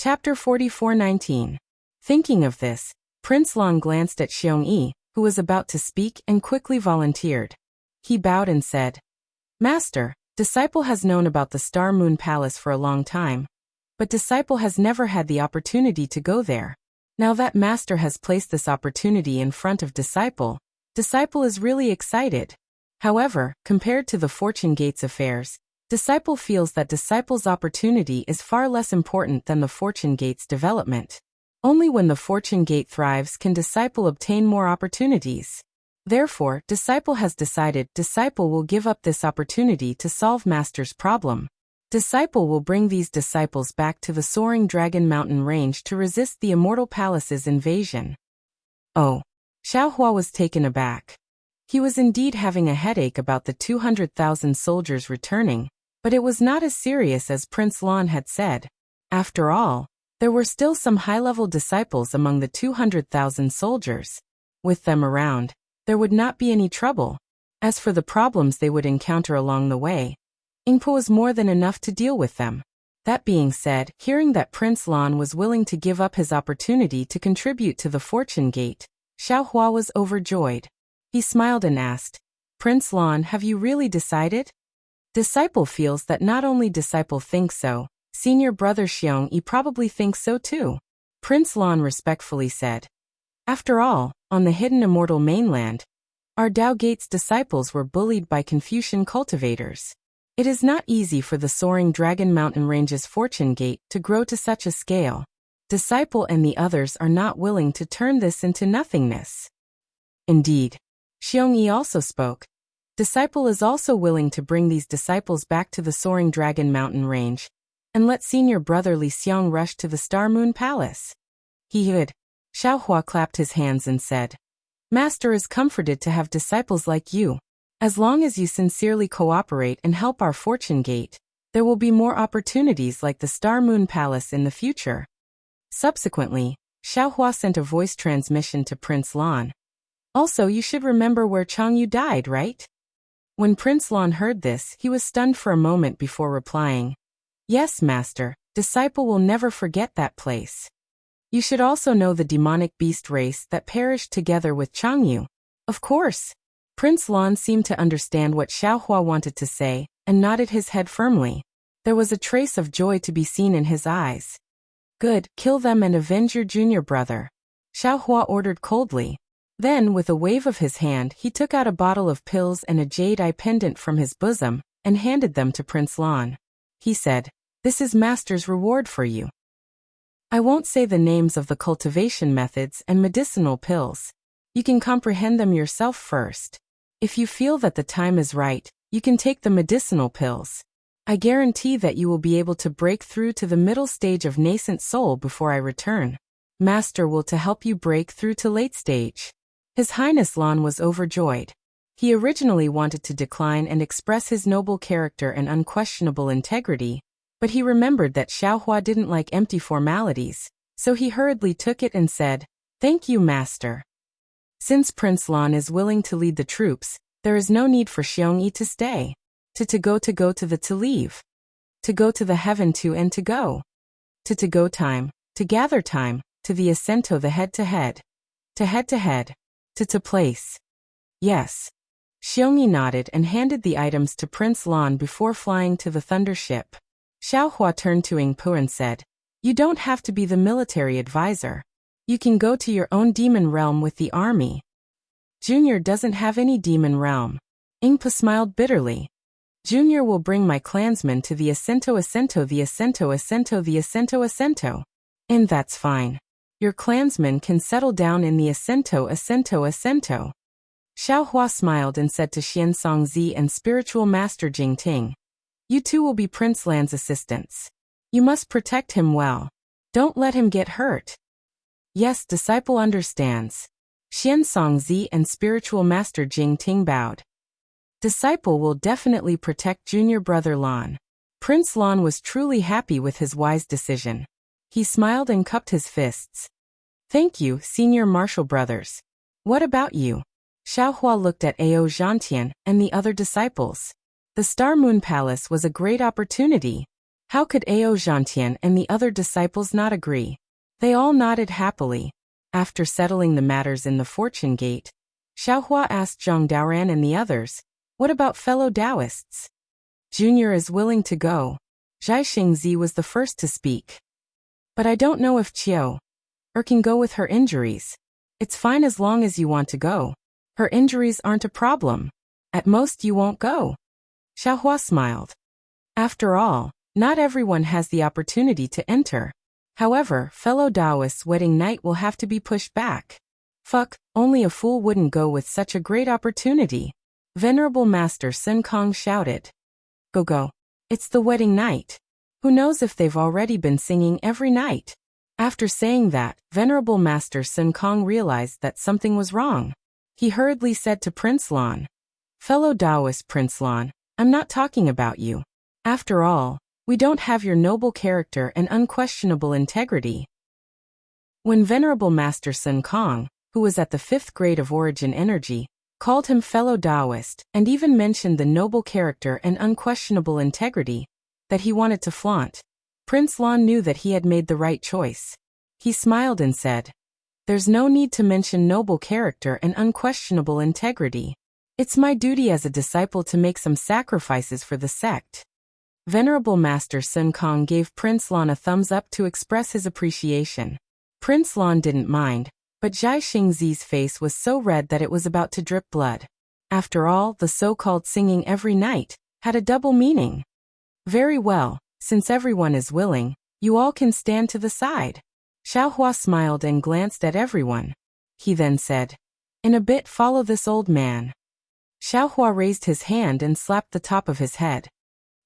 Chapter 44:19. Thinking of this, Prince Lan glanced at Xiongyi, who was about to speak, and quickly volunteered. He bowed and said, "Master, Disciple has known about the Star Moon Palace for a long time, but Disciple has never had the opportunity to go there. Now that Master has placed this opportunity in front of Disciple, Disciple is really excited. However, compared to the Fortune Gates affairs, Disciple feels that Disciple's opportunity is far less important than the Fortune Gate's development. Only when the Fortune Gate thrives can Disciple obtain more opportunities. Therefore, Disciple has decided Disciple will give up this opportunity to solve Master's problem. Disciple will bring these disciples back to the Soaring Dragon Mountain Range to resist the Immortal Palace's invasion." Oh. Xiaohua was taken aback. He was indeed having a headache about the 200,000 soldiers returning, but it was not as serious as Prince Lan had said. After all, there were still some high-level disciples among the 200,000 soldiers. With them around, there would not be any trouble. As for the problems they would encounter along the way, Ingpo was more than enough to deal with them. That being said, hearing that Prince Lan was willing to give up his opportunity to contribute to the Fortune Gate, Xiaohua was overjoyed. He smiled and asked, "Prince Lan, have you really decided?" Disciple feels that not only Disciple thinks so, senior brother Xiongyi probably thinks so too. Prince Lan respectfully said, "After all, on the hidden immortal mainland, our Dao Gate's disciples were bullied by Confucian cultivators. It is not easy for the Soaring Dragon Mountain Range's Fortune Gate to grow to such a scale. Disciple and the others are not willing to turn this into nothingness." Indeed. Xiongyi also spoke. Disciple is also willing to bring these disciples back to the Soaring Dragon Mountain Range, and let senior brother Li Xiang rush to the Star Moon Palace. He would. Xiaohua clapped his hands and said, "Master is comforted to have disciples like you. As long as you sincerely cooperate and help our Fortune Gate, there will be more opportunities like the Star Moon Palace in the future." Subsequently, Xiaohua sent a voice transmission to Prince Lan. "Also, you should remember where Changyu died, right?" When Prince Lan heard this, he was stunned for a moment before replying, "Yes, Master, Disciple will never forget that place. You should also know the demonic beast race that perished together with Changyu." "Of course." Prince Lan seemed to understand what Xiaohua wanted to say, and nodded his head firmly. There was a trace of joy to be seen in his eyes. "Good, kill them and avenge your junior brother," Xiaohua ordered coldly. Then, with a wave of his hand, he took out a bottle of pills and a jade eye pendant from his bosom, and handed them to Prince Lan. He said, "This is Master's reward for you. I won't say the names of the cultivation methods and medicinal pills. You can comprehend them yourself first. If you feel that the time is right, you can take the medicinal pills. I guarantee that you will be able to break through to the middle stage of nascent soul before I return. Master will to help you break through to late stage." His Highness Lan was overjoyed. He originally wanted to decline and express his noble character and unquestionable integrity, but he remembered that Xiaohua didn't like empty formalities, so he hurriedly took it and said, "Thank you, Master." Since Prince Lan is willing to lead the troops, there is no need for Xiongyi to stay. To go to the to leave. To go to the heaven to and to go. To go time, to gather time, to the ascento the head to head. To head. To place. Yes. Xiongyi nodded and handed the items to Prince Lan before flying to the thunder ship. Xiaohua turned to Ingpo and said, "You don't have to be the military advisor. You can go to your own demon realm with the army." "Junior doesn't have any demon realm." Ingpo smiled bitterly. "Junior will bring my clansmen to the ascento, and that's fine. Your clansmen can settle down in the ascento. Xiaohua smiled and said to Xian Songzi and spiritual master Jingting, "You two will be Prince Lan's assistants. You must protect him well. Don't let him get hurt." "Yes, Disciple understands." Xian Songzi and spiritual master Jingting bowed. Disciple will definitely protect junior brother Lan. Prince Lan was truly happy with his wise decision. He smiled and cupped his fists. "Thank you, senior martial brothers. What about you?" Xiaohua looked at Ao Zhantian and the other disciples. The Star Moon Palace was a great opportunity. How could Ao Zhantian and the other disciples not agree? They all nodded happily. After settling the matters in the Fortune Gate, Xiaohua asked Zhang Daoran and the others, "What about fellow Taoists?" "Junior is willing to go." Zhai Xingzi was the first to speak. "But I don't know if Qiu can go with her injuries." "It's fine as long as you want to go. Her injuries aren't a problem. At most you won't go." Xiaohua smiled. After all, not everyone has the opportunity to enter. However, fellow Taoists' wedding night will have to be pushed back. Fuck, only a fool wouldn't go with such a great opportunity. Venerable Master Sun Kong shouted. Go. It's the wedding night. Who knows if they've already been singing every night? After saying that, Venerable Master Sun Kong realized that something was wrong. He hurriedly said to Prince Lan, "Fellow Taoist Prince Lan, I'm not talking about you. After all, we don't have your noble character and unquestionable integrity." When Venerable Master Sun Kong, who was at the 5th grade of Origin Energy, called him fellow Taoist and even mentioned the noble character and unquestionable integrity that he wanted to flaunt, Prince Lan knew that he had made the right choice. He smiled and said, "There's no need to mention noble character and unquestionable integrity. It's my duty as a disciple to make some sacrifices for the sect." Venerable Master Sun Kong gave Prince Lan a thumbs up to express his appreciation. Prince Lan didn't mind, but Zhai Xingzi's face was so red that it was about to drip blood. After all, the so-called singing every night had a double meaning. "Very well, since everyone is willing, you all can stand to the side." Xiaohua smiled and glanced at everyone. He then said, "In a bit follow this old man." Xiaohua raised his hand and slapped the top of his head.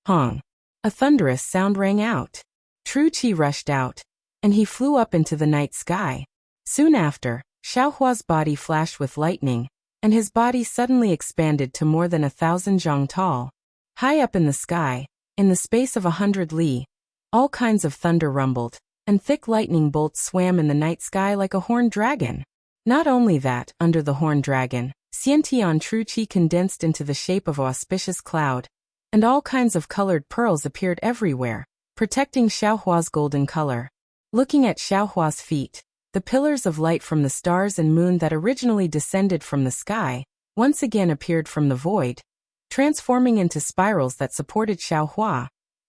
Hong! A thunderous sound rang out. Tru Chi rushed out, and he flew up into the night sky. Soon after, Xiaohua's body flashed with lightning, and his body suddenly expanded to more than 1,000 zhang tall. High up in the sky, in the space of 100 li, all kinds of thunder rumbled, and thick lightning bolts swam in the night sky like a horned dragon. Not only that, under the horned dragon, Xiantian Tru Chi condensed into the shape of an auspicious cloud, and all kinds of colored pearls appeared everywhere, protecting Xiaohua's golden color. Looking at Xiaohua's feet, the pillars of light from the stars and moon that originally descended from the sky once again appeared from the void, transforming into spirals that supported Xiaohua,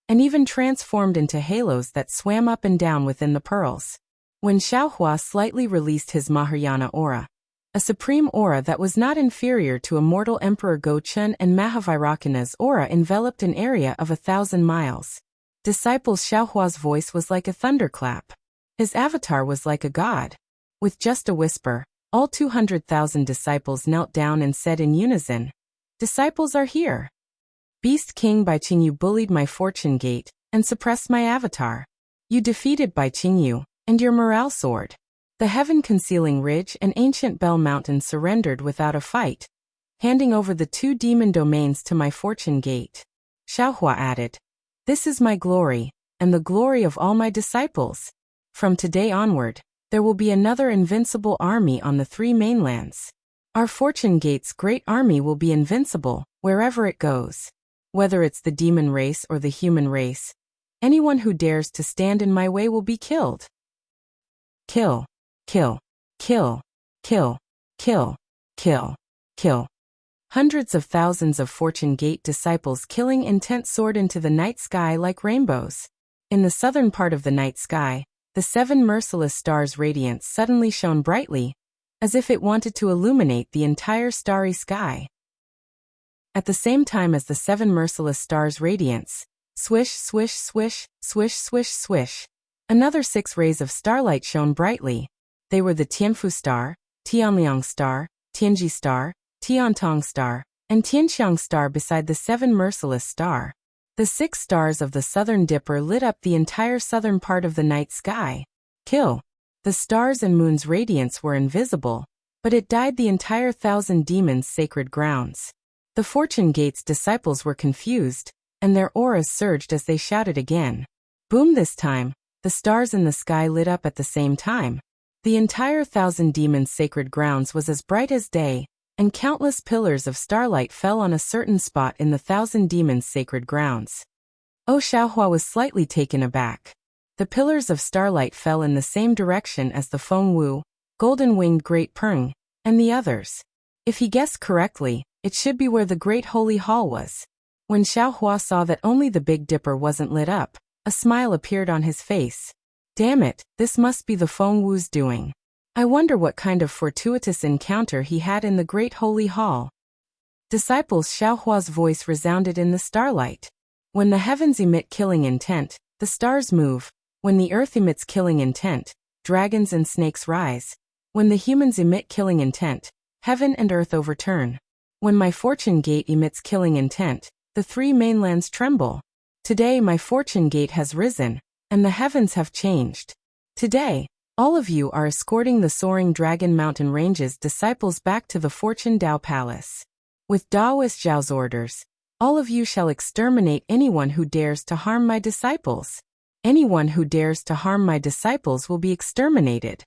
and even transformed into halos that swam up and down within the pearls. When Xiaohua slightly released his Mahayana aura, a supreme aura that was not inferior to immortal Emperor Gochun and Mahavairakana's aura enveloped an area of 1,000 miles. Disciples Xiaohua's voice was like a thunderclap. His avatar was like a god. With just a whisper, all 200,000 disciples knelt down and said in unison, "Disciples are here. Beast King Bai Qingyu bullied my fortune gate and suppressed my avatar. You defeated Bai Qingyu and your morale soared. The heaven-concealing ridge and ancient Bell Mountain surrendered without a fight, handing over the 2 demon domains to my fortune gate." Xiaohua added, "This is my glory, and the glory of all my disciples. From today onward, there will be another invincible army on the 3 mainlands. Our fortune gate's great army will be invincible, wherever it goes. Whether it's the demon race or the human race, anyone who dares to stand in my way will be killed. Kill. Kill. Kill. Kill. Kill. Kill. Kill." Hundreds of thousands of Fortune Gate disciples killing intent soared into the night sky like rainbows. In the southern part of the night sky, the 7 merciless stars' radiance suddenly shone brightly, as if it wanted to illuminate the entire starry sky. At the same time as the 7 merciless stars' radiance, swish, swish, swish, swish, swish, swish, another 6 rays of starlight shone brightly. They were the Tianfu star, Tianliang star, Tianji star, Tiantong star, and Tianxiang star beside the 7 merciless star. The 6 stars of the southern dipper lit up the entire southern part of the night sky. Kill. The stars and moon's radiance were invisible, but it dyed the entire 1,000 demons' sacred grounds. The Fortune Gate's disciples were confused, and their auras surged as they shouted again. Boom! This time, the stars in the sky lit up at the same time. The entire 1,000 demons' sacred grounds was as bright as day, and countless pillars of starlight fell on a certain spot in the 1,000 demons' sacred grounds. Oh, Xiaohua was slightly taken aback. The pillars of starlight fell in the same direction as the Feng Wu, golden-winged Great Peng, and the others. If he guessed correctly, it should be where the Great Holy Hall was. When Xiaohua saw that only the Big Dipper wasn't lit up, a smile appeared on his face. Damn it, this must be the Feng Wu's doing. I wonder what kind of fortuitous encounter he had in the Great Holy Hall. Disciples, Xiaohua's voice resounded in the starlight. When the heavens emit killing intent, the stars move. When the earth emits killing intent, dragons and snakes rise. When the humans emit killing intent, heaven and earth overturn. When my fortune gate emits killing intent, the three mainlands tremble. Today my fortune gate has risen, and the heavens have changed. Today, all of you are escorting the soaring Dragon Mountain Range's disciples back to the Fortune Dao Palace. With Daoist Zhao's orders, all of you shall exterminate anyone who dares to harm my disciples. Anyone who dares to harm my disciples will be exterminated.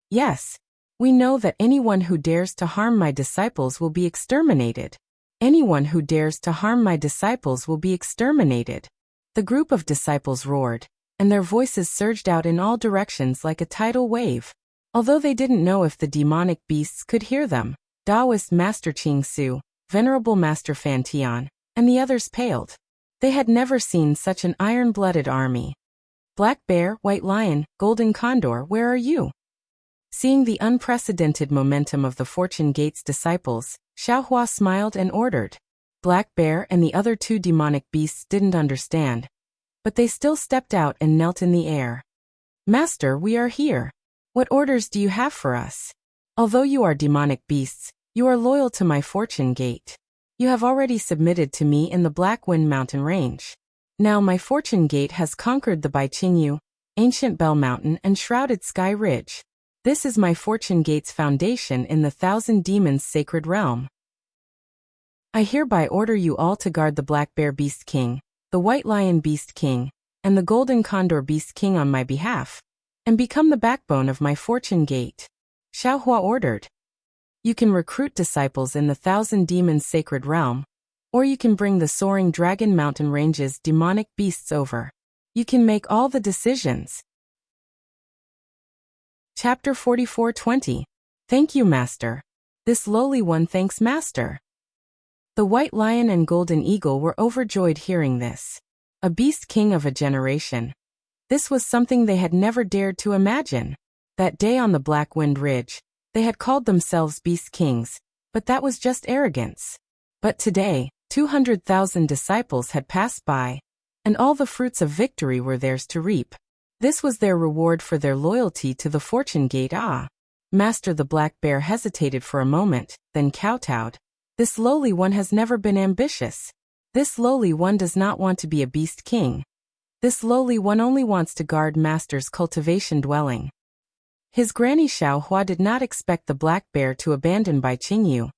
Yes, we know that anyone who dares to harm my disciples will be exterminated. Anyone who dares to harm my disciples will be exterminated. The group of disciples roared, and their voices surged out in all directions like a tidal wave. Although they didn't know if the demonic beasts could hear them, Taoist Master Qing Su, Venerable Master Fan Tian, and the others paled. They had never seen such an iron-blooded army. Black Bear, White Lion, Golden Condor, where are you? Seeing the unprecedented momentum of the Fortune Gate's disciples, Xiaohua smiled and ordered. Black Bear and the other two demonic beasts didn't understand, but they still stepped out and knelt in the air. Master, we are here. What orders do you have for us? Although you are demonic beasts, you are loyal to my Fortune Gate. You have already submitted to me in the Black Wind Mountain Range. Now my Fortune Gate has conquered the Baiqingyu, Ancient Bell Mountain and Shrouded Sky Ridge. This is my Fortune Gate's foundation in the Thousand Demons' sacred realm. I hereby order you all to guard the Black Bear Beast King, the White Lion Beast King, and the Golden Condor Beast King on my behalf, and become the backbone of my Fortune Gate. Xiaohua ordered. You can recruit disciples in the Thousand Demons' sacred realm, or you can bring the soaring Dragon Mountain Range's demonic beasts over. You can make all the decisions. Chapter 44:20. Thank you, Master. This lowly one thanks Master. The White Lion and Golden Eagle were overjoyed hearing this. A beast king of a generation. This was something they had never dared to imagine. That day on the Black Wind Ridge, they had called themselves beast kings, but that was just arrogance. But today, 200,000 disciples had passed by, and all the fruits of victory were theirs to reap. This was their reward for their loyalty to the Fortune Gate. Master the Black Bear hesitated for a moment, then kowtowed. This lowly one has never been ambitious. This lowly one does not want to be a beast king. This lowly one only wants to guard Master's cultivation dwelling. His granny Xiaohua did not expect the Black Bear to abandon Baiqingyu,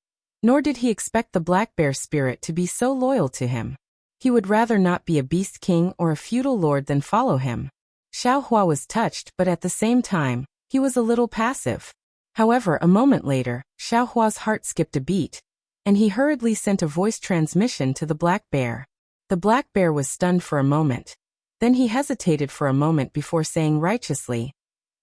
nor did he expect the Black Bear spirit to be so loyal to him. He would rather not be a beast king or a feudal lord than follow him. Xiaohua was touched, but at the same time, he was a little passive. However, a moment later, Xiaohua's heart skipped a beat, and he hurriedly sent a voice transmission to the Black Bear. The Black Bear was stunned for a moment. Then he hesitated for a moment before saying righteously,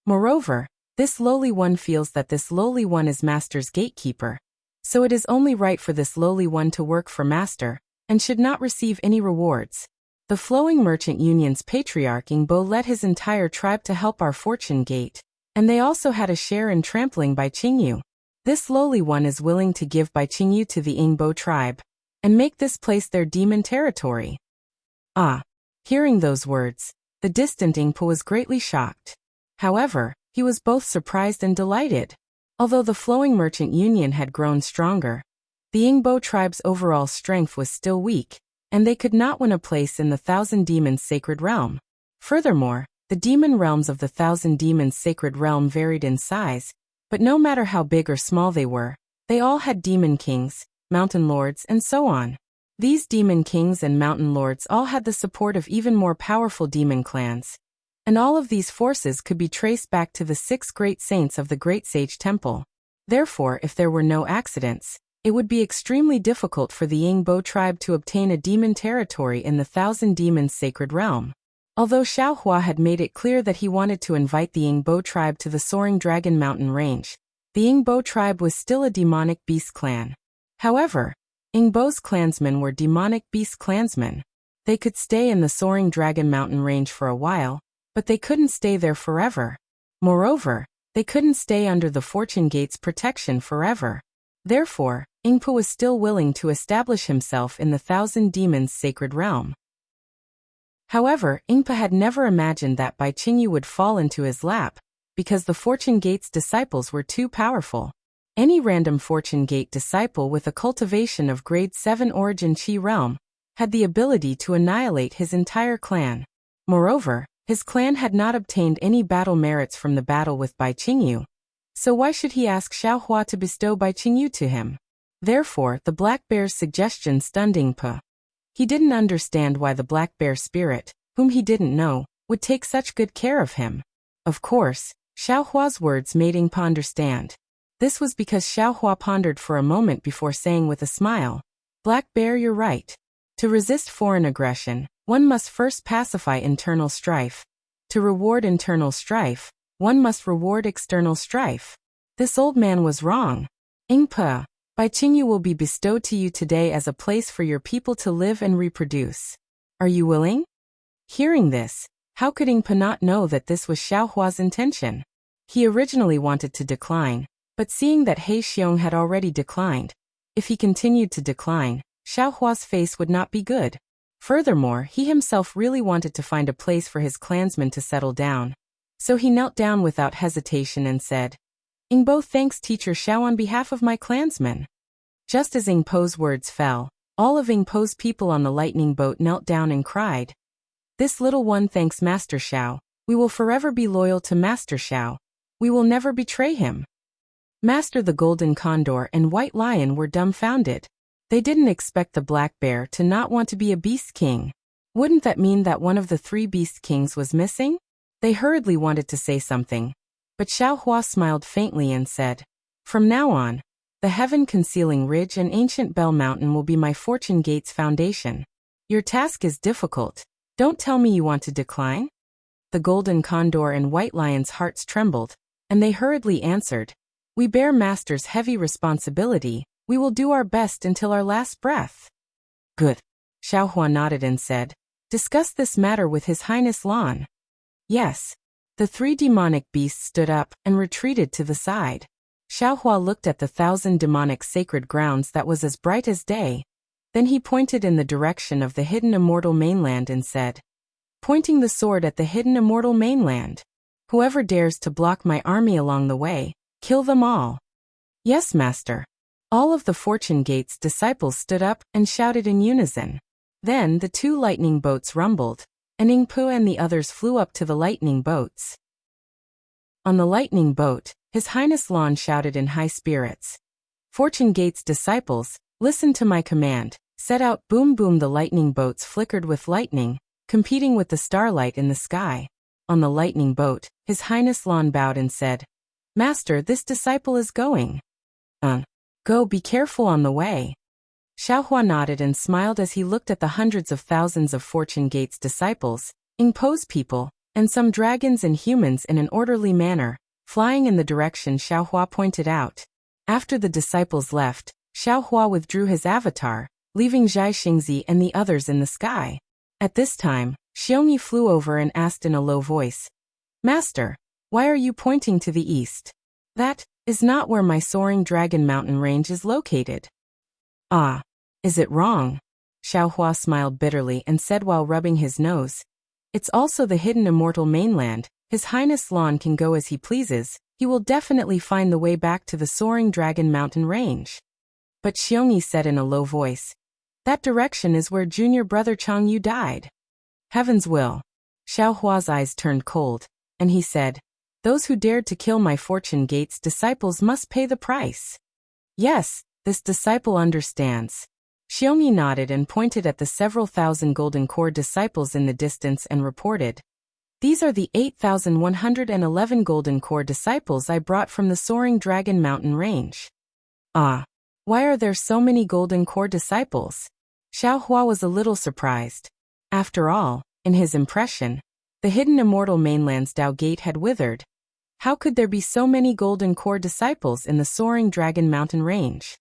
"Moreover, this lowly one feels that this lowly one is Master's gatekeeper. So it is only right for this lowly one to work for Master, and should not receive any rewards. The Flowing Merchant Union's patriarch Ingbo led his entire tribe to help our Fortune Gate, and they also had a share in trampling Baiqingyu. This lowly one is willing to give Baiqingyu to the Ingbo tribe, and make this place their demon territory." Hearing those words, the distant Ingpo was greatly shocked. However, he was both surprised and delighted. Although the Flowing Merchant Union had grown stronger, the Ingbo tribe's overall strength was still weak, and they could not win a place in the Thousand Demons' sacred realm. Furthermore, the demon realms of the Thousand Demons' sacred realm varied in size, but no matter how big or small they were, they all had demon kings, mountain lords, and so on. These demon kings and mountain lords all had the support of even more powerful demon clans, and all of these forces could be traced back to the 6 great saints of the Great Sage Temple. Therefore, if there were no accidents, it would be extremely difficult for the Yingbo tribe to obtain a demon territory in the Thousand Demons Sacred Realm. Although Xiaohua had made it clear that he wanted to invite the Yingbo tribe to the Soaring Dragon Mountain Range, the Yingbo tribe was still a demonic beast clan. However, Yingbo's clansmen were demonic beast clansmen. They could stay in the Soaring Dragon Mountain Range for a while, but they couldn't stay there forever. Moreover, they couldn't stay under the Fortune Gate's protection forever. Therefore, Yingpo was still willing to establish himself in the Thousand Demons Sacred Realm. However, Yingpo had never imagined that Bai Qingyu would fall into his lap, because the Fortune Gate's disciples were too powerful. Any random Fortune Gate disciple with a cultivation of grade 7 Origin Qi realm had the ability to annihilate his entire clan. Moreover, his clan had not obtained any battle merits from the battle with Bai Qingyu, so why should he ask Xiaohua to bestow Bai Qingyu to him? Therefore, the Black Bear's suggestion stunned Yingpo. He didn't understand why the Black Bear spirit, whom he didn't know, would take such good care of him. Of course, Xiaohua's words made Yingpo understand. This was because Xiaohua pondered for a moment before saying with a smile, "Black Bear, you're right. To resist foreign aggression, one must first pacify internal strife. To reward internal strife, one must reward external strife." This old man was wrong. Yingpo, Bai Qingyu will be bestowed to you today as a place for your people to live and reproduce. Are you willing? Hearing this, how could Yingpo not know that this was Xiaohua's intention? He originally wanted to decline, but seeing that He Xiong had already declined, if he continued to decline, Xiaohua's face would not be good. Furthermore, he himself really wanted to find a place for his clansmen to settle down. So he knelt down without hesitation and said, "Yingbo thanks Teacher Xiao on behalf of my clansmen." Just as Yingpo's words fell, all of Yingpo's people on the lightning boat knelt down and cried, "This little one thanks Master Xiao. We will forever be loyal to Master Xiao. We will never betray him." Master the Golden Condor and White Lion were dumbfounded. They didn't expect the Black Bear to not want to be a Beast King. Wouldn't that mean that one of the 3 Beast Kings was missing? They hurriedly wanted to say something, but Xiaohua smiled faintly and said, "From now on, the heaven-concealing ridge and ancient Bell Mountain will be my Fortune Gate's foundation. Your task is difficult. Don't tell me you want to decline?" The Golden Condor and White Lion's hearts trembled, and they hurriedly answered, "We bear Master's heavy responsibility. We will do our best until our last breath." "Good." Xiaohua nodded and said, "Discuss this matter with His Highness Lan." "Yes." The 3 demonic beasts stood up and retreated to the side. Xiaohua looked at the 1,000 demonic sacred grounds that was as bright as day. Then he pointed in the direction of the hidden immortal mainland and said, "Pointing the sword at the hidden immortal mainland. Whoever dares to block my army along the way, kill them all." "Yes, Master." All of the Fortune Gate's disciples stood up and shouted in unison. Then the 2 lightning boats rumbled, and Yingpo and the others flew up to the lightning boats. On the lightning boat, His Highness Lan shouted in high spirits, "Fortune Gate's disciples, listen to my command. Set out." Boom boom, the lightning boats flickered with lightning, competing with the starlight in the sky. On the lightning boat, His Highness Lan bowed and said, "Master, this disciple is going." Go, be careful on the way." Xiaohua nodded and smiled as he looked at the hundreds of thousands of Fortune Gate's disciples, Yingpo's people, and some dragons and humans in an orderly manner, flying in the direction Xiaohua pointed out. After the disciples left, Xiaohua withdrew his avatar, leaving Zhai Xingzi and the others in the sky. At this time, Xiongyi flew over and asked in a low voice, "Master, why are you pointing to the east? That is not where my Soaring Dragon Mountain Range is located." "Ah, is it wrong?" Xiaohua smiled bitterly and said while rubbing his nose, "It's also the hidden immortal mainland. His Highness Lan can go as he pleases. He will definitely find the way back to the Soaring Dragon Mountain Range." But Xiongyi said in a low voice, "That direction is where junior brother Chang Yu died." "Heaven's will." Xiaohua's eyes turned cold, and he said, "Those who dared to kill my Fortune Gate's disciples must pay the price." "Yes, this disciple understands." Xiongyi nodded and pointed at the several thousand golden core disciples in the distance and reported, "These are the 8,111 golden core disciples I brought from the Soaring Dragon Mountain Range." "Ah, Why are there so many golden core disciples? Xiao Hua was a little surprised. After all, in his impression, the hidden immortal mainland's Tao Gate had withered. How could there be so many golden core disciples in the soaring Dragon Mountain range?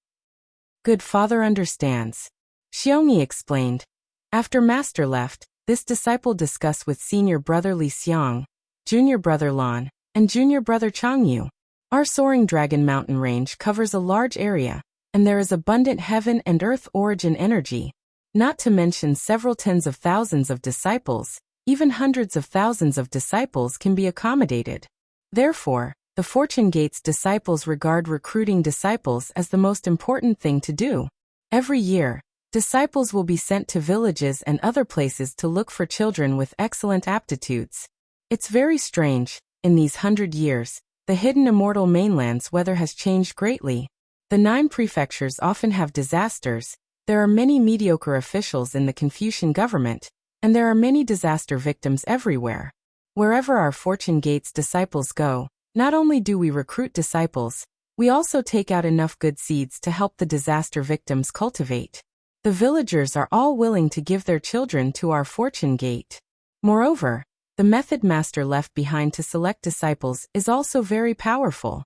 Good father understands. Xiongyi explained. After master left, this disciple discussed with senior brother Li Xiang, junior brother Lan, and junior brother Changyu. Our soaring Dragon Mountain range covers a large area, and there is abundant heaven and earth origin energy, not to mention several tens of thousands of disciples. Even hundreds of thousands of disciples can be accommodated. Therefore, the Fortune Gate's disciples regard recruiting disciples as the most important thing to do. Every year, disciples will be sent to villages and other places to look for children with excellent aptitudes. It's very strange, in these 100 years, the hidden immortal mainland's weather has changed greatly. The 9 prefectures often have disasters, there are many mediocre officials in the Confucian government, and there are many disaster victims everywhere. Wherever our Fortune Gate's disciples go, not only do we recruit disciples, we also take out enough good seeds to help the disaster victims cultivate. The villagers are all willing to give their children to our Fortune Gate. Moreover, the method master left behind to select disciples is also very powerful.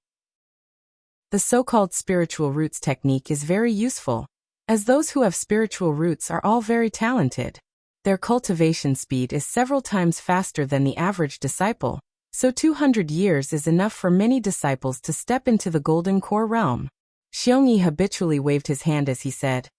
The so-called spiritual roots technique is very useful, as those who have spiritual roots are all very talented. Their cultivation speed is several times faster than the average disciple, so 200 years is enough for many disciples to step into the golden core realm. Xiongyi habitually waved his hand as he said,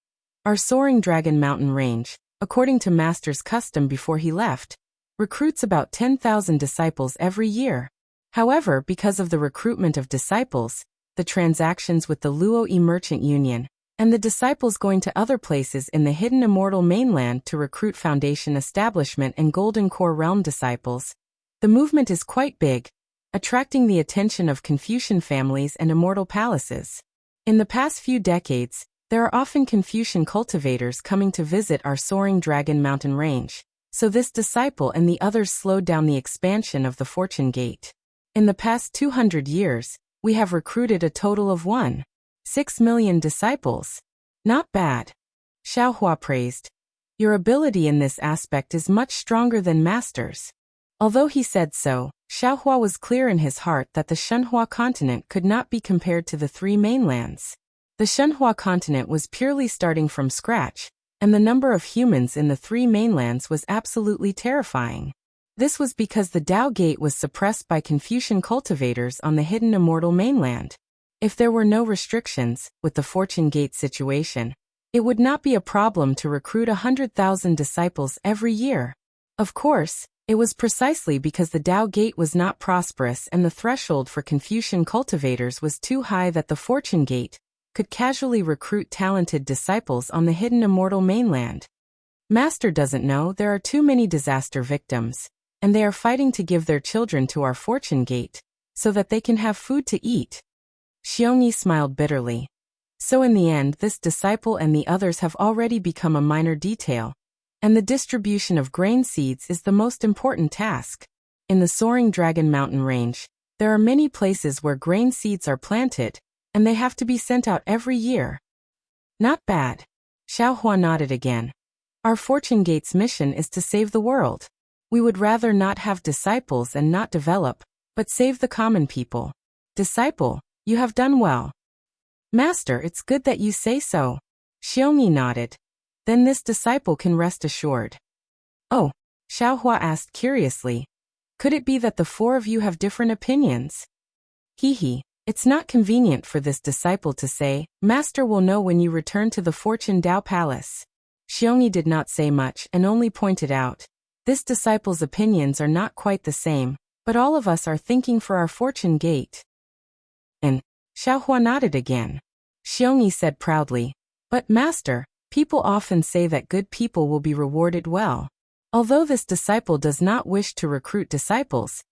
Our soaring Dragon Mountain range, according to master's custom before he left, recruits about 10,000 disciples every year. However, because of the recruitment of disciples, the transactions with the Luo Yi Merchant Union, and the disciples going to other places in the hidden immortal mainland to recruit foundation establishment and golden core realm disciples, the movement is quite big, attracting the attention of Confucian families and immortal palaces. In the past few decades, there are often Confucian cultivators coming to visit our soaring Dragon Mountain range, so this disciple and the others slowed down the expansion of the Fortune Gate. In the past 200 years, we have recruited a total of 1.6 million disciples. Not bad. Xiao Hua praised. Your ability in this aspect is much stronger than master's. Although he said so, Xiao Hua was clear in his heart that the Shenhua continent could not be compared to the 3 mainlands. The Shenhua continent was purely starting from scratch, and the number of humans in the 3 mainlands was absolutely terrifying. This was because the Tao Gate was suppressed by Confucian cultivators on the hidden immortal mainland. If there were no restrictions, with the Fortune Gate situation, it would not be a problem to recruit 100,000 disciples every year. Of course, it was precisely because the Tao Gate was not prosperous and the threshold for Confucian cultivators was too high that the Fortune Gate could casually recruit talented disciples on the hidden immortal mainland. Master doesn't know there are too many disaster victims, and they are fighting to give their children to our Fortune Gate, so that they can have food to eat. Xiongyi smiled bitterly. So in the end, this disciple and the others have already become a minor detail, and the distribution of grain seeds is the most important task. In the soaring Dragon Mountain range, there are many places where grain seeds are planted, and they have to be sent out every year. Not bad. Xiao Hua nodded again. Our Fortune Gate's mission is to save the world. We would rather not have disciples and not develop, but save the common people. Disciple, you have done well. Master, it's good that you say so. Xiongyi nodded. Then this disciple can rest assured. Oh, Xiao Hua asked curiously. Could it be that the 4 of you have different opinions? He. It's not convenient for this disciple to say, Master will know when you return to the Fortune Dao Palace. Xiongyi did not say much and only pointed out. This disciple's opinions are not quite the same, but all of us are thinking for our Fortune Gate. And Xiao Hua nodded again. Xiongyi said proudly, But Master, people often say that good people will be rewarded well. Although this disciple does not wish to recruit disciples,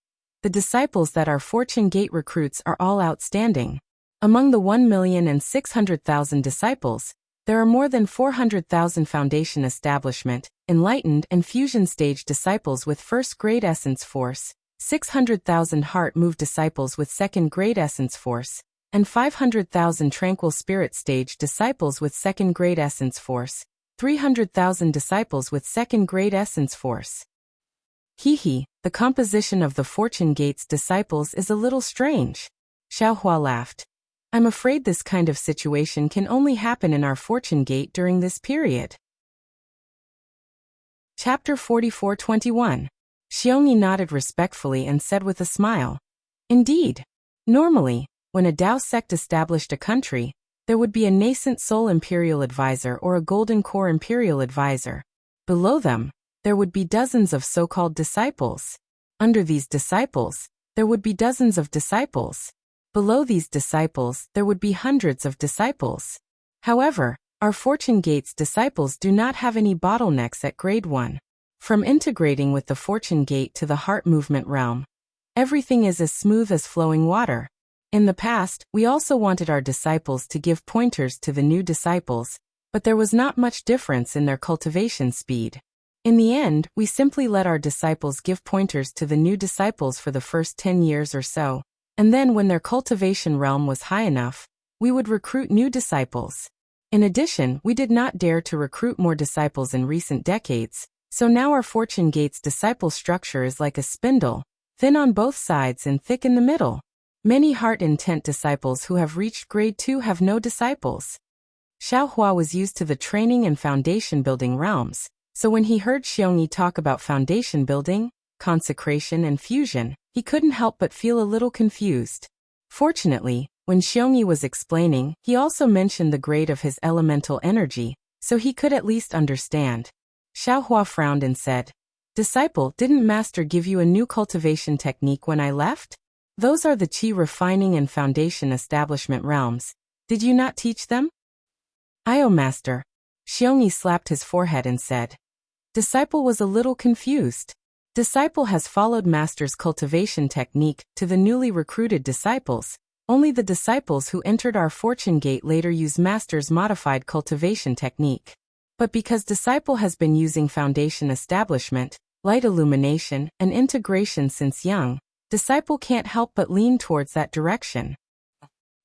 the disciples that our Fortune Gate recruits are all outstanding. Among the 1,600,000 disciples, there are more than 400,000 foundation establishment, enlightened and fusion stage disciples with first-grade essence force, 600,000 heart move disciples with second-grade essence force, and 500,000 tranquil spirit stage disciples with second-grade essence force, 300,000 disciples with second-grade essence force. The composition of the Fortune Gate's disciples is a little strange. Xiaohua laughed. I'm afraid this kind of situation can only happen in our Fortune Gate during this period. Chapter 44:21. Xiongyi nodded respectfully and said with a smile. Indeed. Normally, when a Dao sect established a country, there would be a nascent soul imperial advisor or a golden core imperial advisor. Below them, there would be dozens of so-called disciples. Under these disciples, there would be dozens of disciples. Below these disciples, there would be hundreds of disciples. However, our Fortune Gate's disciples do not have any bottlenecks at grade 1. From integrating with the Fortune Gate to the heart movement realm, everything is as smooth as flowing water. In the past, we also wanted our disciples to give pointers to the new disciples, but there was not much difference in their cultivation speed. In the end, we simply let our disciples give pointers to the new disciples for the first 10 years or so, and then when their cultivation realm was high enough, we would recruit new disciples. In addition, we did not dare to recruit more disciples in recent decades, so now our Fortune Gate's disciple structure is like a spindle, thin on both sides and thick in the middle. Many heart intent disciples who have reached grade 2 have no disciples. Xiaohua was used to the training and foundation building realms, so when he heard Xiongyi talk about foundation building, consecration and fusion, he couldn't help but feel a little confused. Fortunately, when Xiongyi was explaining, he also mentioned the grade of his elemental energy, so he could at least understand. Xiaohua frowned and said, Disciple, didn't Master give you a new cultivation technique when I left? Those are the Qi refining and foundation establishment realms. Did you not teach them? Master. Xiongyi slapped his forehead and said. Disciple was a little confused. Disciple has followed Master's cultivation technique to the newly recruited disciples. Only the disciples who entered our Fortune Gate later use Master's modified cultivation technique. But because Disciple has been using foundation establishment, light illumination, and integration since young, Disciple can't help but lean towards that direction.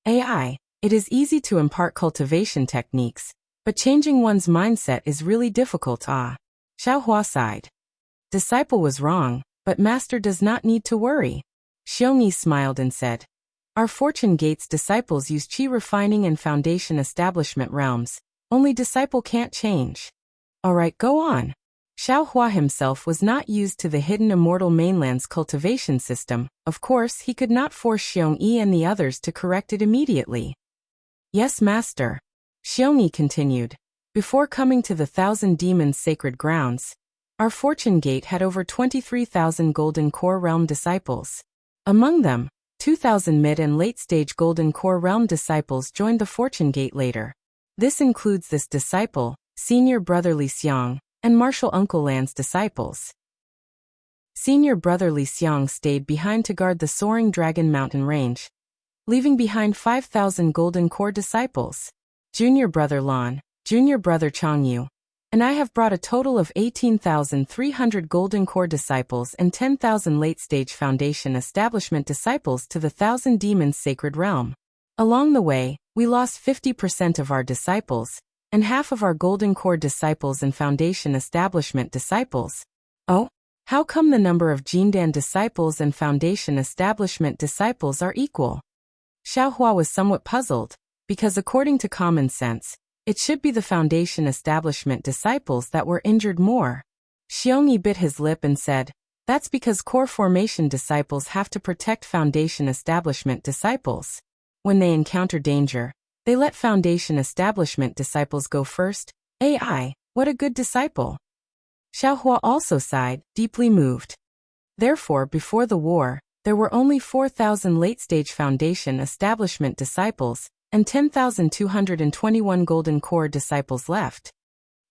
It is easy to impart cultivation techniques, but changing one's mindset is really difficult. Xiaohua sighed. Disciple was wrong, but Master does not need to worry. Xiongyi smiled and said, Our Fortune Gate's disciples use Qi refining and foundation establishment realms. Only Disciple can't change. Alright, go on. Xiaohua himself was not used to the hidden immortal mainland's cultivation system. Of course, he could not force Xiongyi and the others to correct it immediately. Yes, Master. Xiongyi continued. Before coming to the 1,000 Demons' sacred grounds, our Fortune Gate had over 23,000 Golden Core Realm disciples. Among them, 2,000 mid and late-stage Golden Core Realm disciples joined the Fortune Gate later. This includes this disciple, Senior Brother Li Xiang, and Martial Uncle Lan's disciples. Senior Brother Li Xiang stayed behind to guard the soaring Dragon Mountain range, leaving behind 5,000 Golden Core disciples. Junior Brother Lan, Junior Brother Changyu, and I have brought a total of 18,300 Golden Core disciples and 10,000 late-stage Foundation Establishment disciples to the 1,000 Demons' sacred realm. Along the way, we lost 50% of our disciples, and half of our Golden Core disciples and Foundation Establishment disciples. Oh? How come the number of Jindan disciples and Foundation Establishment disciples are equal? Xiaohua was somewhat puzzled, because according to common sense, it should be the Foundation Establishment disciples that were injured more. Xiongyi bit his lip and said, That's because core formation disciples have to protect Foundation Establishment disciples. When they encounter danger, they let Foundation Establishment disciples go first. What a good disciple. Xiaohua also sighed, deeply moved. Therefore, before the war, there were only 4,000 late-stage Foundation Establishment disciples, and 10,221 Golden Core disciples left.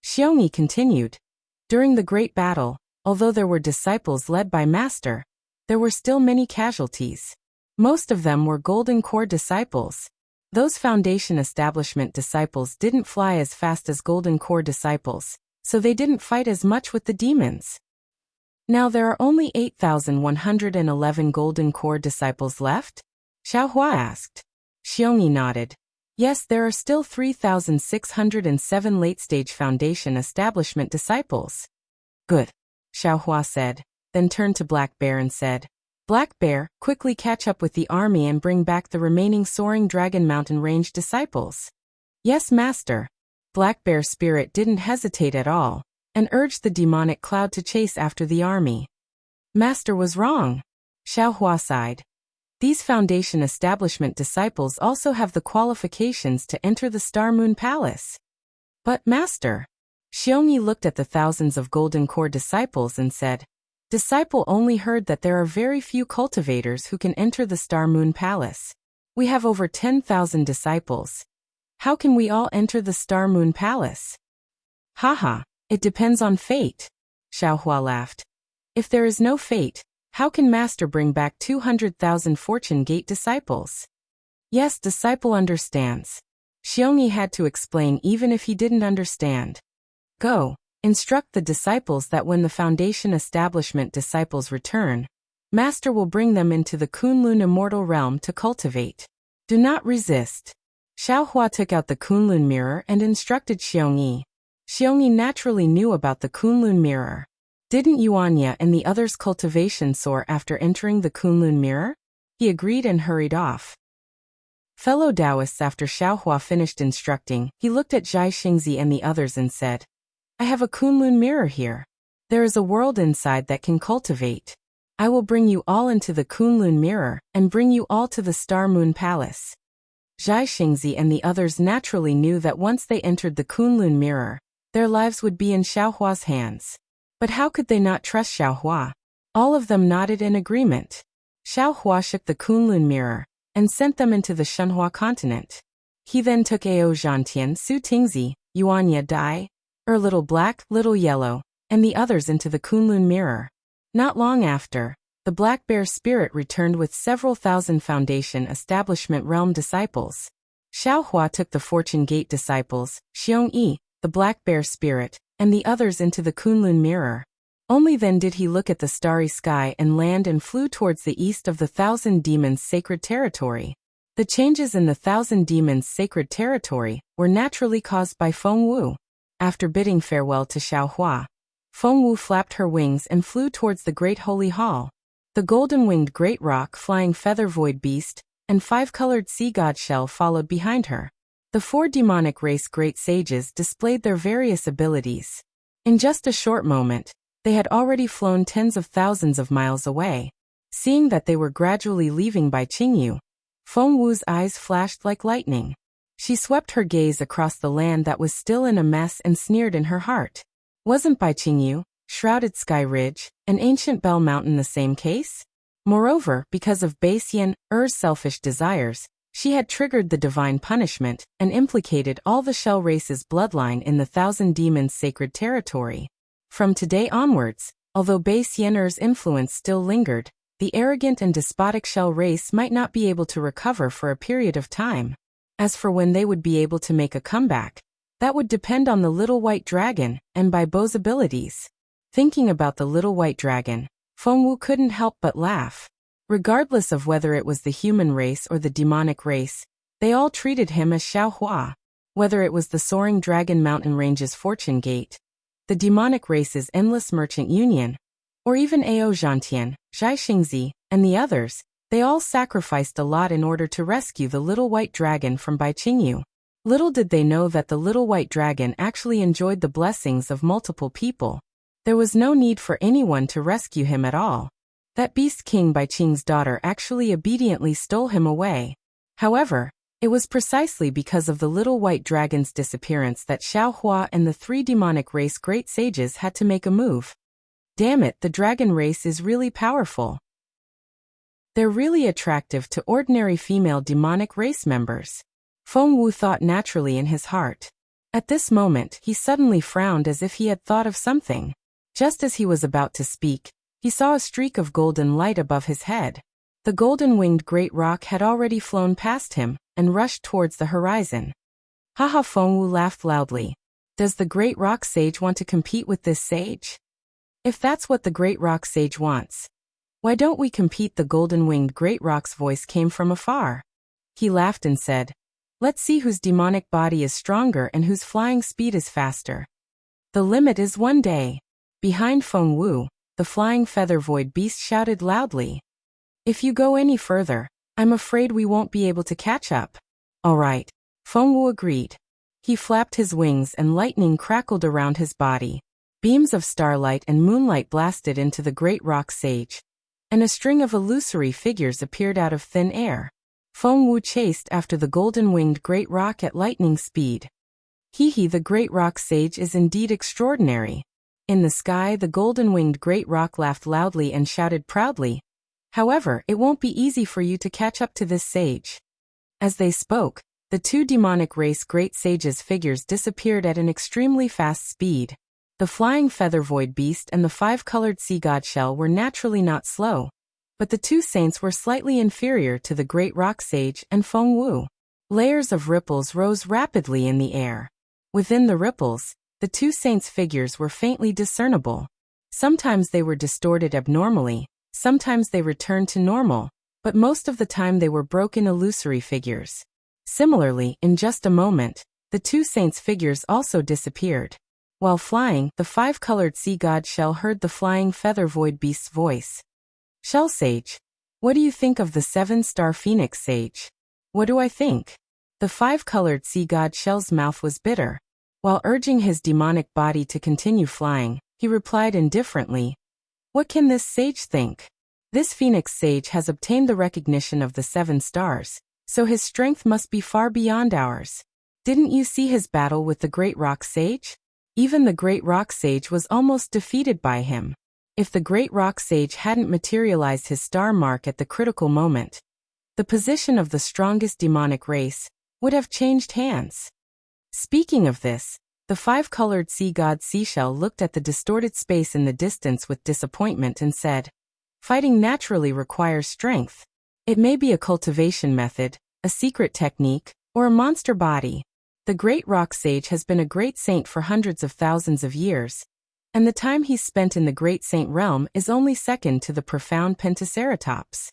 Xiongyi continued. During the Great Battle, although there were disciples led by Master, there were still many casualties. Most of them were Golden Core disciples. Those Foundation Establishment disciples didn't fly as fast as Golden Core disciples, so they didn't fight as much with the demons. Now there are only 8,111 Golden Core disciples left? Xiaohua asked. Xiongyi nodded. Yes, there are still 3,607 late-stage Foundation establishment disciples. Good, Xiaohua said, then turned to Black Bear and said, Black Bear, quickly catch up with the army and bring back the remaining Soaring Dragon Mountain Range disciples. Yes, Master. Black Bear's spirit didn't hesitate at all, and urged the demonic cloud to chase after the army. Master was wrong. Xiaohua sighed. These Foundation establishment disciples also have the qualifications to enter the Star Moon Palace. But Master, Xiongyi looked at the thousands of Golden Core disciples and said, Disciple only heard that there are very few cultivators who can enter the Star Moon Palace. We have over 10,000 disciples. How can we all enter the Star Moon Palace? Haha, it depends on fate. Xiaohua laughed. If there is no fate, how can Master bring back 200,000 Fortune Gate disciples? Yes, disciple understands. Xiongyi had to explain even if he didn't understand. Go, instruct the disciples that when the Foundation establishment disciples return, Master will bring them into the Kunlun immortal realm to cultivate. Do not resist. Xiaohua took out the Kunlun mirror and instructed Xiongyi. Xiongyi naturally knew about the Kunlun mirror. Didn't Yuanya and the others' cultivation soar after entering the Kunlun mirror? He agreed and hurried off. Fellow Taoists, after Xiaohua finished instructing, he looked at Zhai Xingzi and the others and said, I have a Kunlun mirror here. There is a world inside that can cultivate. I will bring you all into the Kunlun mirror and bring you all to the Star Moon Palace. Zhai Xingzi and the others naturally knew that once they entered the Kunlun mirror, their lives would be in Xiaohua's hands. But how could they not trust Xiaohua? All of them nodded in agreement. Xiaohua shook the Kunlun mirror and sent them into the Shenhua continent. He then took Ao Zhantian, Su Tingzi, Yuanya Dai, Little Black, Little Yellow, and the others into the Kunlun mirror. Not long after, the Black Bear spirit returned with several thousand Foundation establishment realm disciples. Xiaohua took the Fortune Gate disciples, Xiongyi, the Black Bear spirit, and the others into the Kunlun mirror. Only then did he look at the starry sky and land and flew towards the east of the Thousand Demons' sacred territory. The changes in the Thousand Demons' sacred territory were naturally caused by Feng Wu. After bidding farewell to Xiaohua, Feng Wu flapped her wings and flew towards the Great Holy Hall. The golden-winged Great Rock Flying Feather Void Beast and 5-colored Sea God Shell followed behind her. The 4 demonic race great sages displayed their various abilities. In just a short moment, they had already flown tens of thousands of miles away. Seeing that they were gradually leaving Bai Qingyu, Feng Wu's eyes flashed like lightning. She swept her gaze across the land that was still in a mess and sneered in her heart. Wasn't Bai Qingyu, Shrouded Sky Ridge, and Ancient Bell Mountain the same case? Moreover, because of Bai Xian's selfish desires, she had triggered the divine punishment and implicated all the Shell race's bloodline in the Thousand Demons' sacred territory. From today onwards, although Bai Xian's influence still lingered, the arrogant and despotic Shell race might not be able to recover for a period of time. As for when they would be able to make a comeback, that would depend on the Little White Dragon and Bai Bo's abilities. Thinking about the Little White Dragon, Feng Wu couldn't help but laugh. Regardless of whether it was the human race or the demonic race, they all treated him as Xiaohua. Whether it was the Soaring Dragon Mountain Range's Fortune Gate, the demonic race's Endless Merchant Union, or even Ao Zhantian, Zhai Xingzi, and the others, they all sacrificed a lot in order to rescue the Little White Dragon from Bai Qingyu. Little did they know that the Little White Dragon actually enjoyed the blessings of multiple people. There was no need for anyone to rescue him at all. That Beast King Bai Qing's daughter actually obediently stole him away. However, it was precisely because of the Little White Dragon's disappearance that Xiaohua and the 3 demonic race great sages had to make a move. Damn it, the dragon race is really powerful. They're really attractive to ordinary female demonic race members. Feng Wu thought naturally in his heart. At this moment, he suddenly frowned as if he had thought of something. Just as he was about to speak, he saw a streak of golden light above his head. The golden-winged Great Rock had already flown past him and rushed towards the horizon. Haha, Feng Wu laughed loudly. Does the Great Rock Sage want to compete with this sage? If that's what the Great Rock Sage wants, why don't we compete? The golden-winged Great Rock's voice came from afar. He laughed and said, "Let's see whose demonic body is stronger and whose flying speed is faster. The limit is 1 day." Behind Feng Wu, the flying feather void beast shouted loudly, "If you go any further, I'm afraid we won't be able to catch up." "All right," Feng Wu agreed. He flapped his wings and lightning crackled around his body. Beams of starlight and moonlight blasted into the great rock sage, and a string of illusory figures appeared out of thin air. Feng Wu chased after the golden-winged great rock at lightning speed. Hee, the great rock sage is indeed extraordinary. In the sky, the golden-winged great rock laughed loudly and shouted proudly, "However, it won't be easy for you to catch up to this sage." As they spoke, the two demonic race great sages' figures disappeared at an extremely fast speed. The flying feather void beast and the five-colored sea god shell were naturally not slow, but the two saints were slightly inferior to the great rock sage and Feng Wu. Layers of ripples rose rapidly in the air. Within the ripples, the two saints' figures were faintly discernible. Sometimes they were distorted abnormally, sometimes they returned to normal, but most of the time they were broken illusory figures. Similarly, in just a moment, the two saints' figures also disappeared. While flying, the five-colored sea god shell heard the flying feather void beast's voice. "Shell sage, what do you think of the 7-star phoenix sage?" "What do I think?" The five-colored sea god shell's mouth was bitter. While urging his demonic body to continue flying, he replied indifferently, "What can this sage think? This phoenix sage has obtained the recognition of the 7 stars, so his strength must be far beyond ours. Didn't you see his battle with the great rock sage? Even the great rock sage was almost defeated by him. If the great rock sage hadn't materialized his star mark at the critical moment, the position of the strongest demonic race would have changed hands." Speaking of this, the five-colored sea god seashell looked at the distorted space in the distance with disappointment and said, "Fighting naturally requires strength. It may be a cultivation method, a secret technique, or a monster body. The great rock sage has been a great saint for hundreds of thousands of years, and the time he's spent in the great saint realm is only second to the profound Pentaceratops.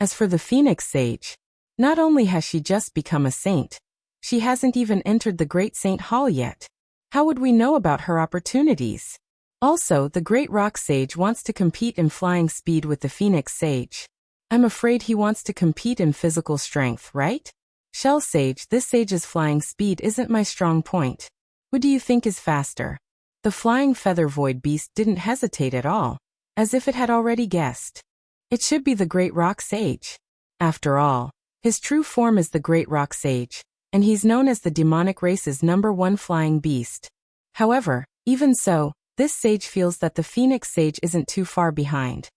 As for the phoenix sage, not only has she just become a saint, she hasn't even entered the great saint hall yet. How would we know about her opportunities? Also, the great rock sage wants to compete in flying speed with the phoenix sage. I'm afraid he wants to compete in physical strength, right? Shell sage, this sage's flying speed isn't my strong point. Who do you think is faster?" The flying feather void beast didn't hesitate at all, as if it had already guessed. It should be the great rock sage. After all, his true form is the great rock sage, and he's known as the demonic race's #1 flying beast. However, even so, this sage feels that the phoenix sage isn't too far behind.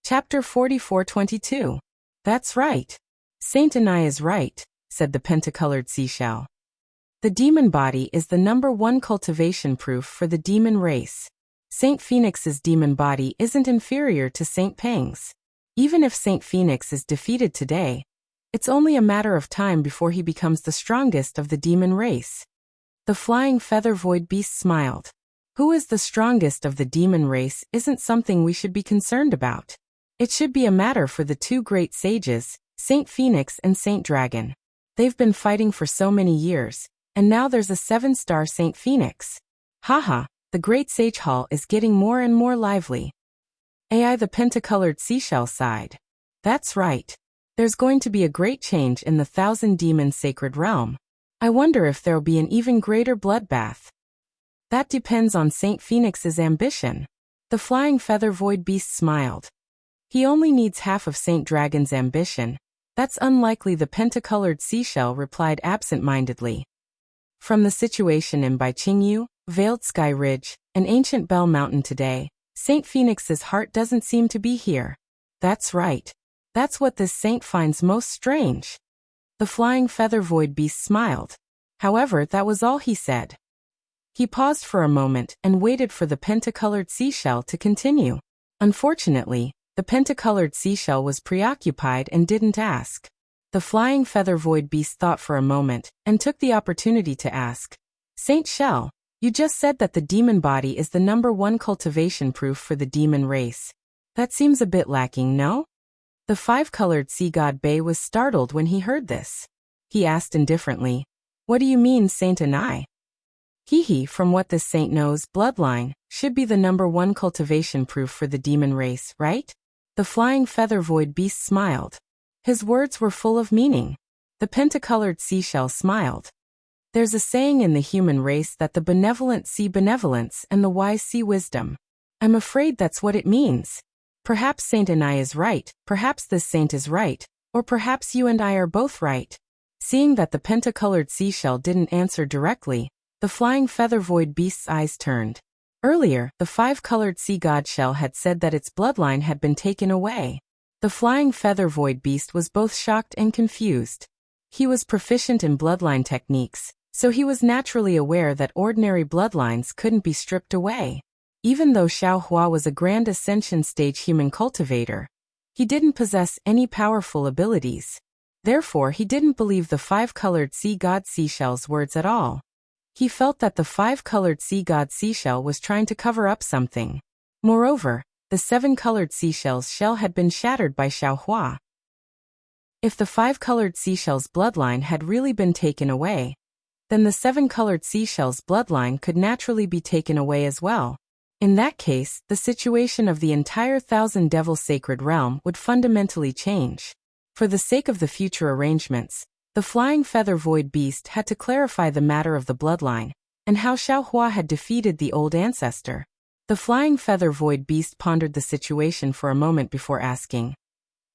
Chapter 44:22. That's right. Saint Anai is right, said the pentacolored seashell. The demon body is the #1 cultivation proof for the demon race. Saint Phoenix's demon body isn't inferior to Saint Peng's. Even if Saint Phoenix is defeated today, it's only a matter of time before he becomes the strongest of the demon race. The flying feather void beast smiled. Who is the strongest of the demon race isn't something we should be concerned about. It should be a matter for the two great sages, Saint Phoenix and Saint Dragon. They've been fighting for so many years, and now there's a 7-star Saint Phoenix. Haha, the great sage hall is getting more and more lively. AI the pentacolored seashell sighed. That's right. There's going to be a great change in the 1,000 demon sacred realm. I wonder if there'll be an even greater bloodbath. That depends on Saint Phoenix's ambition. The flying feather void beast smiled. He only needs half of Saint Dragon's ambition. That's unlikely, the pentacolored seashell replied absent-mindedly. From the situation in Baiqingyu, Veiled Sky Ridge, and Ancient Bell Mountain today, Saint Phoenix's heart doesn't seem to be here. That's right. That's what this saint finds most strange. The flying feather void beast smiled. However, that was all he said. He paused for a moment and waited for the pentacolored seashell to continue. Unfortunately, the pentacolored seashell was preoccupied and didn't ask. The flying feather void beast thought for a moment and took the opportunity to ask, Saint Shell, you just said that the demon body is the #1 cultivation proof for the demon race. That seems a bit lacking, no? The five-colored sea god Bei was startled when he heard this. He asked indifferently, "What do you mean, Saint Anai?" From what this saint knows, bloodline should be the #1 cultivation proof for the demon race, right? The flying feather void beast smiled. His words were full of meaning. The pentacolored seashell smiled. There's a saying in the human race that the benevolent see benevolence and the wise see wisdom. I'm afraid that's what it means. Perhaps Saint Anai is right, perhaps this saint is right, or perhaps you and I are both right. Seeing that the pentacolored seashell didn't answer directly, the flying feather void beast's eyes turned. Earlier, the five-colored sea god shell had said that its bloodline had been taken away. The flying feather void beast was both shocked and confused. He was proficient in bloodline techniques, so he was naturally aware that ordinary bloodlines couldn't be stripped away. Even though Xiao Hua was a Grand Ascension stage human cultivator, he didn't possess any powerful abilities. Therefore, he didn't believe the five-colored sea god seashell's words at all. He felt that the five-colored sea god seashell was trying to cover up something. Moreover, the seven-colored seashell's shell had been shattered by Xiao Hua. If the five-colored seashell's bloodline had really been taken away, then the seven-colored seashell's bloodline could naturally be taken away as well. In that case, the situation of the entire Thousand Devil Sacred Realm would fundamentally change. For the sake of the future arrangements, the flying feather void beast had to clarify the matter of the bloodline, and how Xiao Hua had defeated the old ancestor. The flying feather void beast pondered the situation for a moment before asking,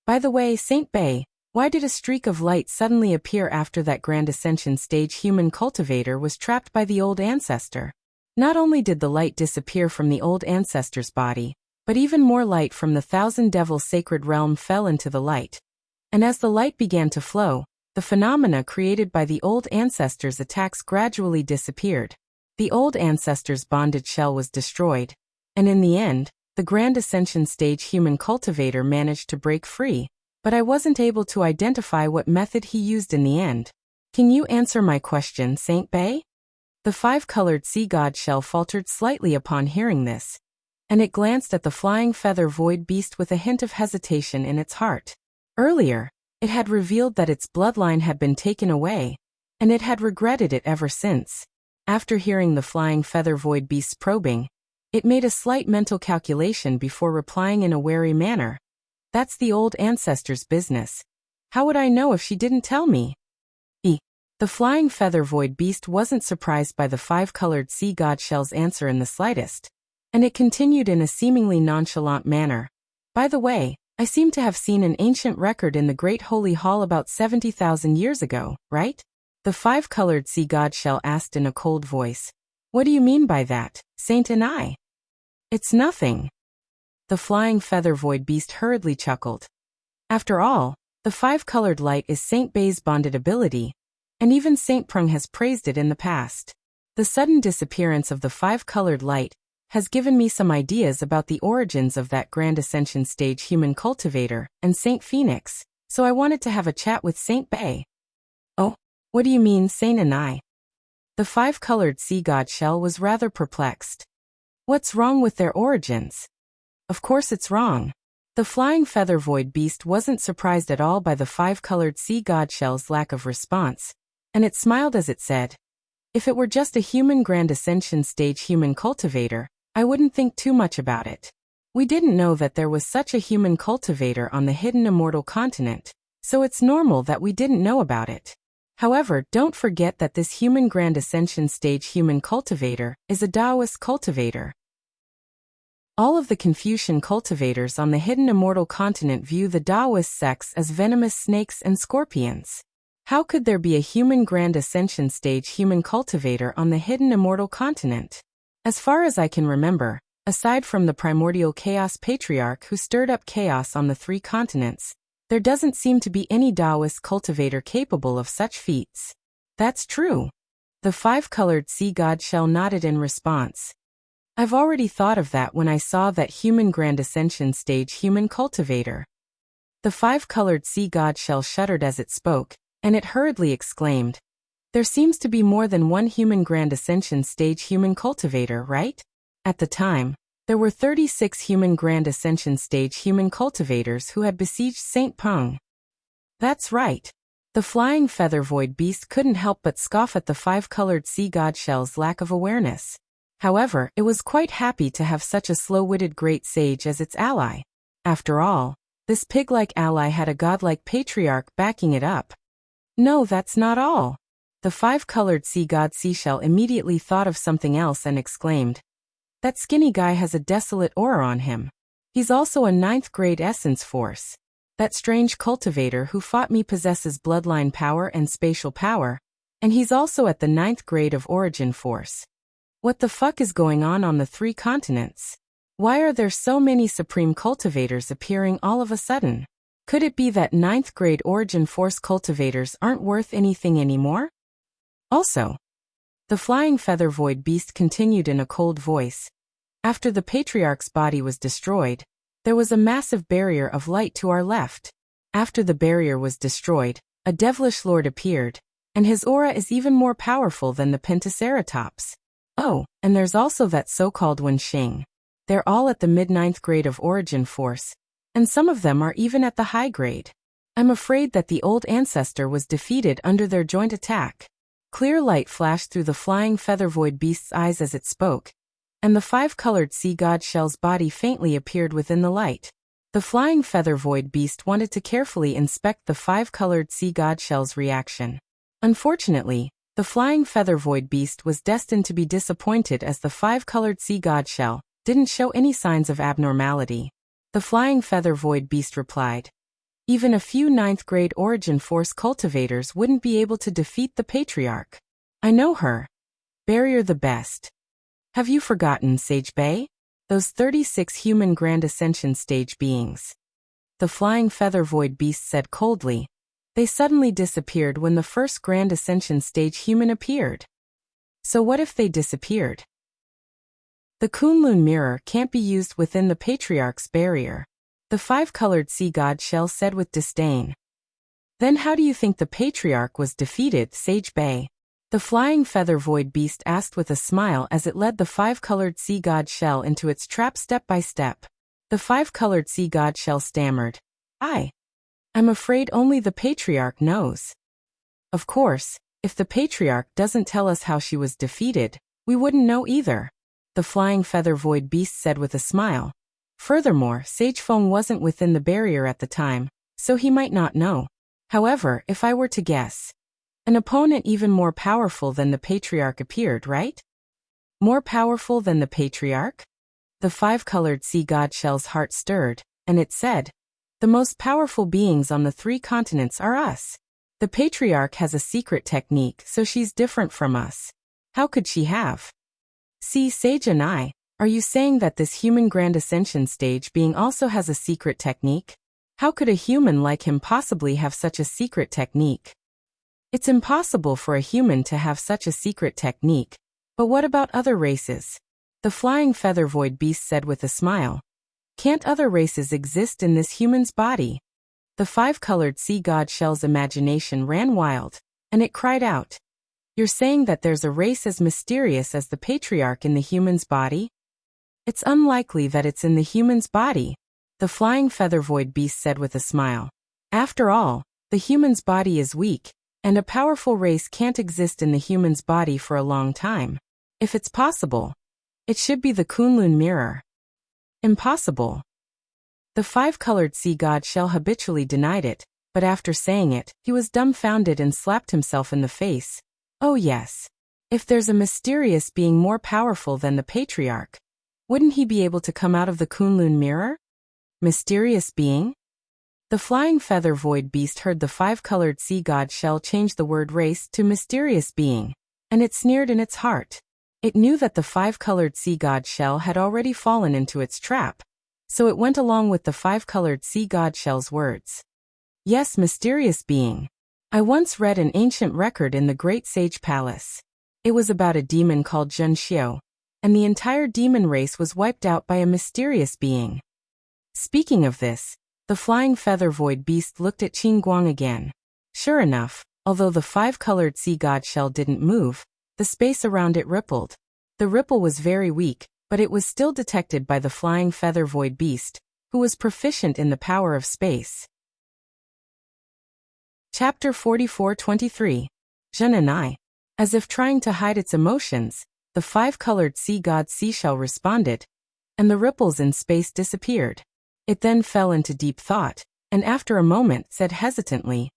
"By the way, Saint Bei, why did a streak of light suddenly appear after that Grand Ascension stage human cultivator was trapped by the old ancestor?" Not only did the light disappear from the old ancestor's body, but even more light from the Thousand Devil Sacred Realm fell into the light. And as the light began to flow, the phenomena created by the old ancestor's attacks gradually disappeared. The old ancestor's bonded shell was destroyed, and in the end, the Grand Ascension stage human cultivator managed to break free, but I wasn't able to identify what method he used in the end. Can you answer my question, Saint Bei? The five-colored sea god shell faltered slightly upon hearing this, and it glanced at the flying feather void beast with a hint of hesitation in its heart. Earlier, it had revealed that its bloodline had been taken away, and it had regretted it ever since. After hearing the flying feather void beast's probing, it made a slight mental calculation before replying in a wary manner. "That's the old ancestor's business. How would I know if she didn't tell me?" The flying feather void beast wasn't surprised by the five-colored sea god shell's answer in the slightest, and it continued in a seemingly nonchalant manner. "By the way, I seem to have seen an ancient record in the Great Holy Hall about 70,000 years ago, right?" The five-colored sea god shell asked in a cold voice. "What do you mean by that, Saint Anai?" "It's nothing." The flying feather void beast hurriedly chuckled. "After all, the five-colored light is Saint Bei's bonded ability, and even Saint Prung has praised it in the past. The sudden disappearance of the five-colored light has given me some ideas about the origins of that Grand Ascension stage human cultivator and Saint Phoenix, so I wanted to have a chat with Saint Bei." "Oh, what do you mean, Saint Anai?" The five-colored sea god shell was rather perplexed. "What's wrong with their origins?" "Of course it's wrong." The flying feather void beast wasn't surprised at all by the five-colored sea god shell's lack of response, and it smiled as it said, "If it were just a human Grand Ascension stage human cultivator, I wouldn't think too much about it. We didn't know that there was such a human cultivator on the hidden immortal continent, so it's normal that we didn't know about it. However, don't forget that this human Grand Ascension stage human cultivator is a Taoist cultivator. All of the Confucian cultivators on the hidden immortal continent view the Taoist sects as venomous snakes and scorpions. How could there be a human Grand Ascension stage human cultivator on the hidden immortal continent? As far as I can remember, aside from the primordial chaos patriarch who stirred up chaos on the 3 continents, there doesn't seem to be any Taoist cultivator capable of such feats." "That's true." The five-colored sea god shell nodded in response. "I've already thought of that when I saw that human Grand Ascension stage human cultivator." The five-colored sea god shell shuddered as it spoke, and it hurriedly exclaimed, "There seems to be more than one human Grand Ascension stage human cultivator, right?" At the time, There were 36 human Grand Ascension stage human cultivators who had besieged St. Peng. That's right. The flying feather void beast couldn't help but scoff at the 5-colored sea god shell's lack of awareness. However, it was quite happy to have such a slow-witted great sage as its ally. After all, this pig-like ally had a godlike patriarch backing it up. No, that's not all. The 5-colored sea god seashell immediately thought of something else and exclaimed, "That skinny guy has a desolate aura on him. He's also a 9th grade essence force. That strange cultivator who fought me possesses bloodline power and spatial power, and he's also at the 9th grade of origin force. What the fuck is going on the 3 continents? Why are there so many supreme cultivators appearing all of a sudden? Could it be that 9th grade origin force cultivators aren't worth anything anymore?" Also, the flying feather void beast continued in a cold voice. After the patriarch's body was destroyed, there was a massive barrier of light to our left. After the barrier was destroyed, a devilish lord appeared, and his aura is even more powerful than the Pentaceratops. Oh, and there's also that so-called Wenxing. They're all at the mid-9th grade of origin force, and some of them are even at the high grade. I'm afraid that the old ancestor was defeated under their joint attack. Clear light flashed through the flying feather void beast's eyes as it spoke, and the 5-colored sea god shell's body faintly appeared within the light. The flying feather void beast wanted to carefully inspect the 5-colored sea god shell's reaction. Unfortunately, the flying feather void beast was destined to be disappointed as the 5-colored sea god shell didn't show any signs of abnormality. The flying feather void beast replied, "Even a few 9th grade origin force cultivators wouldn't be able to defeat the patriarch. I know her. Barrier the best. Have you forgotten Sage Bay? Those 36 human Grand Ascension stage beings?" The flying feather void beast said coldly. They suddenly disappeared when the first Grand Ascension stage human appeared. So what if they disappeared? The Kunlun mirror can't be used within the patriarch's barrier, the 5-colored sea god shell said with disdain. Then how do you think the patriarch was defeated, Sage Bay? The flying feather void beast asked with a smile as it led the 5-colored sea god shell into its trap step by step. The 5-colored sea god shell stammered, I'm afraid only the patriarch knows. Of course, if the patriarch doesn't tell us how she was defeated, we wouldn't know either, the flying feather void beast said with a smile. Furthermore, Sage Feng wasn't within the barrier at the time, so he might not know. However, if I were to guess, an opponent even more powerful than the patriarch appeared, right? More powerful than the patriarch? The 5-colored sea god shell's heart stirred, and it said, "The most powerful beings on the 3 continents are us. The patriarch has a secret technique, so she's different from us. How could she have?" "See, Sage and are you saying that this human Grand Ascension stage being also has a secret technique? How could a human like him possibly have such a secret technique?" "It's impossible for a human to have such a secret technique, but what about other races?" The flying feather void beast said with a smile. "Can't other races exist in this human's body?" The 5-colored sea god shell's imagination ran wild, and it cried out, "You're saying that there's a race as mysterious as the patriarch in the human's body?" "It's unlikely that it's in the human's body," the flying feather void beast said with a smile. "After all, the human's body is weak, and a powerful race can't exist in the human's body for a long time. If it's possible, it should be the Kunlun mirror." "Impossible." The 5-colored sea god shell habitually denied it, but after saying it, he was dumbfounded and slapped himself in the face. Oh yes. If there's a mysterious being more powerful than the patriarch, wouldn't he be able to come out of the Kunlun mirror? Mysterious being? The flying feather void beast heard the 5-colored sea god shell change the word race to mysterious being, and it sneered in its heart. It knew that the 5-colored sea god shell had already fallen into its trap, so it went along with the 5-colored sea god shell's words. "Yes, mysterious being. I once read an ancient record in the Great Sage Palace. It was about a demon called Zhen Xiu, and the entire demon race was wiped out by a mysterious being." Speaking of this, the flying feather void beast looked at Qin Guang again. Sure enough, although the 5-colored sea god shell didn't move, the space around it rippled. The ripple was very weak, but it was still detected by the flying feather void beast, who was proficient in the power of space. Chapter 44-23. Zhen and I. As if trying to hide its emotions, the five-colored sea god seashell responded, and the ripples in space disappeared. It then fell into deep thought, and after a moment said hesitantly,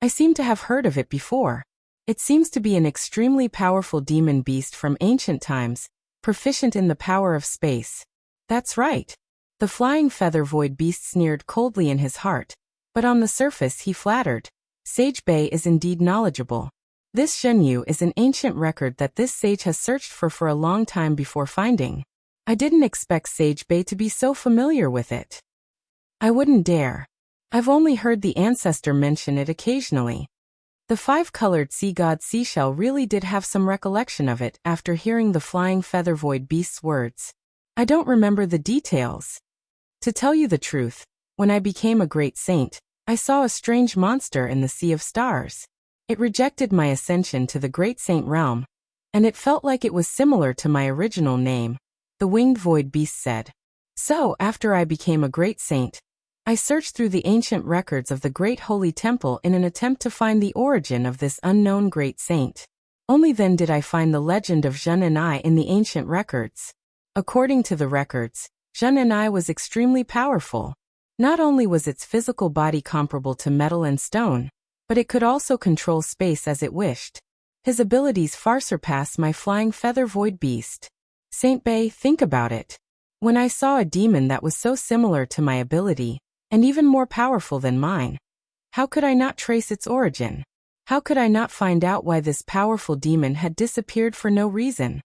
I seem to have heard of it before. It seems to be an extremely powerful demon beast from ancient times, proficient in the power of space. That's right. The flying feather void beast sneered coldly in his heart, but on the surface he flattered. Sage Bei is indeed knowledgeable. This Zhenyu is an ancient record that this sage has searched for a long time before finding. I didn't expect Sage Bei to be so familiar with it. I wouldn't dare. I've only heard the ancestor mention it occasionally. The five-colored sea god seashell really did have some recollection of it after hearing the flying feather void beast's words. I don't remember the details. To tell you the truth, when I became a great saint, I saw a strange monster in the sea of stars. It rejected my ascension to the great saint realm, and it felt like it was similar to my original name, the winged void beast said. So, after I became a great saint, I searched through the ancient records of the great holy temple in an attempt to find the origin of this unknown great saint. Only then did I find the legend of Zhen and I in the ancient records. According to the records, Zhen and I was extremely powerful. Not only was its physical body comparable to metal and stone, but it could also control space as it wished. His abilities far surpass my flying feather void beast. Saint Bei, think about it. When I saw a demon that was so similar to my ability, and even more powerful than mine, how could I not trace its origin? How could I not find out why this powerful demon had disappeared for no reason?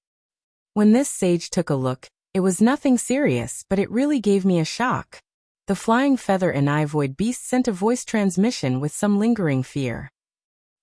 When this sage took a look, it was nothing serious, but it really gave me a shock. The flying feather and I void beast sent a voice transmission with some lingering fear.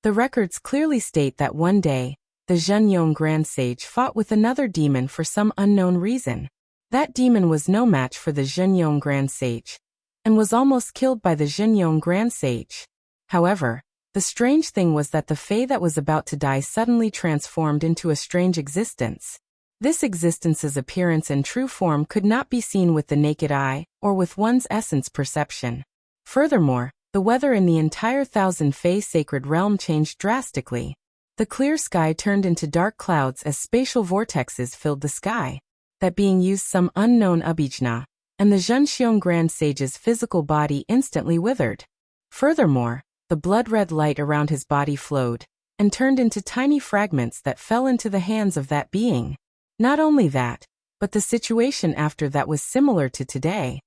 The records clearly state that one day, the Zhenyong Grand Sage fought with another demon for some unknown reason. That demon was no match for the Zhenyong Grand Sage, and was almost killed by the Zhenyong Grand Sage. However, the strange thing was that the Fae that was about to die suddenly transformed into a strange existence. This existence's appearance and true form could not be seen with the naked eye, or with one's essence perception. Furthermore, the weather in the entire Thousand Fae sacred realm changed drastically. The clear sky turned into dark clouds as spatial vortexes filled the sky. That being used some unknown abhijna, and the Zhenxiong Grand Sage's physical body instantly withered. Furthermore, the blood-red light around his body flowed, and turned into tiny fragments that fell into the hands of that being. Not only that, but the situation after that was similar to today.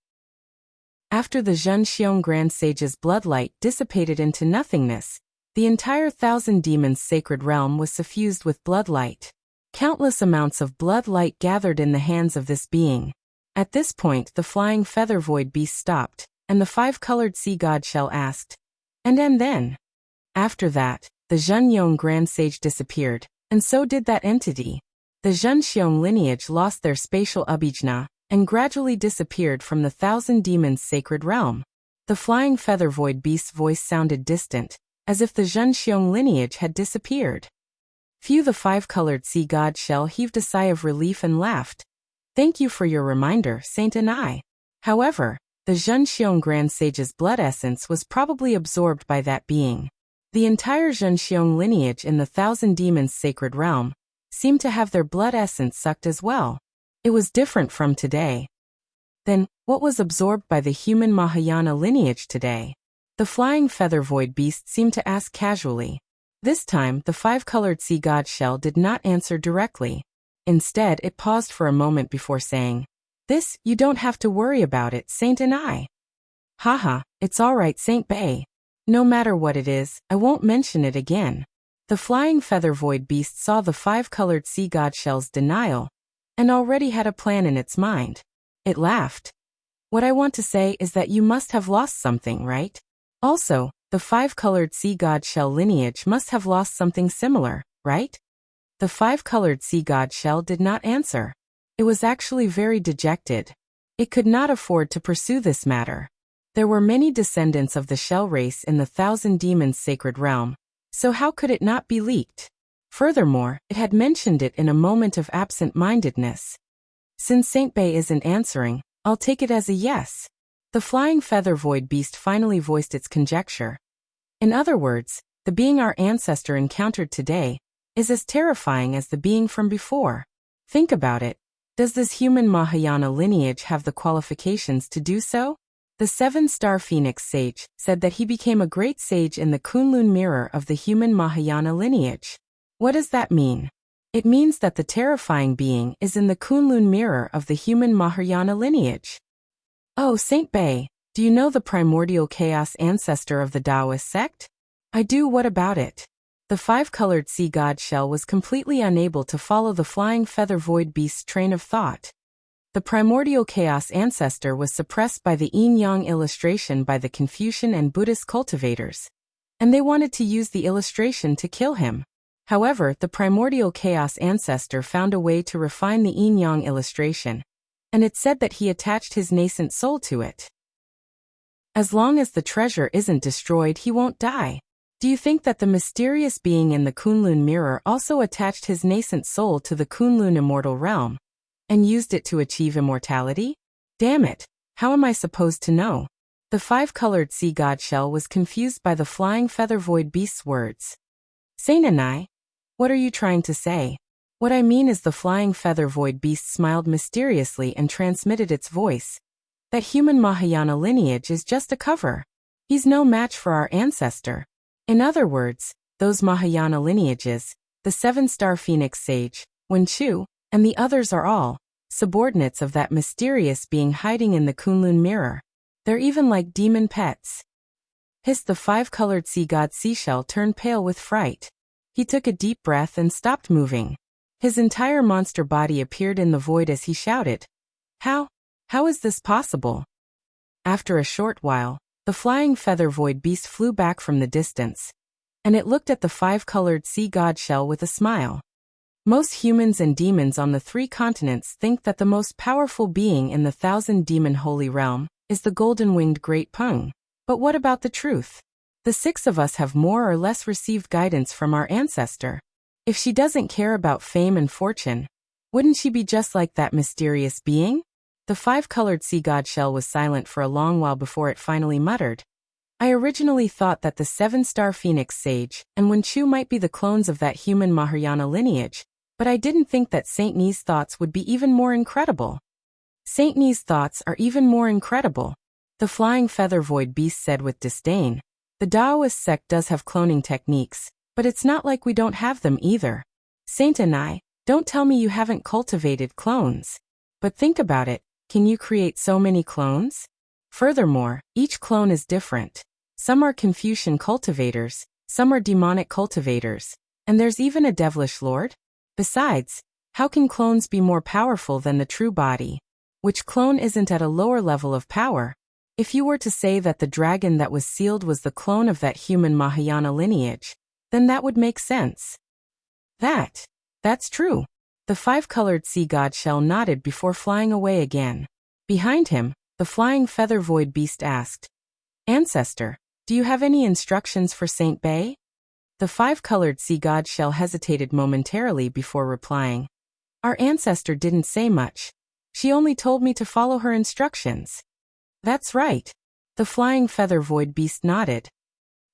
After the Zhenxiong Grand Sage's bloodlight dissipated into nothingness, the entire Thousand Demons sacred realm was suffused with bloodlight. Countless amounts of bloodlight gathered in the hands of this being. At this point the flying feather void beast stopped, and the five-colored sea god shell asked, And then? After that, the Zhenyong Grand Sage disappeared, and so did that entity. The Zhenxiong lineage lost their spatial abhijna, and gradually disappeared from the Thousand Demons sacred realm. The flying feather void beast's voice sounded distant, as if the Zhenxiong lineage had disappeared. Phew, the five-colored sea god shell heaved a sigh of relief and laughed. Thank you for your reminder, Saint and I. However, the Zhenxiong Grand Sage's blood essence was probably absorbed by that being. The entire Zhenxiong lineage in the Thousand Demons sacred realm seemed to have their blood essence sucked as well. It was different from today. Then, what was absorbed by the human Mahayana lineage today? The flying feather void beast seemed to ask casually. This time, the five-colored sea god shell did not answer directly. Instead, it paused for a moment before saying, This, you don't have to worry about it, Saint and I. Haha, it's all right, Saint Bei. No matter what it is, I won't mention it again. The flying feather void beast saw the five-colored sea god shell's denial, and already had a plan in its mind. It laughed. What I want to say is that you must have lost something, right? Also, the five-colored sea god shell lineage must have lost something similar, right? The five-colored sea god shell did not answer. It was actually very dejected. It could not afford to pursue this matter. There were many descendants of the shell race in the Thousand Demons sacred realm, so how could it not be leaked? Furthermore, it had mentioned it in a moment of absent-mindedness. Since Saint Bei isn't answering, I'll take it as a yes. The flying feather void beast finally voiced its conjecture. In other words, the being our ancestor encountered today is as terrifying as the being from before. Think about it. Does this human Mahayana lineage have the qualifications to do so? The 7-star Phoenix sage said that he became a great sage in the Kunlun mirror of the human Mahayana lineage. What does that mean? It means that the terrifying being is in the Kunlun mirror of the human Mahayana lineage. Oh, Saint Bei, do you know the primordial chaos ancestor of the Taoist sect? I do. What about it? The 5-colored sea god shell was completely unable to follow the flying feather void beast's train of thought. The primordial chaos ancestor was suppressed by the yin-yang illustration by the Confucian and Buddhist cultivators, and they wanted to use the illustration to kill him. However, the primordial chaos ancestor found a way to refine the yin-yang illustration, and it said that he attached his nascent soul to it. As long as the treasure isn't destroyed, he won't die. Do you think that the mysterious being in the Kunlun mirror also attached his nascent soul to the Kunlun immortal realm and used it to achieve immortality? Damn it, how am I supposed to know? The 5-colored sea god shell was confused by the flying feather void beast's words. Saint Anai, what are you trying to say? What I mean is the flying feather void beast smiled mysteriously and transmitted its voice. That human Mahayana lineage is just a cover. He's no match for our ancestor. In other words, those Mahayana lineages, the 7-star Phoenix sage, Wen Chu, and the others are all subordinates of that mysterious being hiding in the Kunlun mirror. They're even like demon pets. Hissed the 5-colored sea god seashell turned pale with fright. He took a deep breath and stopped moving. His entire monster body appeared in the void as he shouted, How is this possible? After a short while, the flying feather void beast flew back from the distance, and it looked at the 5-colored sea god shell with a smile. Most humans and demons on the 3 continents think that the most powerful being in the 1,000-demon holy realm is the golden-winged Great Peng. But what about the truth? The 6 of us have more or less received guidance from our ancestor. If she doesn't care about fame and fortune, wouldn't she be just like that mysterious being? The 5-colored sea god shell was silent for a long while before it finally muttered. I originally thought that the 7-star Phoenix sage and Wen Chu might be the clones of that human Mahayana lineage, but I didn't think that Saint Ni's thoughts would be even more incredible. Saint Ni's thoughts are even more incredible, the flying feather void beast said with disdain. The Taoist sect does have cloning techniques, but it's not like we don't have them either. Saint Anai, don't tell me you haven't cultivated clones. But think about it. Can you create so many clones? Furthermore, each clone is different. Some are Confucian cultivators, some are demonic cultivators, and there's even a devilish lord. Besides, how can clones be more powerful than the true body? Which clone isn't at a lower level of power? If you were to say that the dragon that was sealed was the clone of that human Mahayana lineage, then that would make sense. That's true. The 5-colored sea god shell nodded before flying away again. Behind him, the flying feather void beast asked, Ancestor, do you have any instructions for Saint Bei? The 5-colored sea god shell hesitated momentarily before replying. Our ancestor didn't say much. She only told me to follow her instructions. That's right. The flying feather void beast nodded.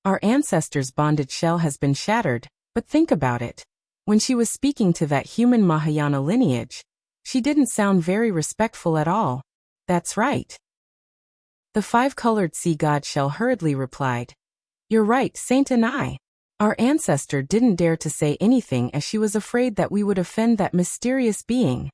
Our ancestor's bonded shell has been shattered, but think about it. When she was speaking to that human Mahayana lineage, she didn't sound very respectful at all. That's right. The 5-colored sea god shell hurriedly replied. You're right, Saint Anai. Our ancestor didn't dare to say anything as she was afraid that we would offend that mysterious being.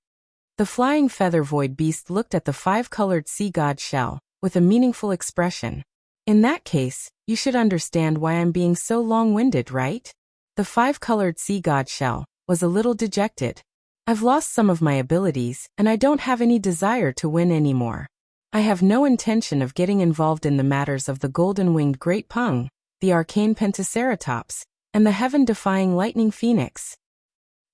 The flying feather void beast looked at the 5-colored sea god shell with a meaningful expression. In that case, you should understand why I'm being so long-winded, right? The 5-colored sea god shell was a little dejected. I've lost some of my abilities, and I don't have any desire to win anymore. I have no intention of getting involved in the matters of the golden-winged Great Peng, the arcane Pentaceratops, and the heaven-defying lightning phoenix.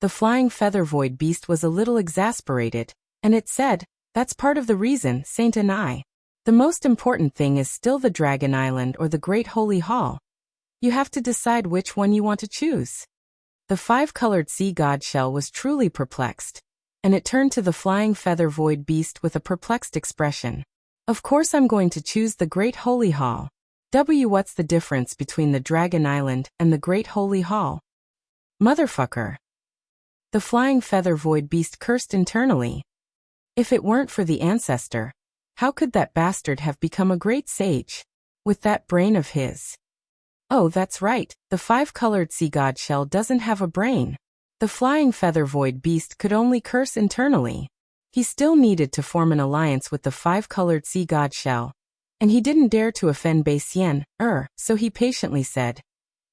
The flying feather void beast was a little exasperated, and it said, That's part of the reason, Saint Anai. The most important thing is still the Dragon Island or the Great Holy Hall. You have to decide which one you want to choose. The 5-colored sea god shell was truly perplexed. and it turned to the flying feather void beast with a perplexed expression. Of course I'm going to choose the Great Holy Hall. What's the difference between the Dragon Island and the Great Holy Hall? Motherfucker. The flying feather void beast cursed internally. If it weren't for the ancestor, how could that bastard have become a great sage? With that brain of his. Oh, that's right, the five-colored sea god shell doesn't have a brain. The flying feather void beast could only curse internally. He still needed to form an alliance with the five-colored sea god shell. And he didn't dare to offend Bei Xian, so he patiently said,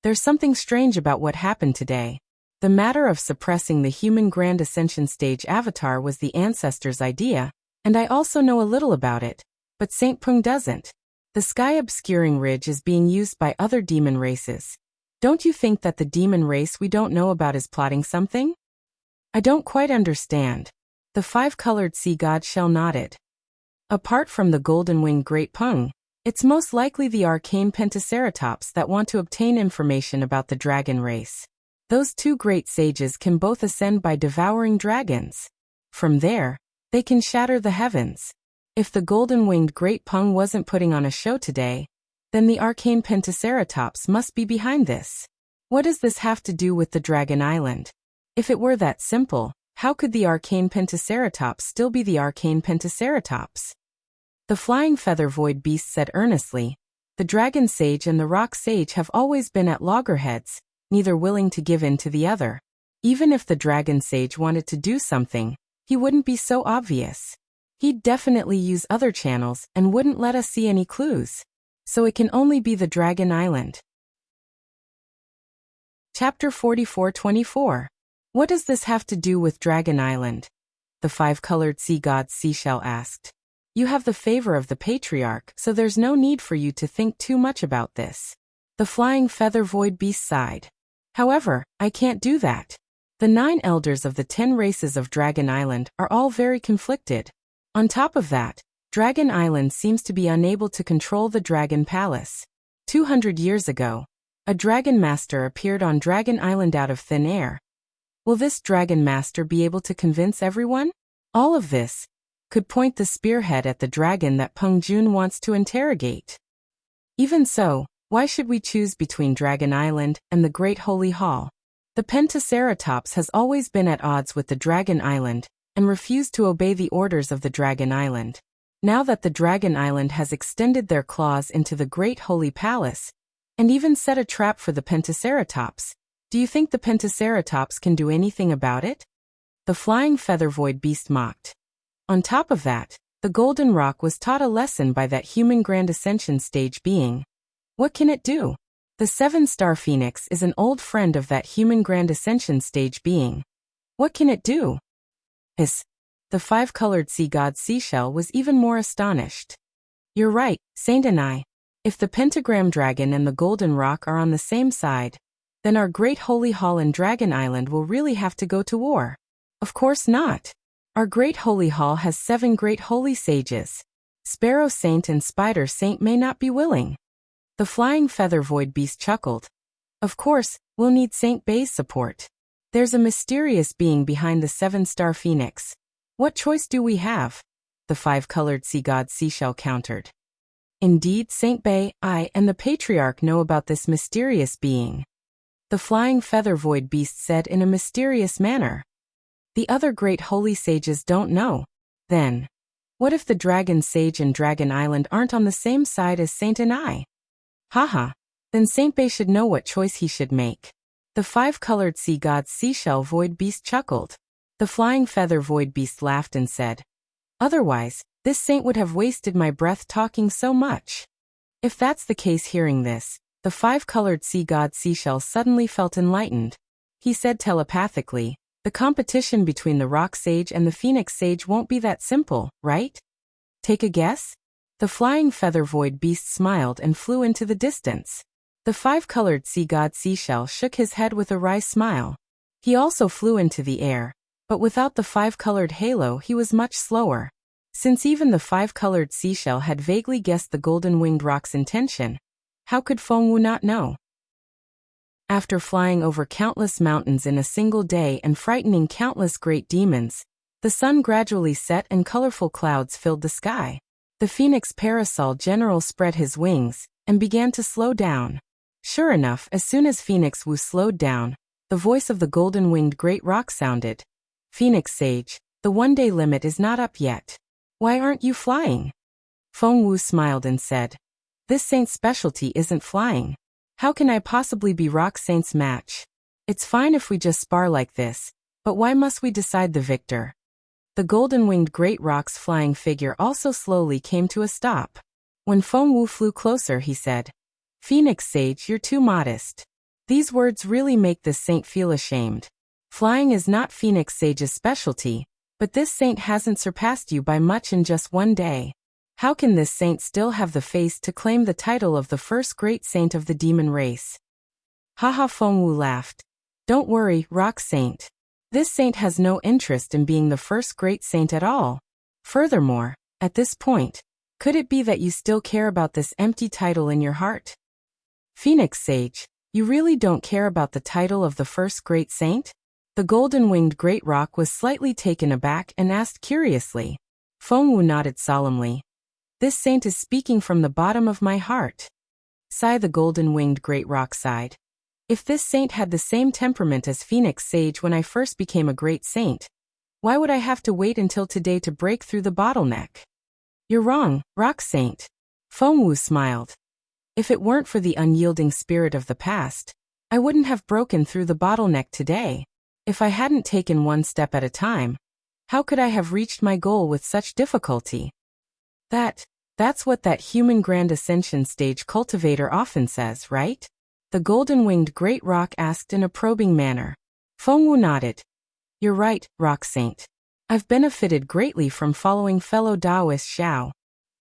"There's something strange about what happened today. The matter of suppressing the human Grand Ascension stage avatar was the ancestor's idea, and I also know a little about it, but Saint Peng doesn't. The sky-obscuring ridge is being used by other demon races. Don't you think that the demon race we don't know about is plotting something?" "I don't quite understand." The five-colored sea god shell nodded. "Apart from the golden-winged Great Peng, it's most likely the arcane pentaceratops that want to obtain information about the dragon race. Those two great sages can both ascend by devouring dragons. From there, they can shatter the heavens. If the golden-winged Great Peng wasn't putting on a show today, then the arcane pentaceratops must be behind this. What does this have to do with the Dragon Island? If it were that simple, how could the arcane pentaceratops still be the arcane pentaceratops?" The flying feather void beast said earnestly, "The dragon sage and the rock sage have always been at loggerheads, neither willing to give in to the other. Even if the dragon sage wanted to do something, he wouldn't be so obvious. He'd definitely use other channels and wouldn't let us see any clues. So it can only be the Dragon Island." Chapter 44-24. What does this have to do with Dragon Island? The five-colored sea god Seashell asked. "You have the favor of the patriarch, so there's no need for you to think too much about this." The flying feather void beast sighed. "However, I can't do that. The 9 elders of the 10 races of Dragon Island are all very conflicted. On top of that, Dragon Island seems to be unable to control the Dragon Palace. 200 years ago, a Dragon Master appeared on Dragon Island out of thin air. Will this Dragon Master be able to convince everyone? All of this could point the spearhead at the dragon that Peng Jun wants to interrogate. Even so, why should we choose between Dragon Island and the Great Holy Hall? The Pentaceratops has always been at odds with the Dragon Island and refused to obey the orders of the Dragon Island. Now that the Dragon Island has extended their claws into the Great Holy Palace and even set a trap for the Pentaceratops, do you think the Pentaceratops can do anything about it?" The flying feather void beast mocked. On top of that, the Golden Rock was taught a lesson by that human Grand Ascension stage being. What can it do? The 7-star Phoenix is an old friend of that human Grand Ascension stage being. What can it do? The five-colored sea god Seashell was even more astonished. "You're right, Saint and I. If the Pentagram Dragon and the Golden Rock are on the same side, then our Great Holy Hall and Dragon Island will really have to go to war." "Of course not. Our Great Holy Hall has 7 Great Holy Sages. Sparrow Saint and Spider Saint may not be willing." The flying feather void beast chuckled. "Of course, we'll need Saint Bei's support. There's a mysterious being behind the 7-star Phoenix. What choice do we have?" The five-colored sea god Seashell countered. "Indeed, Saint Bei, I, and the Patriarch know about this mysterious being," the flying feather void beast said in a mysterious manner. "The other great holy sages don't know. Then, what if the Dragon Sage and Dragon Island aren't on the same side as Saint and I? Haha, then Saint Bei should know what choice he should make." The five-colored sea god Seashell void beast chuckled. The flying feather void beast laughed and said, "Otherwise, this saint would have wasted my breath talking so much." If that's the case, hearing this, the five-colored sea god Seashell suddenly felt enlightened. He said telepathically, "The competition between the Rock Sage and the Phoenix Sage won't be that simple, right? Take a guess?" The flying feather void beast smiled and flew into the distance. The five-colored sea god Seashell shook his head with a wry smile. He also flew into the air, but without the five-colored halo he was much slower. Since even the five-colored Seashell had vaguely guessed the golden-winged rock's intention, how could Feng Wu not know? After flying over countless mountains in a single day and frightening countless great demons, The sun gradually set and colorful clouds filled the sky. The phoenix parasol general spread his wings and began to slow down. Sure enough, as soon as Phoenix Wu slowed down, the voice of the golden-winged great rock sounded. Phoenix Sage, the one-day limit is not up yet. Why aren't you flying? Feng Wu smiled and said, this saint's specialty isn't flying. How can I possibly be Rock Saint's match? It's fine if we just spar like this, but why must we decide the victor? The golden-winged great rock's flying figure also slowly came to a stop. When Feng Wu flew closer, he said, Phoenix Sage, you're too modest. These words really make this saint feel ashamed. Flying is not Phoenix Sage's specialty, but this saint hasn't surpassed you by much in just one day. How can this saint still have the face to claim the title of the first great saint of the demon race? Haha, Feng Wu laughed. Don't worry, Rock Saint. This saint has no interest in being the first great saint at all. Furthermore, at this point, could it be that you still care about this empty title in your heart? Phoenix Sage, you really don't care about the title of the first great saint? The golden-winged great rock was slightly taken aback and asked curiously. Feng Wu nodded solemnly. This saint is speaking from the bottom of my heart. Sigh, the golden-winged great rock sighed. If this saint had the same temperament as Phoenix Sage when I first became a great saint, why would I have to wait until today to break through the bottleneck? You're wrong, Rock Saint. Feng Wu smiled. If it weren't for the unyielding spirit of the past, I wouldn't have broken through the bottleneck today. If I hadn't taken one step at a time, how could I have reached my goal with such difficulty? That's what that human grand ascension stage cultivator often says, right? The golden-winged great rock asked in a probing manner. Feng Wu nodded. You're right, Rock Saint. I've benefited greatly from following fellow Taoist Xiao.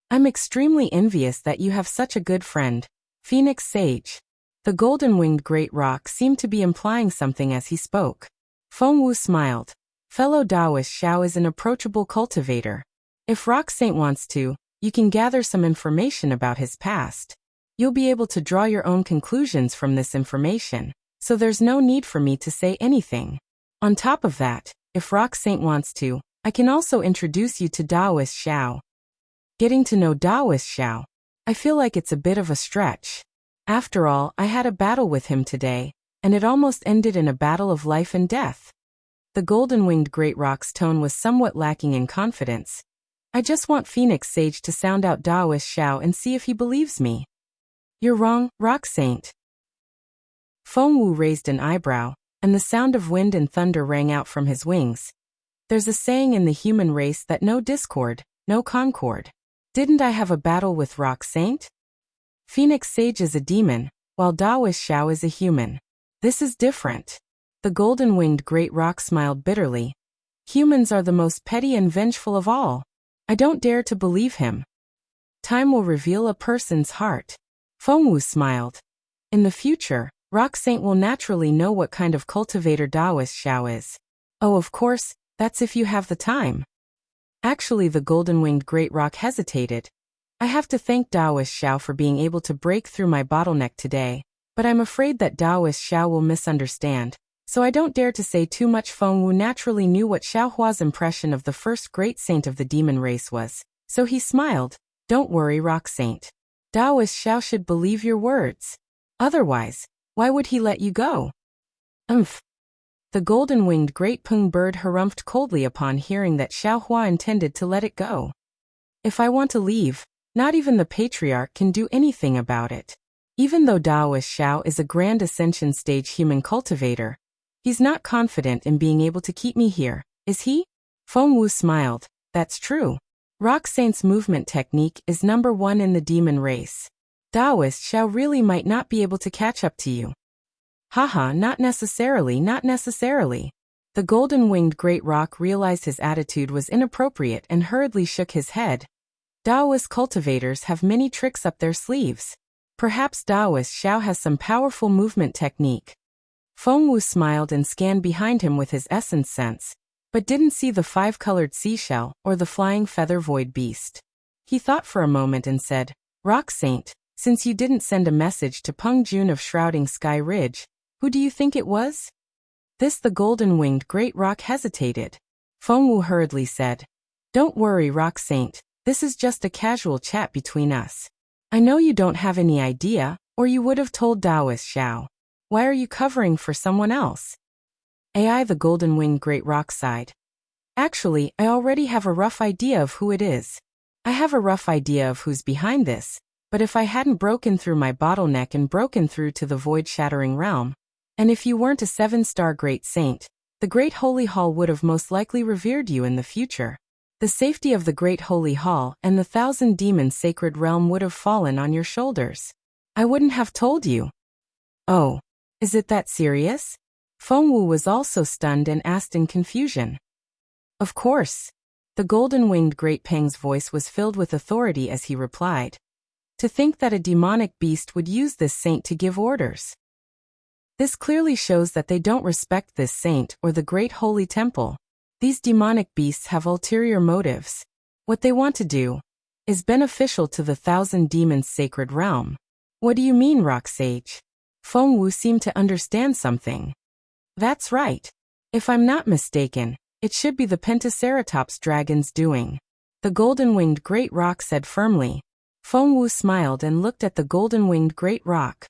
I'm extremely envious that you have such a good friend, Phoenix Sage. The golden-winged great rock seemed to be implying something as he spoke. Feng Wu smiled. Fellow Taoist Xiao is an approachable cultivator. If Rock Saint wants to, you can gather some information about his past. You'll be able to draw your own conclusions from this information, so there's no need for me to say anything. On top of that, if Rock Saint wants to, I can also introduce you to Taoist Xiao. Getting to know Taoist Xiao, I feel like it's a bit of a stretch. After all, I had a battle with him today, and it almost ended in a battle of life and death. The golden-winged great rock's tone was somewhat lacking in confidence. I just want Phoenix Sage to sound out Taoist Xiao and see if he believes me. You're wrong, Rock Saint. Feng Wu raised an eyebrow, and the sound of wind and thunder rang out from his wings. There's a saying in the human race that no discord, no concord. Didn't I have a battle with Rock Saint? Phoenix Sage is a demon, while Taoist Xiao is a human. This is different. The golden-winged great rock smiled bitterly. Humans are the most petty and vengeful of all. I don't dare to believe him. Time will reveal a person's heart. Feng Wu smiled. In the future, Rock Saint will naturally know what kind of cultivator Taoist Xiao is. Oh, of course, that's if you have the time. Actually, the golden-winged great rock hesitated. I have to thank Taoist Xiao for being able to break through my bottleneck today, but I'm afraid that Taoist Xiao will misunderstand, so I don't dare to say too much. Feng Wu naturally knew what Xiao Hua's impression of the first great saint of the demon race was, so he smiled. Don't worry, Rock Saint. Taoist Xiao should believe your words. Otherwise, why would he let you go? Umph. The golden-winged great pung bird harumphed coldly upon hearing that Xiao Hua intended to let it go. If I want to leave, not even the patriarch can do anything about it. Even though Taoist Xiao is a grand ascension stage human cultivator, he's not confident in being able to keep me here, is he? Feng Wu smiled. That's true. Rock Saint's movement technique is #1 in the demon race. Taoist Xiao really might not be able to catch up to you. Haha, not necessarily, not necessarily. The golden-winged great rock realized his attitude was inappropriate and hurriedly shook his head. Taoist cultivators have many tricks up their sleeves. Perhaps Taoist Xiao has some powerful movement technique. Feng Wu smiled and scanned behind him with his essence sense, but didn't see the 5-colored seashell or the flying feather void beast. He thought for a moment and said, Rock Saint, since you didn't send a message to Peng Jun of Shrouding Sky Ridge, who do you think it was? The golden-winged great rock hesitated. Feng Wu hurriedly said. Don't worry, Rock Saint, this is just a casual chat between us. I know you don't have any idea, or you would have told Taoist Xiao. Why are you covering for someone else? AI the golden-winged great rock sighed. Actually, I already have a rough idea of who it is. I have a rough idea of who's behind this, but if I hadn't broken through my bottleneck and broken through to the void-shattering realm, and if you weren't a 7-star great saint, the Great Holy Hall would have most likely revered you in the future. The safety of the Great Holy Hall and the 1,000 demons sacred realm would have fallen on your shoulders. I wouldn't have told you. Oh, is it that serious? Feng Wu was also stunned and asked in confusion. Of course. The golden-winged Great Peng's voice was filled with authority as he replied. To think that a demonic beast would use this saint to give orders. This clearly shows that they don't respect this saint or the Great Holy Temple. These demonic beasts have ulterior motives. What they want to do is beneficial to the 1,000 demons sacred realm. What do you mean, Rock Sage? Feng Wu seemed to understand something. That's right. If I'm not mistaken, it should be the Pentaceratops dragon's doing. The golden-winged great rock said firmly. Feng Wu smiled and looked at the golden-winged great rock.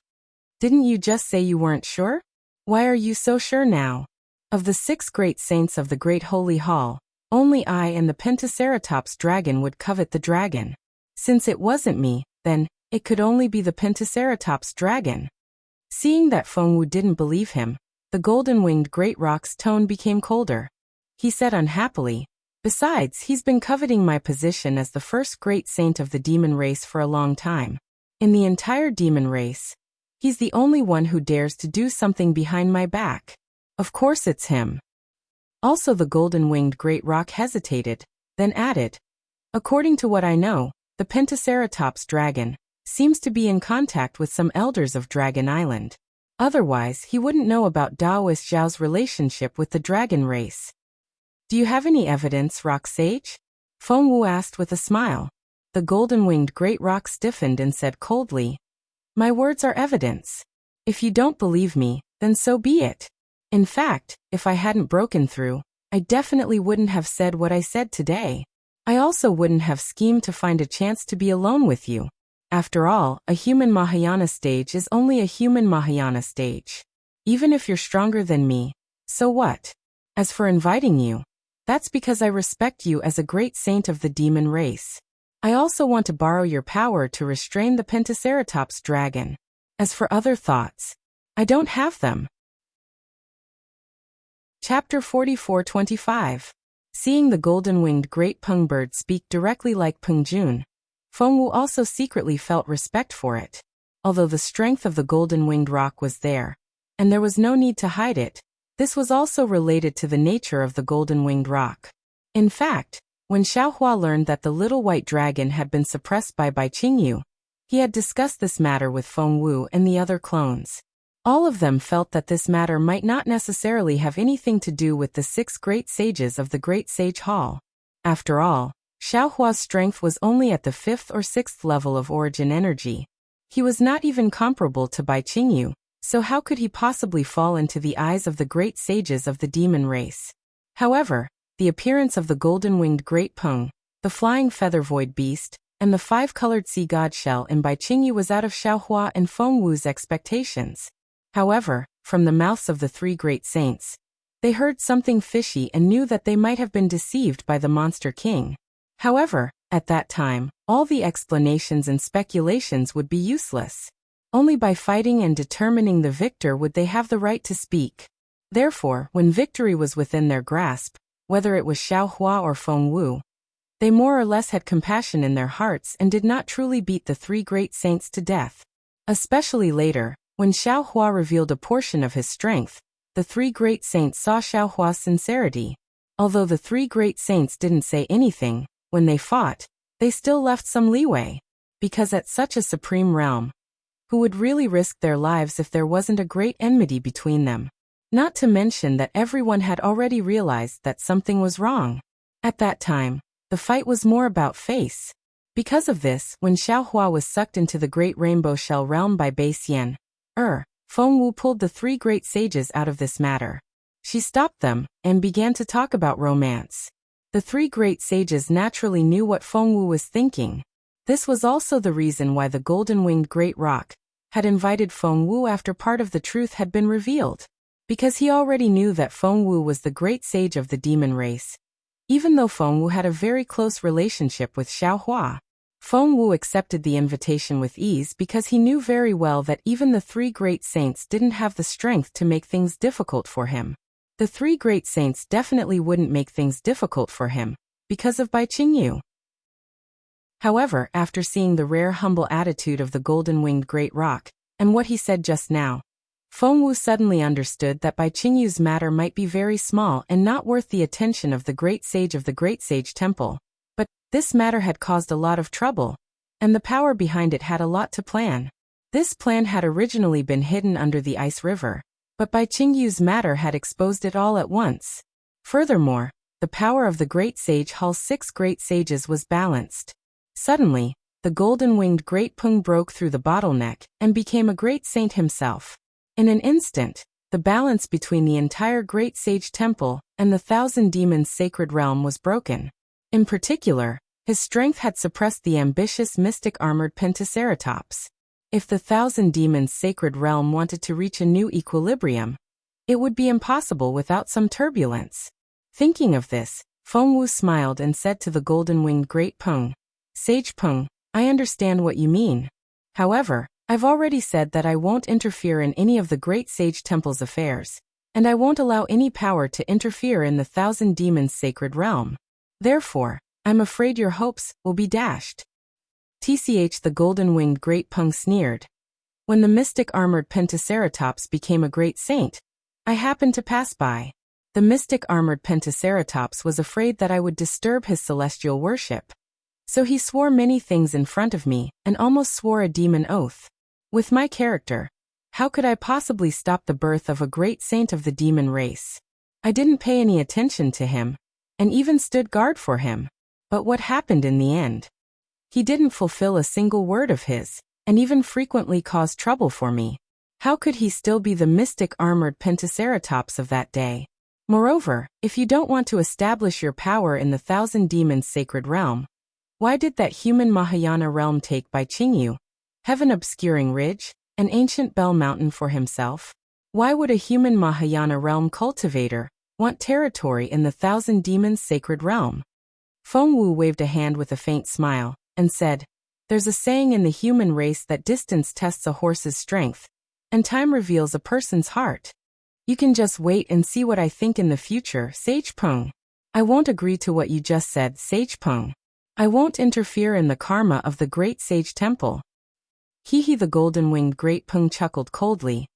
Didn't you just say you weren't sure? Why are you so sure now? Of the 6 great saints of the Great Holy Hall, only I and the Pentaceratops dragon would covet the dragon. Since it wasn't me, then, it could only be the Pentaceratops dragon. Seeing that Feng Wu didn't believe him, the golden-winged great rock's tone became colder. He said unhappily, besides, he's been coveting my position as the first great saint of the demon race for a long time. In the entire demon race, he's the only one who dares to do something behind my back. Of course it's him. Also the golden-winged great rock hesitated, then added, according to what I know, the Pentaceratops dragon seems to be in contact with some elders of Dragon Island. Otherwise, he wouldn't know about Taoist Zhao's relationship with the dragon race. Do you have any evidence, Rock Sage? Feng Wu asked with a smile. The golden-winged great rock stiffened and said coldly, my words are evidence. If you don't believe me, then so be it. In fact, if I hadn't broken through, I definitely wouldn't have said what I said today. I also wouldn't have schemed to find a chance to be alone with you. After all, a human Mahayana stage is only a human Mahayana stage. Even if you're stronger than me, so what? As for inviting you, that's because I respect you as a great saint of the demon race. I also want to borrow your power to restrain the Pentaceratops dragon. As for other thoughts, I don't have them. Chapter 44-25. Seeing the golden-winged great Peng bird speak directly like Peng Jun, Feng Wu also secretly felt respect for it. Although the strength of the golden-winged rock was there, and there was no need to hide it, this was also related to the nature of the golden-winged rock. In fact, when Xiaohua learned that the little white dragon had been suppressed by Bai Qingyu, he had discussed this matter with Feng Wu and the other clones. All of them felt that this matter might not necessarily have anything to do with the 6 great sages of the Great Sage Hall. After all, Xiaohua's strength was only at the 5th or 6th level of origin energy. He was not even comparable to Bai Qingyu, so how could he possibly fall into the eyes of the great sages of the demon race? However, the appearance of the golden-winged great Peng, the flying feather void beast, and the 5-colored sea god shell in Bai Qingyu was out of Xiaohua and Feng Wu's expectations. However, from the mouths of the 3 great saints, they heard something fishy and knew that they might have been deceived by the Monster King. However, at that time, all the explanations and speculations would be useless. Only by fighting and determining the victor would they have the right to speak. Therefore, when victory was within their grasp, whether it was Xiaohua or Feng Wu, they more or less had compassion in their hearts and did not truly beat the 3 great saints to death. Especially later, when Xiaohua revealed a portion of his strength, the 3 great saints saw Xiaohua's sincerity. Although the 3 great saints didn't say anything, when they fought, they still left some leeway. Because at such a supreme realm, who would really risk their lives if there wasn't a great enmity between them? Not to mention that everyone had already realized that something was wrong. At that time, the fight was more about face. Because of this, when Xiaohua was sucked into the Great Rainbow Shell realm by Bai Xian, Feng Wu pulled the 3 great sages out of this matter. She stopped them and began to talk about romance. The three great sages naturally knew what Fengwu was thinking. This was also the reason why the golden-winged great roc had invited Fengwu after part of the truth had been revealed. Because he already knew that Fengwu was the great sage of the demon race. Even though Fengwu had a very close relationship with Xiaohua, Fengwu accepted the invitation with ease because he knew very well that even the three great saints didn't have the strength to make things difficult for him. The three great saints definitely wouldn't make things difficult for him, because of Bai Qingyu. However, after seeing the rare humble attitude of the golden-winged great roc, and what he said just now, Fengwu suddenly understood that Bai Qingyu's matter might be very small and not worth the attention of the great sage of the Great Sage Temple. But this matter had caused a lot of trouble, and the power behind it had a lot to plan. This plan had originally been hidden under the ice river, but Bai Qingyu's matter had exposed it all at once. Furthermore, the power of the Great Sage Hall's 6 great sages was balanced. Suddenly, the golden-winged Great Peng broke through the bottleneck and became a great saint himself. In an instant, the balance between the entire Great Sage Temple and the Thousand Demons' sacred realm was broken. In particular, his strength had suppressed the ambitious mystic armored Pentaceratops. If the Thousand Demons' sacred realm wanted to reach a new equilibrium, it would be impossible without some turbulence. Thinking of this, Fengwu smiled and said to the golden-winged Great Peng, "Sage Peng, I understand what you mean. However, I've already said that I won't interfere in any of the Great Sage Temple's affairs, and I won't allow any power to interfere in the Thousand Demons' sacred realm. Therefore, I'm afraid your hopes will be dashed." The golden-winged Great Peng sneered. "When the mystic armored Pentaceratops became a great saint, I happened to pass by. The mystic armored Pentaceratops was afraid that I would disturb his celestial worship. So he swore many things in front of me and almost swore a demon oath. With my character, how could I possibly stop the birth of a great saint of the demon race? I didn't pay any attention to him, and even stood guard for him. But what happened in the end? He didn't fulfill a single word of his, and even frequently caused trouble for me. How could he still be the mystic armored Pentaceratops of that day? Moreover, if you don't want to establish your power in the Thousand Demons' sacred realm, why did that human Mahayana realm take Bai Qingyu, heaven-obscuring ridge, an ancient bell mountain for himself? Why would a human Mahayana realm cultivator want territory in the Thousand Demons' sacred realm? Fengwu waved a hand with a faint smile, and said, "There's a saying in the human race that distance tests a horse's strength, and time reveals a person's heart. You can just wait and see what I think in the future, Sage Peng. I won't agree to what you just said, Sage Peng. I won't interfere in the karma of the Great Sage Temple." The golden-winged Great Peng chuckled coldly.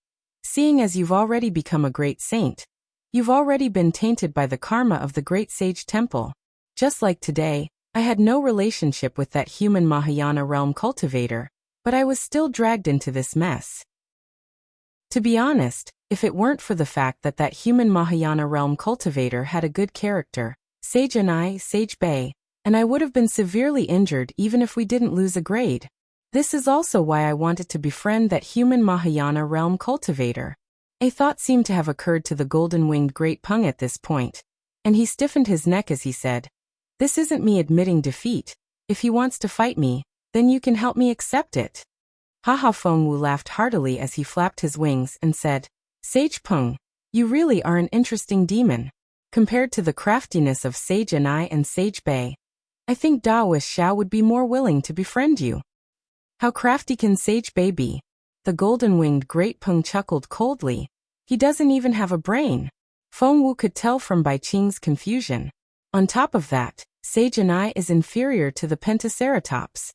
"Seeing as you've already become a great saint, you've already been tainted by the karma of the Great Sage Temple. Just like today, I had no relationship with that human Mahayana realm cultivator, but I was still dragged into this mess. To be honest, if it weren't for the fact that that human Mahayana realm cultivator had a good character, Sage and I, Sage Bei, and I would have been severely injured even if we didn't lose a grade. This is also why I wanted to befriend that human Mahayana realm cultivator." A thought seemed to have occurred to the golden-winged Great Peng at this point, and he stiffened his neck as he said, "This isn't me admitting defeat. If he wants to fight me, then you can help me accept it." Fengwu laughed heartily as he flapped his wings and said, "Sage Peng, you really are an interesting demon. Compared to the craftiness of Sage and I and Sage Bei, I think Daoist Xiao would be more willing to befriend you." "How crafty can Sage Bei be?" The golden-winged Great Peng chuckled coldly. "He doesn't even have a brain." Fengwu could tell from Bai Qing's confusion. On top of that, Sage and I is inferior to the Pentaceratops.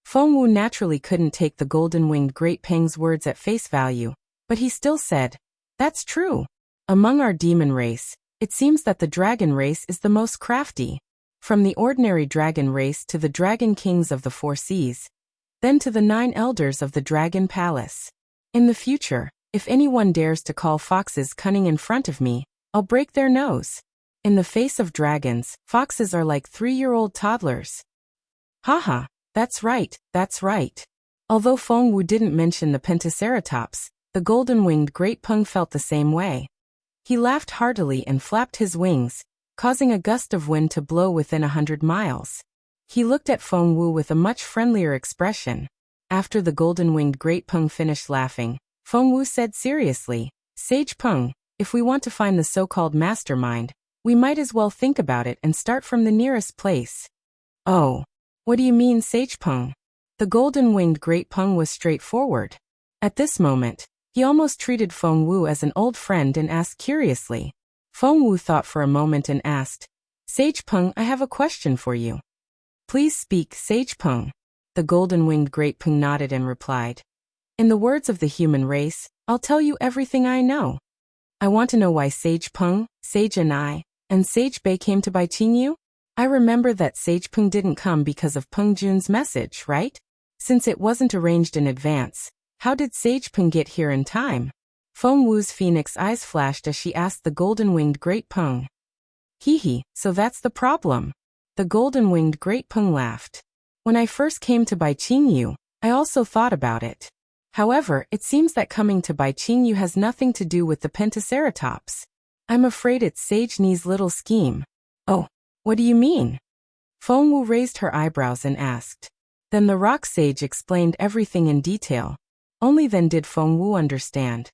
Fengwu naturally couldn't take the golden-winged Great Peng's words at face value, but he still said, "That's true. Among our demon race, it seems that the dragon race is the most crafty. From the ordinary dragon race to the dragon kings of the 4 seas, then to the 9 elders of the dragon palace. In the future, if anyone dares to call foxes cunning in front of me, I'll break their nose. In the face of dragons, foxes are like 3-year-old toddlers." Haha, that's right, that's right. Although Fengwu didn't mention the Pentaceratops, the golden-winged Great Peng felt the same way. He laughed heartily and flapped his wings, causing a gust of wind to blow within 100 miles. He looked at Feng Wu with a much friendlier expression. After the golden-winged Great Peng finished laughing, Feng Wu said seriously, "Sage Peng, if we want to find the so-called mastermind, we might as well think about it and start from the nearest place." "Oh, what do you mean, Sage Peng?" The golden-winged Great Peng was straightforward. At this moment, he almost treated Feng Wu as an old friend and asked curiously. Feng Wu thought for a moment and asked, "Sage Peng, I have a question for you." "Please speak, Sage Peng." The golden-winged Great Peng nodded and replied, "In the words of the human race, I'll tell you everything I know. I want to know why Sage Peng, Sage and Sage Bei came to Baiqing you? I remember that Sage Peng didn't come because of Peng Jun's message, right? Since it wasn't arranged in advance, how did Sage Peng get here in time?" Feng Wu's phoenix eyes flashed as she asked the golden-winged Great Peng. "Hee, so that's the problem." The golden-winged Great Peng laughed. "When I first came to Baiqing you, I also thought about it. However, it seems that coming to Baiqing you has nothing to do with the Pentaceratops. I'm afraid it's Sage Ni's little scheme." "Oh, what do you mean?" Feng Wu raised her eyebrows and asked. Then the rock sage explained everything in detail. Only then did Feng Wu understand.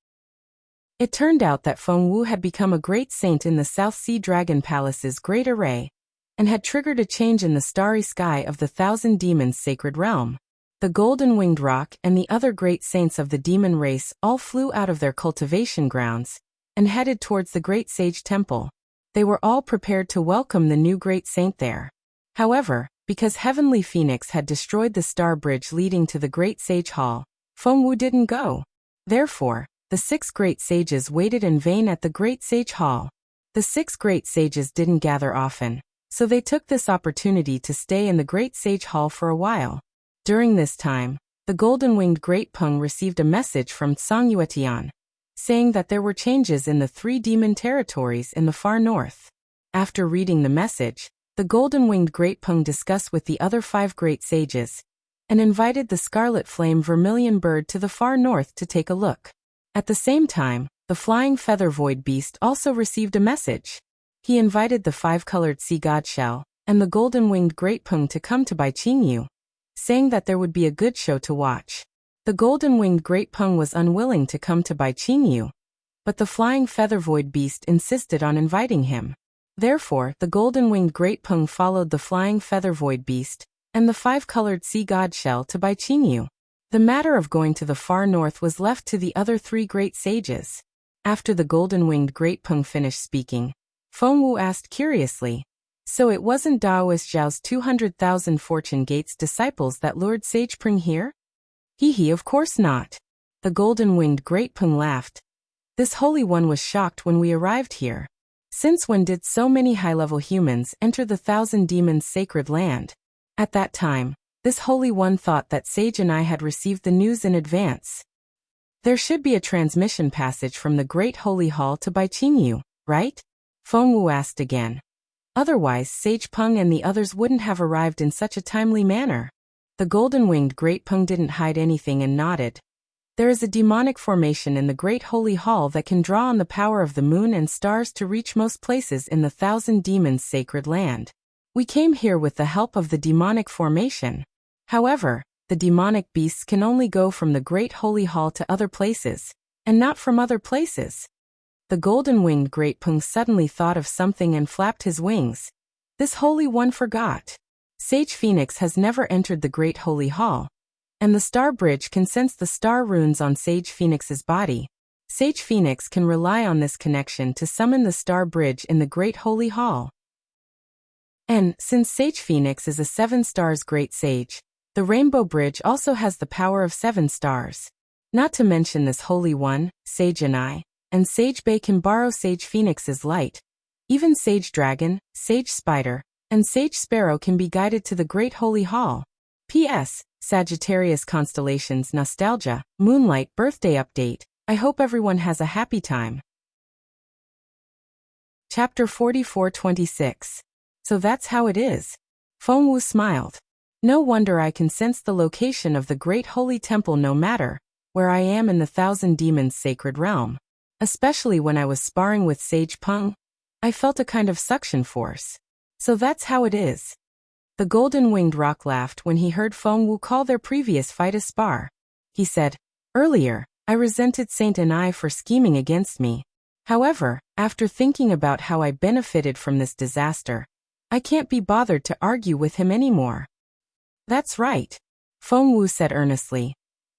It turned out that Feng Wu had become a great saint in the South Sea Dragon Palace's great array, and had triggered a change in the starry sky of the Thousand Demons' sacred realm. The golden-winged rock and the other great saints of the demon race all flew out of their cultivation grounds and headed towards the great sage temple. They were all prepared to welcome the new great saint there. However, because Heavenly Phoenix had destroyed the star bridge leading to the great sage hall, Feng Wu didn't go. Therefore, the 6 great sages waited in vain at the great sage hall. The 6 great sages didn't gather often, so they took this opportunity to stay in the great sage hall for a while. During this time, the golden-winged Great Peng received a message from Tsang Yuetian, saying that there were changes in the 3 demon territories in the far north. After reading the message, the golden-winged Great Peng discussed with the other 5 great sages, and invited the scarlet flame vermilion bird to the far north to take a look. At the same time, the flying feather void beast also received a message. He invited the 5-colored sea god shell and the golden-winged Great Peng to come to Baiqing Yu, saying that there would be a good show to watch. The golden-winged Great Peng was unwilling to come to Baiqing Yu, but the flying feather void beast insisted on inviting him. Therefore, the golden-winged Great Peng followed the flying feather void beast and the 5-colored sea god shell to Baiqing Yu. The matter of going to the far north was left to the other 3 great sages. After the golden-winged Great Peng finished speaking, Feng Wu asked curiously, "So it wasn't Daoist Zhao's 200,000 Fortune Gates disciples that lured Sage Peng here?" "Hee, of course not." The golden-winged Great Peng laughed. "This Holy One was shocked when we arrived here. Since when did so many high-level humans enter the Thousand Demons' sacred land? At that time, this Holy One thought that Sage and I had received the news in advance. There should be a transmission passage from the Great Holy Hall to Baiqing Yu, right?" Feng Wu asked again. "Otherwise, Sage Peng and the others wouldn't have arrived in such a timely manner." The golden-winged Great Peng didn't hide anything and nodded. "There is a demonic formation in the Great Holy Hall that can draw on the power of the moon and stars to reach most places in the Thousand Demons' sacred land. We came here with the help of the demonic formation. However, the demonic beasts can only go from the Great Holy Hall to other places, and not from other places." The golden-winged Great Peng suddenly thought of something and flapped his wings. This Holy One forgot. Sage Phoenix has never entered the Great Holy Hall, and the Star Bridge can sense the star runes on Sage Phoenix's body. Sage Phoenix can rely on this connection to summon the Star Bridge in the Great Holy Hall. And, since Sage Phoenix is a 7 stars great sage, the Rainbow Bridge also has the power of 7 stars. Not to mention this Holy One, Sage and Sage Bei can borrow Sage Phoenix's light. Even Sage Dragon, Sage Spider, and Sage Sparrow can be guided to the Great Holy Hall. P.S. Sagittarius Constellations Nostalgia, Moonlight Birthday Update. I hope everyone has a happy time. Chapter 44-26. So that's how it is. Feng Wu smiled. No wonder I can sense the location of the Great Holy Temple no matter where I am in the Thousand Demons' sacred realm. especially when I was sparring with Sage Peng. I felt a kind of suction force. So that's how it is. The golden-winged rock laughed when he heard Feng Wu call their previous fight a spar. He said, "Earlier, I resented Saint and I for scheming against me. However, after thinking about how I benefited from this disaster, I can't be bothered to argue with him anymore." "That's right," Feng Wu said earnestly.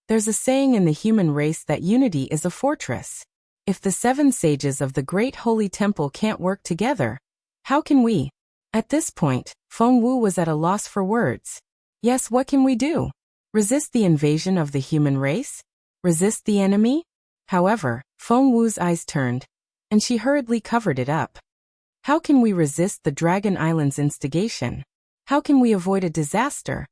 "There's a saying in the human race that unity is a fortress. If the 7 sages of the Great Holy Temple can't work together, how can we?" At this point, Feng Wu was at a loss for words. Yes, what can we do? Resist the invasion of the human race? Resist the enemy? However, Feng Wu's eyes turned, and she hurriedly covered it up. How can we resist the Dragon Island's instigation? How can we avoid a disaster?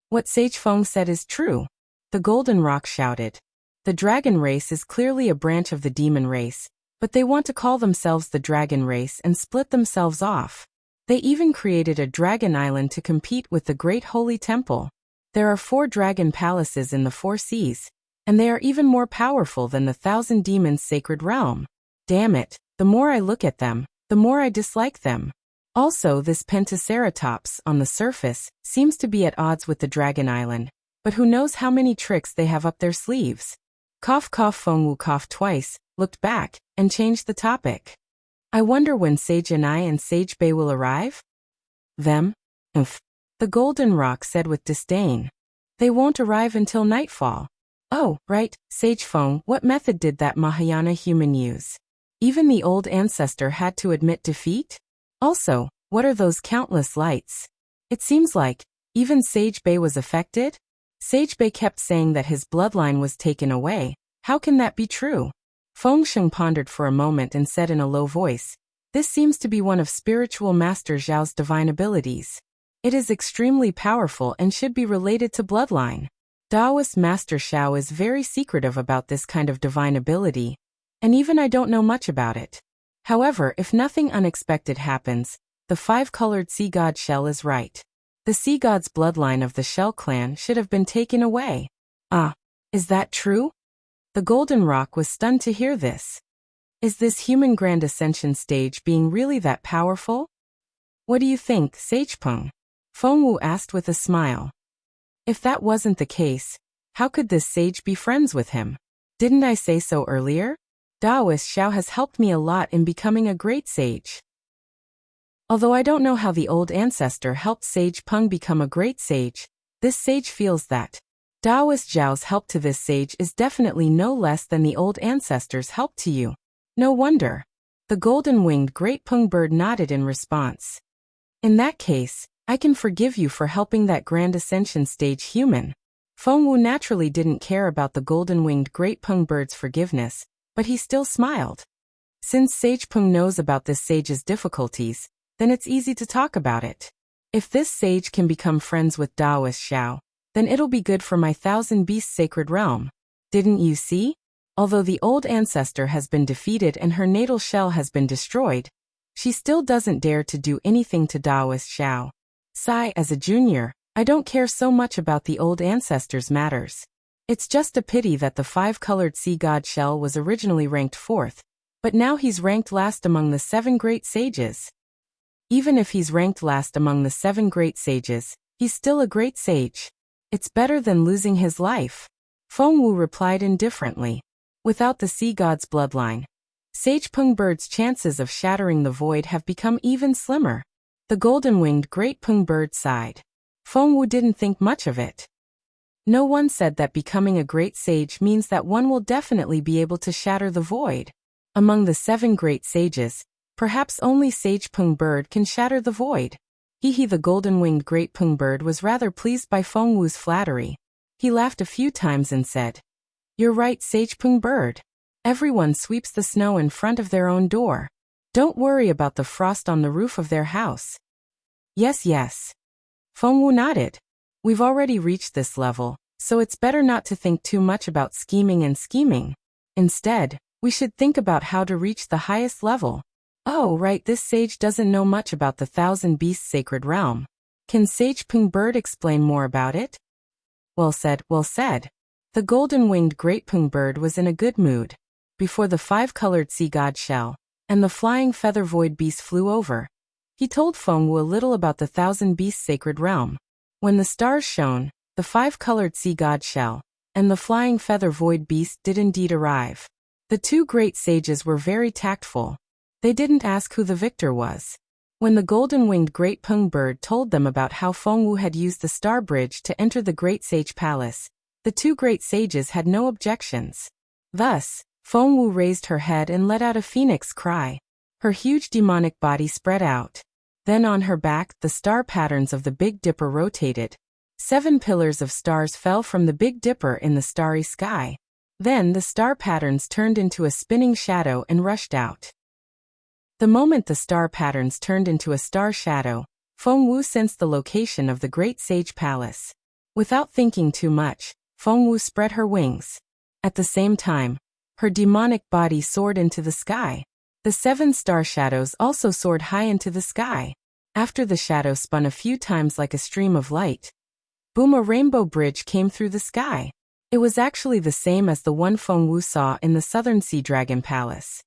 What Sage Feng said is true, the Golden Rock shouted. The dragon race is clearly a branch of the demon race, but they want to call themselves the dragon race and split themselves off. They even created a dragon island to compete with the Great Holy Temple. There are 4 dragon palaces in the 4 seas, and they are even more powerful than the 1,000 demons' sacred realm. Damn it, the more I look at them, the more I dislike them. Also, this Pentaceratops, on the surface, seems to be at odds with the Dragon Island, but who knows how many tricks they have up their sleeves. Cough cough. Feng Wu coughed twice, looked back, and changed the topic. I wonder when Sage and I and Sage Bei will arrive? Them? Umph. The Golden Rock said with disdain. They won't arrive until nightfall. Oh, right, Sage Feng, what method did that Mahayana human use? Even the old ancestor had to admit defeat? Also, what are those countless lights? It seems like, even Sage Bei was affected? Sage Bei kept saying that his bloodline was taken away. How can that be true? Feng Sheng pondered for a moment and said in a low voice, "This seems to be one of Spiritual Master Zhao's divine abilities. It is extremely powerful and should be related to bloodline. Taoist Master Zhao is very secretive about this kind of divine ability, and even I don't know much about it. However, if nothing unexpected happens, the 5-colored sea god shell is right. The sea god's bloodline of the Shell clan should have been taken away." Ah, is that true? The Golden Rock was stunned to hear this. Is this human grand ascension stage being really that powerful? What do you think, Sage Peng? Feng Wu asked with a smile. If that wasn't the case, how could this sage be friends with him? Didn't I say so earlier? Taoist Zhao has helped me a lot in becoming a great sage. Although I don't know how the old ancestor helped Sage Peng become a great sage, this sage feels that Taoist Zhao's help to this sage is definitely no less than the old ancestor's help to you. No wonder. The golden-winged great Peng bird nodded in response. In that case, I can forgive you for helping that grand ascension stage human. Feng Wu naturally didn't care about the golden-winged great Peng bird's forgiveness, but he still smiled. Since Sage Peng knows about this sage's difficulties, then it's easy to talk about it. If this sage can become friends with Taoist Zhao, then it'll be good for my 1,000 beasts sacred realm. Didn't you see? Although the old ancestor has been defeated and her natal shell has been destroyed, she still doesn't dare to do anything to Taoist Zhao. Sigh, as a junior, I don't care so much about the old ancestor's matters. It's just a pity that the 5-colored sea god shell was originally ranked 4th, but now he's ranked last among the 7 great sages. Even if he's ranked last among the 7 great sages, he's still a great sage. It's better than losing his life. Feng Wu replied indifferently. Without the sea god's bloodline, Sage Peng bird's chances of shattering the void have become even slimmer. The golden-winged great Peng bird sighed. Feng Wu didn't think much of it. No one said that becoming a great sage means that one will definitely be able to shatter the void. Among the 7 great sages, perhaps only Sage Peng bird can shatter the void. The golden-winged great Peng bird was rather pleased by Feng Wu's flattery. He laughed a few times and said, "You're right, Sage Peng bird. Everyone sweeps the snow in front of their own door. Don't worry about the frost on the roof of their house." Yes, yes. Feng Wu nodded. We've already reached this level, so it's better not to think too much about scheming and scheming. Instead, we should think about how to reach the highest level. Oh, right, this sage doesn't know much about the 1,000 beasts sacred realm. Can Sage Peng bird explain more about it? Well said, well said. The golden-winged great Peng bird was in a good mood. before the five-colored sea god shell and the flying feather void beast flew over. He told Fengwu a little about the thousand beasts sacred realm. When the stars shone, the five-colored sea god shell and the flying feather void beast did indeed arrive. The two great sages were very tactful. They didn't ask who the victor was. When the golden-winged great pung bird told them about how Fengwu had used the star bridge to enter the great sage palace, the two great sages had no objections. Thus, Fengwu raised her head and let out a phoenix cry. Her huge demonic body spread out. Then on her back, the star patterns of the Big Dipper rotated. 7 pillars of stars fell from the Big Dipper in the starry sky. Then the star patterns turned into a spinning shadow and rushed out. The moment the star patterns turned into a star shadow, Fengwu sensed the location of the great sage palace. Without thinking too much, Fengwu spread her wings. At the same time, her demonic body soared into the sky. The 7 star shadows also soared high into the sky. After the shadow spun a few times like a stream of light, boom, a rainbow bridge came through the sky. It was actually the same as the one Fengwu saw in the Southern Sea Dragon Palace.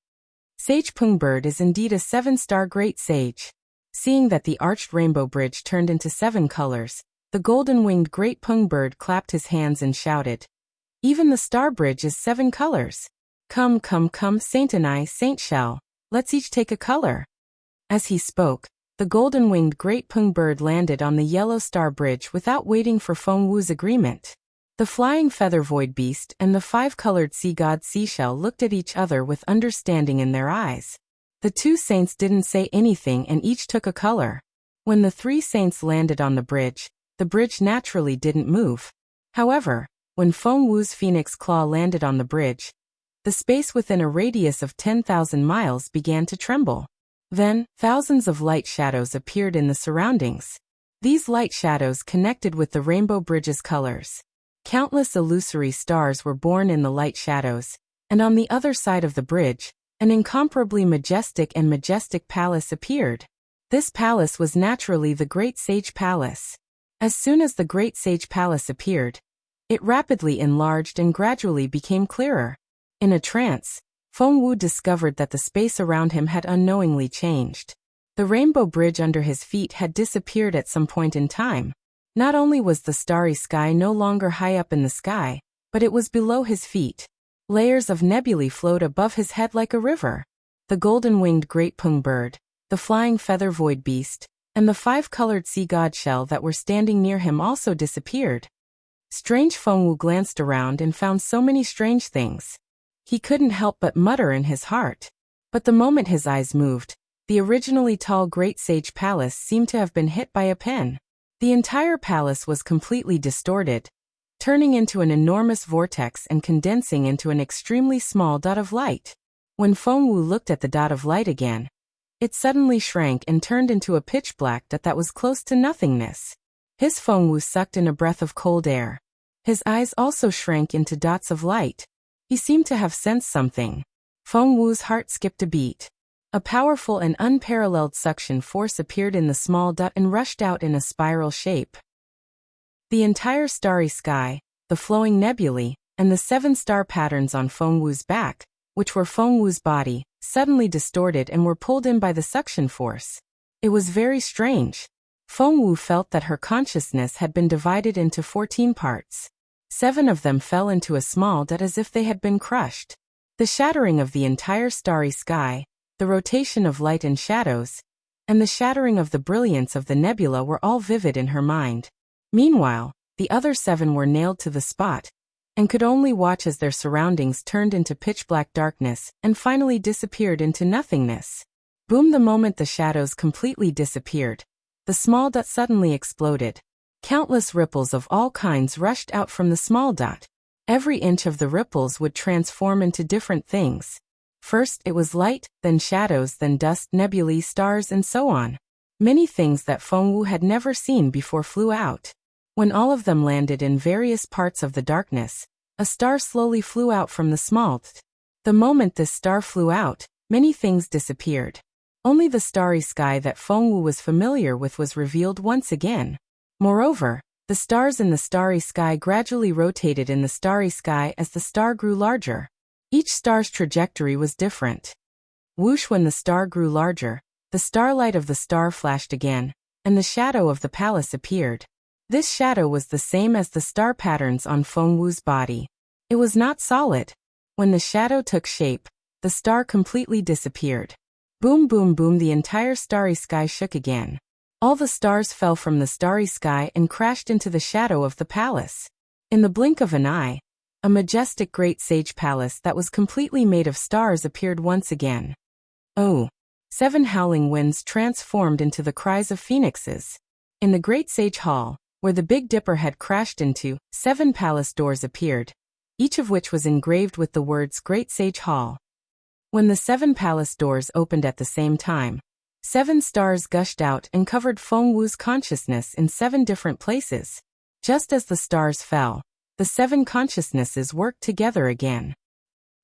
Sage Pungbird is indeed a 7-star great sage. Seeing that the arched rainbow bridge turned into 7 colors, the golden-winged great Pungbird clapped his hands and shouted, "Even the star bridge is 7 colors. Come, come, come, Saint and I, Saint Shell, let's each take a color." As he spoke, the golden-winged great Pungbird landed on the yellow star bridge without waiting for Fengwu's agreement. The flying feather void beast and the 5-colored sea god seashell looked at each other with understanding in their eyes. The 2 saints didn't say anything and each took a color. When the 3 saints landed on the bridge naturally didn't move. However, when Fengwu's phoenix claw landed on the bridge, the space within a radius of 10,000 miles began to tremble. Then, thousands of light shadows appeared in the surroundings. These light shadows connected with the rainbow bridge's colors. Countless illusory stars were born in the light shadows, and on the other side of the bridge, an incomparably majestic palace appeared. This palace was naturally the Great Sage Palace. As soon as the Great Sage Palace appeared, it rapidly enlarged and gradually became clearer. In a trance, Fengwu discovered that the space around him had unknowingly changed. The rainbow bridge under his feet had disappeared at some point in time. Not only was the starry sky no longer high up in the sky, but it was below his feet. Layers of nebulae flowed above his head like a river. The golden-winged great Pungbird, the flying feather void beast, and the 5-colored sea god shell that were standing near him also disappeared. Strange Fengwu glanced around and found so many strange things. He couldn't help but mutter in his heart. But the moment his eyes moved, the originally tall Great Sage Palace seemed to have been hit by a pen. The entire palace was completely distorted, turning into an enormous vortex and condensing into an extremely small dot of light. When Fengwu looked at the dot of light again, it suddenly shrank and turned into a pitch-black dot that was close to nothingness. His Fengwu sucked in a breath of cold air. His eyes also shrank into dots of light. He seemed to have sensed something. Fengwu's heart skipped a beat. A powerful and unparalleled suction force appeared in the small dot and rushed out in a spiral shape. The entire starry sky, the flowing nebulae, and the 7 star patterns on Fengwu's back, which were Fengwu's body, suddenly distorted and were pulled in by the suction force. It was very strange. Fengwu felt that her consciousness had been divided into 14 parts. 7 of them fell into a small dot as if they had been crushed. The shattering of the entire starry sky, the rotation of light and shadows, and the shattering of the brilliance of the nebula were all vivid in her mind. Meanwhile, the other 7 were nailed to the spot, and could only watch as their surroundings turned into pitch-black darkness and finally disappeared into nothingness. Boom! The moment the shadows completely disappeared, the small dot suddenly exploded. Countless ripples of all kinds rushed out from the small dot. Every inch of the ripples would transform into different things. First it was light, then shadows, then dust, nebulae, stars, and so on. Many things that Fengwu had never seen before flew out. When all of them landed in various parts of the darkness, a star slowly flew out from the small dot. The moment this star flew out, many things disappeared. Only the starry sky that Fengwu was familiar with was revealed once again. Moreover, the stars in the starry sky gradually rotated in the starry sky as the star grew larger. Each star's trajectory was different. Whoosh! When the star grew larger, the starlight of the star flashed again, and the shadow of the palace appeared. This shadow was the same as the star patterns on Feng Wu's body. It was not solid. When the shadow took shape, the star completely disappeared. Boom, boom, boom, the entire starry sky shook again. All the stars fell from the starry sky and crashed into the shadow of the palace. In the blink of an eye, a majestic great sage palace that was completely made of stars appeared once again. Oh! 7 howling winds transformed into the cries of phoenixes. In the great sage hall, where the Big Dipper had crashed into, 7 palace doors appeared, each of which was engraved with the words Great Sage Hall. When the 7 palace doors opened at the same time, 7 stars gushed out and covered Feng Wu's consciousness in 7 different places. Just as the stars fell, the 7 consciousnesses worked together again.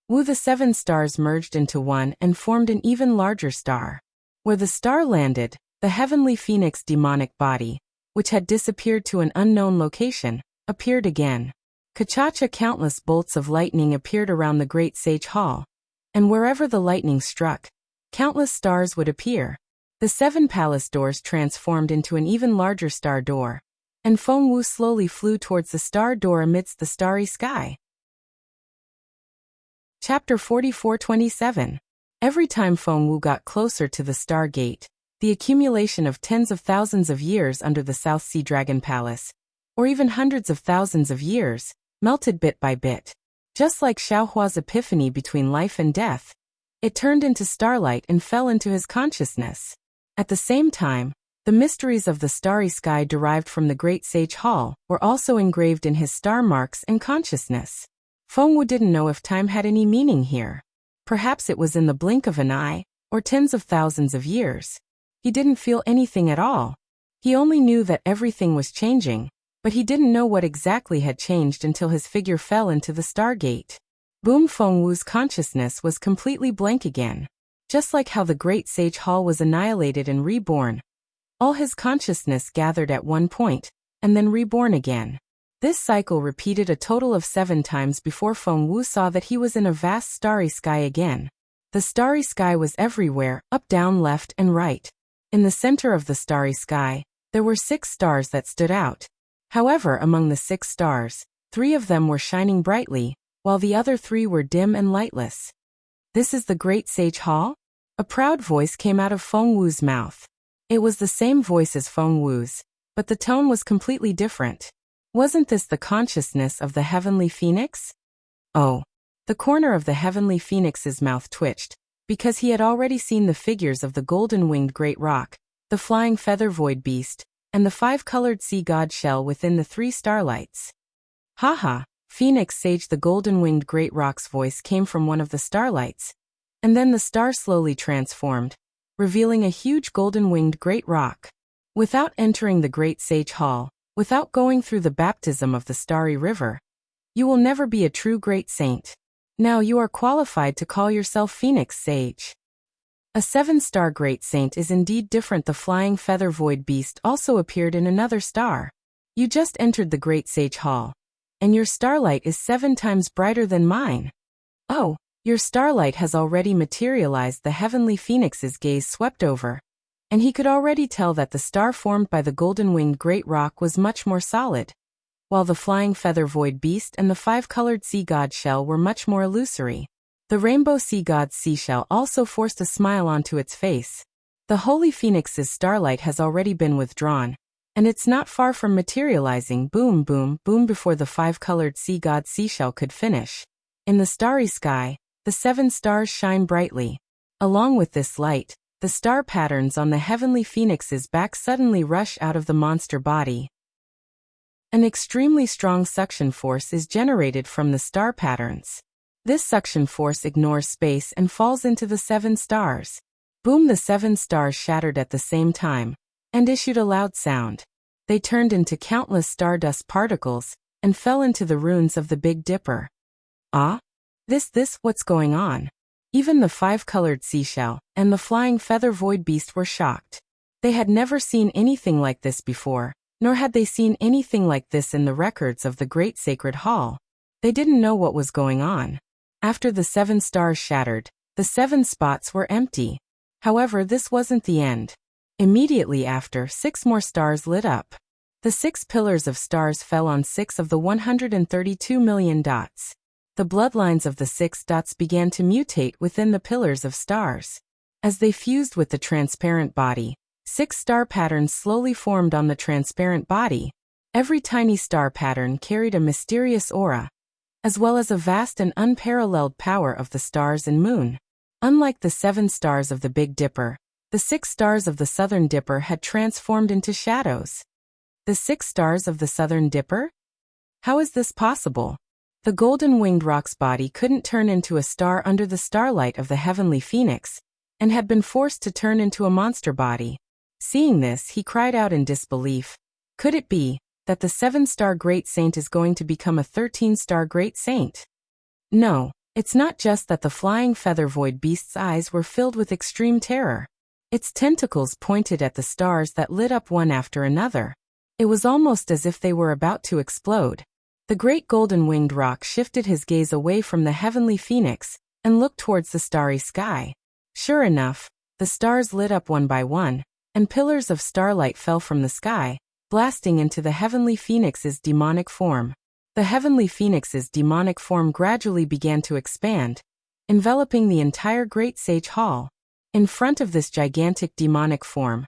The 7 stars merged into one and formed an even larger star. Where the star landed, the heavenly phoenix demonic body, which had disappeared to an unknown location, appeared again. Ka-cha-cha, countless bolts of lightning appeared around the great sage hall, and wherever the lightning struck, countless stars would appear. The 7 palace doors transformed into an even larger star door, and Feng Wu slowly flew towards the star door amidst the starry sky. Chapter 44:27. Every time Feng Wu got closer to the star gate, the accumulation of tens of thousands of years under the South Sea Dragon Palace, or even hundreds of thousands of years, melted bit by bit. Just like Xiaohua's epiphany between life and death, it turned into starlight and fell into his consciousness. At the same time, the mysteries of the starry sky derived from the Great Sage Hall were also engraved in his star marks and consciousness. Feng Wu didn't know if time had any meaning here. Perhaps it was in the blink of an eye, or tens of thousands of years. He didn't feel anything at all. He only knew that everything was changing, but he didn't know what exactly had changed until his figure fell into the stargate. Boom! Feng Wu's consciousness was completely blank again. Just like how the Great Sage Hall was annihilated and reborn, all his consciousness gathered at one point, and then reborn again. This cycle repeated a total of 7 times before Feng Wu saw that he was in a vast starry sky again. The starry sky was everywhere, up, down, left, and right. In the center of the starry sky, there were 6 stars that stood out. However, among the 6 stars, 3 of them were shining brightly, while the other 3 were dim and lightless. This is the Great Sage Hall? A proud voice came out of Feng Wu's mouth. It was the same voice as Feng Wu's, but the tone was completely different. Wasn't this the consciousness of the heavenly phoenix? Oh. The corner of the heavenly phoenix's mouth twitched, because he had already seen the figures of the golden-winged great roc, the flying feather void beast, and the 5-colored sea god shell within the 3 starlights. Ha! Phoenix Sage, the golden-winged great roc's voice came from one of the starlights, and then the star slowly transformed, revealing a huge golden-winged great roc. Without entering the Great Sage Hall, without going through the baptism of the starry river, you will never be a true great saint. Now you are qualified to call yourself Phoenix Sage. A 7-star great saint is indeed different. The flying feather void beast also appeared in another star. You just entered the Great Sage Hall, and your starlight is 7 times brighter than mine. Oh, your starlight has already materialized. The heavenly phoenix's gaze swept over, and he could already tell that the star formed by the golden-winged great roc was much more solid, while the flying feather void beast and the 5-colored sea god shell were much more illusory. The rainbow sea god's seashell also forced a smile onto its face. The holy phoenix's starlight has already been withdrawn, and it's not far from materializing. Boom, boom, boom! Before the 5-colored sea god's seashell could finish, in the starry sky, the 7 stars shine brightly. Along with this light, the star patterns on the heavenly phoenix's back suddenly rush out of the monster body. An extremely strong suction force is generated from the star patterns. This suction force ignores space and falls into the 7 stars. Boom! The 7 stars shattered at the same time, and issued a loud sound. They turned into countless stardust particles, and fell into the ruins of the Big Dipper. Ah? What's going on? Even the 5-colored seashell and the flying feather void beast were shocked. They had never seen anything like this before, nor had they seen anything like this in the records of the Great Sacred Hall. They didn't know what was going on. After the 7 stars shattered, the 7 spots were empty. However, this wasn't the end. Immediately after, 6 more stars lit up. The 6 pillars of stars fell on 6 of the 132 million dots. The bloodlines of the 6 dots began to mutate within the pillars of stars. As they fused with the transparent body, 6 star patterns slowly formed on the transparent body. Every tiny star pattern carried a mysterious aura, as well as a vast and unparalleled power of the stars and moon. Unlike the 7 stars of the Big Dipper, the 6 stars of the Southern Dipper had transformed into shadows. The 6 stars of the Southern Dipper? How is this possible? The golden-winged rock's body couldn't turn into a star under the starlight of the heavenly phoenix, and had been forced to turn into a monster body. Seeing this, he cried out in disbelief. Could it be that the 7-star great saint is going to become a 13-star great saint? No, it's not just that the flying feather void beast's eyes were filled with extreme terror. Its tentacles pointed at the stars that lit up one after another. It was almost as if they were about to explode. The great golden-winged rock shifted his gaze away from the heavenly phoenix and looked towards the starry sky. Sure enough, the stars lit up one by one, and pillars of starlight fell from the sky, blasting into the heavenly phoenix's demonic form. The heavenly phoenix's demonic form gradually began to expand, enveloping the entire great sage hall. In front of this gigantic demonic form,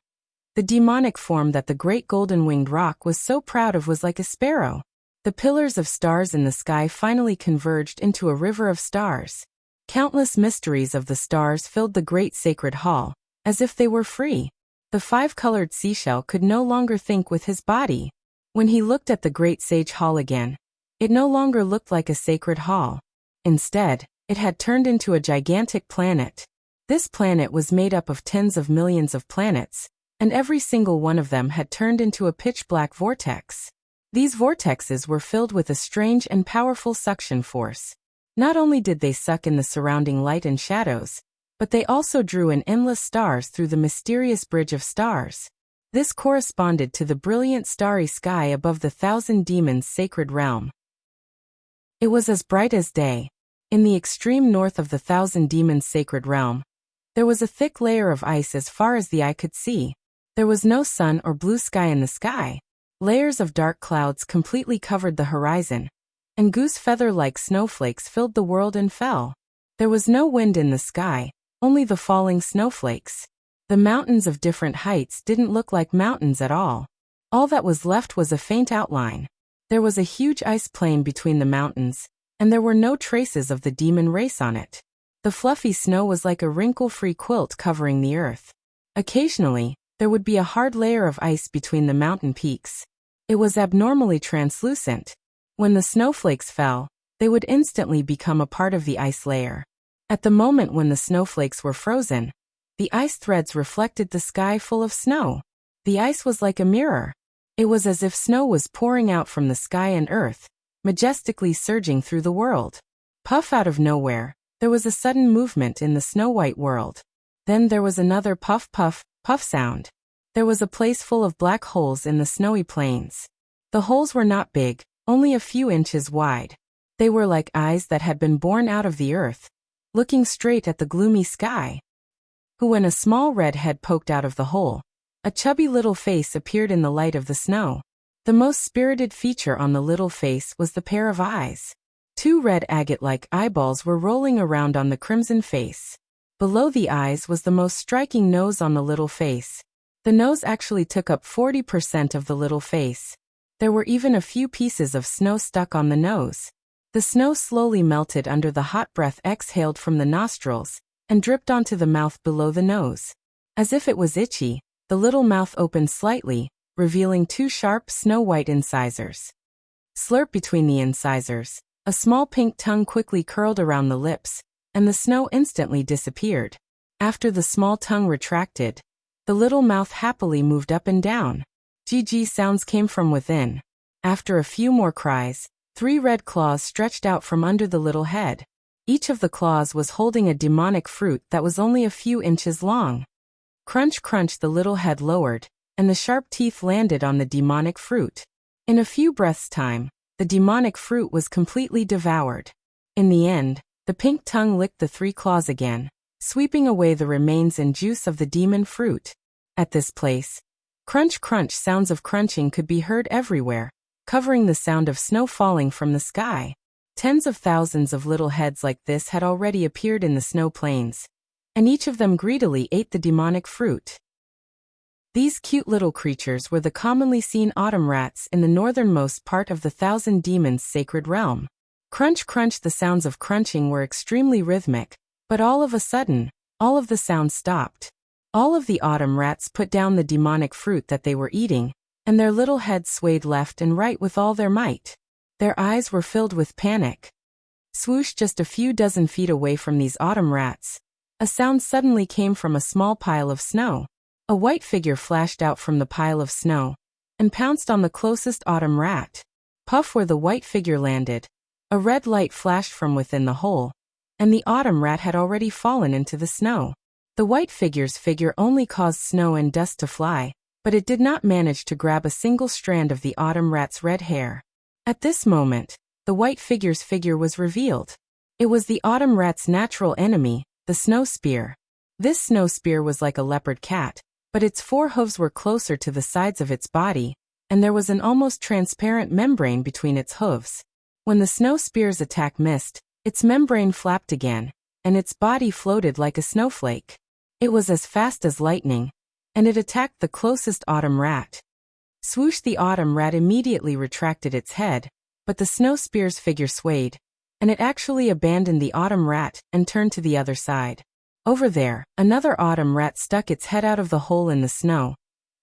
the demonic form that the great golden-winged rock was so proud of was like a sparrow. The pillars of stars in the sky finally converged into a river of stars. Countless mysteries of the stars filled the great sacred hall, as if they were free. The 5-colored seashell could no longer think with his body. When he looked at the great sage hall again, it no longer looked like a sacred hall. Instead, it had turned into a gigantic planet. This planet was made up of tens of millions of planets, and every single one of them had turned into a pitch-black vortex. These vortexes were filled with a strange and powerful suction force. Not only did they suck in the surrounding light and shadows, but they also drew in endless stars through the mysterious bridge of stars. This corresponded to the brilliant starry sky above the 1,000 demons' sacred realm. It was as bright as day. In the extreme north of the 1,000 demons' sacred realm, there was a thick layer of ice as far as the eye could see. There was no sun or blue sky in the sky. Layers of dark clouds completely covered the horizon, and goose feather-like snowflakes filled the world and fell. There was no wind in the sky, only the falling snowflakes. The mountains of different heights didn't look like mountains at all. All that was left was a faint outline. There was a huge ice plain between the mountains, and there were no traces of the demon race on it. The fluffy snow was like a wrinkle-free quilt covering the earth. Occasionally, there would be a hard layer of ice between the mountain peaks. It was abnormally translucent. When the snowflakes fell, they would instantly become a part of the ice layer. At the moment when the snowflakes were frozen, the ice threads reflected the sky full of snow. The ice was like a mirror. It was as if snow was pouring out from the sky and earth, majestically surging through the world. Puff out of nowhere, there was a sudden movement in the snow-white world. Then there was another puff puff, puff sound. There was a place full of black holes in the snowy plains. The holes were not big, only a few inches wide. They were like eyes that had been born out of the earth, looking straight at the gloomy sky. When a small red head poked out of the hole, a chubby little face appeared in the light of the snow. The most spirited feature on the little face was the pair of eyes. 2 red agate-like eyeballs were rolling around on the crimson face. Below the eyes was the most striking nose on the little face. The nose actually took up 40% of the little face. There were even a few pieces of snow stuck on the nose. The snow slowly melted under the hot breath exhaled from the nostrils, and dripped onto the mouth below the nose. As if it was itchy, the little mouth opened slightly, revealing 2 sharp snow-white incisors. Slurp between the incisors, a small pink tongue quickly curled around the lips, and the snow instantly disappeared. After the small tongue retracted, the little mouth happily moved up and down. GG sounds came from within. After a few more cries, 3 red claws stretched out from under the little head. Each of the claws was holding a demonic fruit that was only a few inches long. Crunch crunch, the little head lowered, and the sharp teeth landed on the demonic fruit. In a few breaths' time, the demonic fruit was completely devoured. In the end, The pink tongue licked the 3 claws again, sweeping away the remains and juice of the demon fruit. At this place, crunch crunch sounds of crunching could be heard everywhere, covering the sound of snow falling from the sky. Tens of thousands of little heads like this had already appeared in the snow plains, and each of them greedily ate the demonic fruit. These cute little creatures were the commonly seen autumn rats in the northernmost part of the Thousand Demons' sacred realm. Crunch crunch, the sounds of crunching were extremely rhythmic, but all of a sudden, all of the sounds stopped. All of the autumn rats put down the demonic fruit that they were eating, and their little heads swayed left and right with all their might. Their eyes were filled with panic. Swoosh, just a few dozen feet away from these autumn rats, a sound suddenly came from a small pile of snow. A white figure flashed out from the pile of snow and pounced on the closest autumn rat. Puff, where the white figure landed, a red light flashed from within the hole, and the autumn rat had already fallen into the snow. The white figure's figure only caused snow and dust to fly, but it did not manage to grab a single strand of the autumn rat's red hair. At this moment, the white figure's figure was revealed. It was the autumn rat's natural enemy, the snow spear. This snow spear was like a leopard cat, but its 4 hooves were closer to the sides of its body, and there was an almost transparent membrane between its hooves. When the snow spear's attack missed, its membrane flapped again, and its body floated like a snowflake. It was as fast as lightning, and it attacked the closest autumn rat. Swoosh, the autumn rat immediately retracted its head, but the snow spear's figure swayed, and it actually abandoned the autumn rat and turned to the other side. Over there, another autumn rat stuck its head out of the hole in the snow,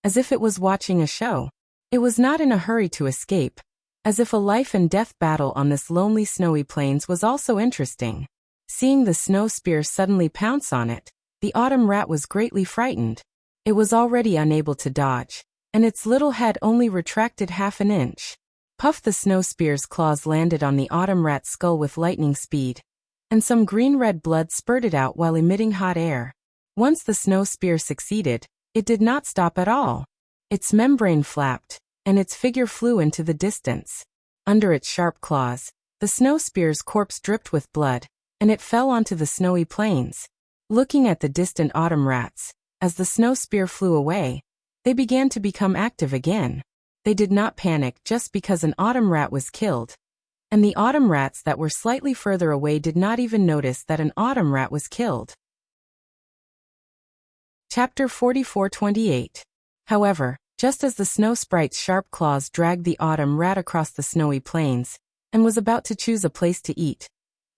as if it was watching a show. It was not in a hurry to escape, as if a life and death battle on this lonely snowy plains was also interesting. Seeing the snow spear suddenly pounce on it, the autumn rat was greatly frightened. It was already unable to dodge, and its little head only retracted half an inch. Puff, the snow spear's claws landed on the autumn rat's skull with lightning speed, and some green-red blood spurted out while emitting hot air. Once the snow spear succeeded, it did not stop at all. Its membrane flapped, and its figure flew into the distance. Under its sharp claws, the snow spear's corpse dripped with blood, and it fell onto the snowy plains. Looking at the distant autumn rats, as the snow spear flew away, they began to become active again. They did not panic just because an autumn rat was killed, and the autumn rats that were slightly further away did not even notice that an autumn rat was killed. Chapter 44:28. However, just as the snow sprite's sharp claws dragged the autumn rat across the snowy plains, and was about to choose a place to eat,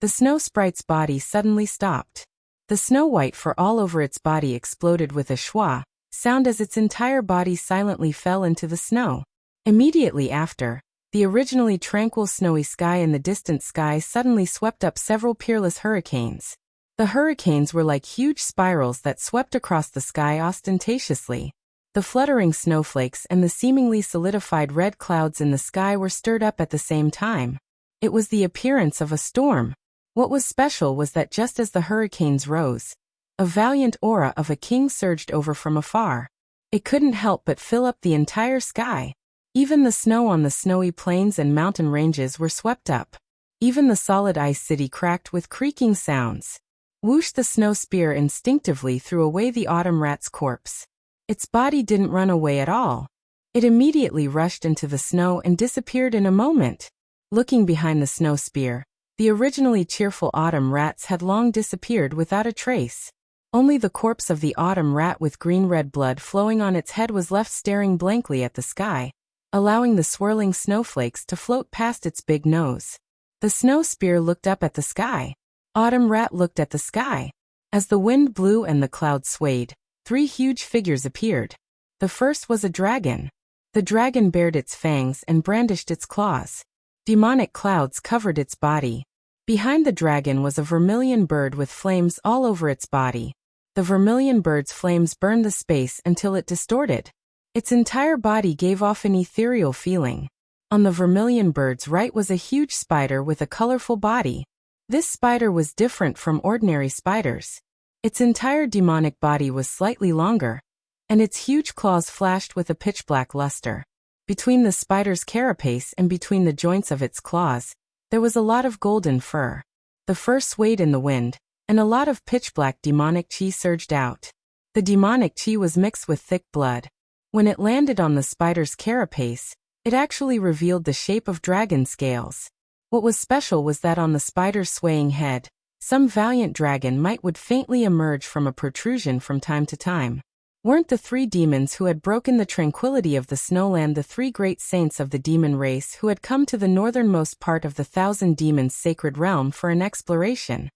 the snow sprite's body suddenly stopped. The snow white fur all over its body exploded with a schwa sound as its entire body silently fell into the snow. Immediately after, the originally tranquil snowy sky in the distant sky suddenly swept up several peerless hurricanes. The hurricanes were like huge spirals that swept across the sky ostentatiously. The fluttering snowflakes and the seemingly solidified red clouds in the sky were stirred up at the same time. It was the appearance of a storm. What was special was that just as the hurricanes rose, a valiant aura of a king surged over from afar. It couldn't help but fill up the entire sky. Even the snow on the snowy plains and mountain ranges were swept up. Even the solid ice city cracked with creaking sounds. Whoosh, the snow spear instinctively threw away the autumn rat's corpse. Its body didn't run away at all. It immediately rushed into the snow and disappeared in a moment. Looking behind the snow spear, the originally cheerful autumn rats had long disappeared without a trace. Only the corpse of the autumn rat with green-red blood flowing on its head was left staring blankly at the sky, allowing the swirling snowflakes to float past its big nose. The snow spear looked up at the sky. Autumn rat looked at the sky. As the wind blew and the clouds swayed, 3 huge figures appeared. The first was a dragon. The dragon bared its fangs and brandished its claws. Demonic clouds covered its body. Behind the dragon was a vermilion bird with flames all over its body. The vermilion bird's flames burned the space until it distorted. Its entire body gave off an ethereal feeling. On the vermilion bird's right was a huge spider with a colorful body. This spider was different from ordinary spiders. Its entire demonic body was slightly longer, and its huge claws flashed with a pitch-black luster. Between the spider's carapace and between the joints of its claws, there was a lot of golden fur. The fur swayed in the wind, and a lot of pitch-black demonic chi surged out. The demonic chi was mixed with thick blood. When it landed on the spider's carapace, it actually revealed the shape of dragon scales. What was special was that on the spider's swaying head, some valiant dragon might would faintly emerge from a protrusion from time to time. Weren't the three demons who had broken the tranquility of the snowland the three great saints of the demon race who had come to the northernmost part of the Thousand Demons' sacred realm for an exploration?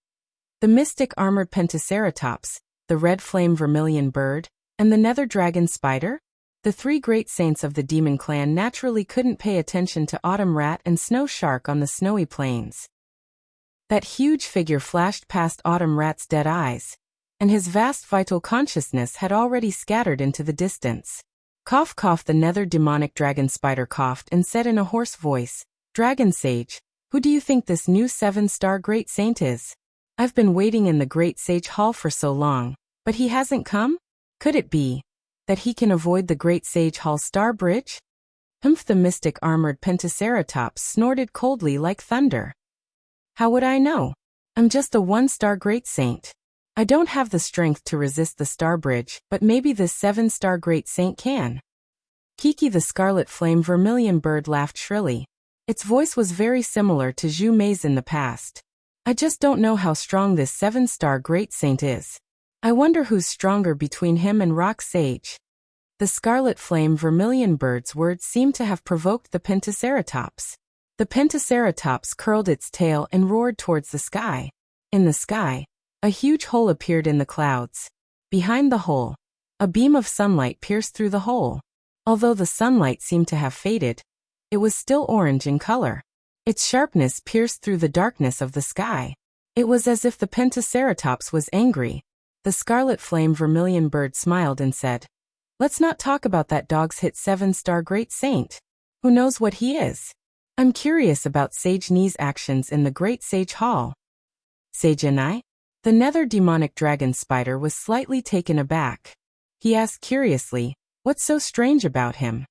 The mystic armored pentaceratops, the red flame vermilion bird, and the nether dragon spider? The three great saints of the demon clan naturally couldn't pay attention to autumn rat and snow shark on the snowy plains. That huge figure flashed past autumn rat's dead eyes, and his vast vital consciousness had already scattered into the distance. Cough cough, the nether demonic dragon spider coughed and said in a hoarse voice, "Dragon Sage, who do you think this new 7-star great saint is? I've been waiting in the great sage hall for so long, but he hasn't come? Could it be that he can avoid the great sage hall star bridge?" Humph, the mystic armored pentaceratops snorted coldly like thunder. "How would I know? I'm just a 1-star great saint. I don't have the strength to resist the star bridge, but maybe this 7-star great saint can." Kiki, the scarlet flame vermilion bird, laughed shrilly. Its voice was very similar to Zhu Mei's in the past. "I just don't know how strong this 7-star great saint is. I wonder who's stronger between him and Rock Sage." The scarlet flame vermilion bird's words seemed to have provoked the pentaceratops. The pentaceratops curled its tail and roared towards the sky. In the sky, a huge hole appeared in the clouds. Behind the hole, a beam of sunlight pierced through the hole. Although the sunlight seemed to have faded, it was still orange in color. Its sharpness pierced through the darkness of the sky. It was as if the pentaceratops was angry. The scarlet flame vermilion bird smiled and said, "Let's not talk about that dog's hit 7-star great saint. Who knows what he is? I'm curious about Sage Ni's actions in the Great Sage Hall." "Sage Ni?" The nether demonic dragon spider was slightly taken aback. He asked curiously, "What's so strange about him?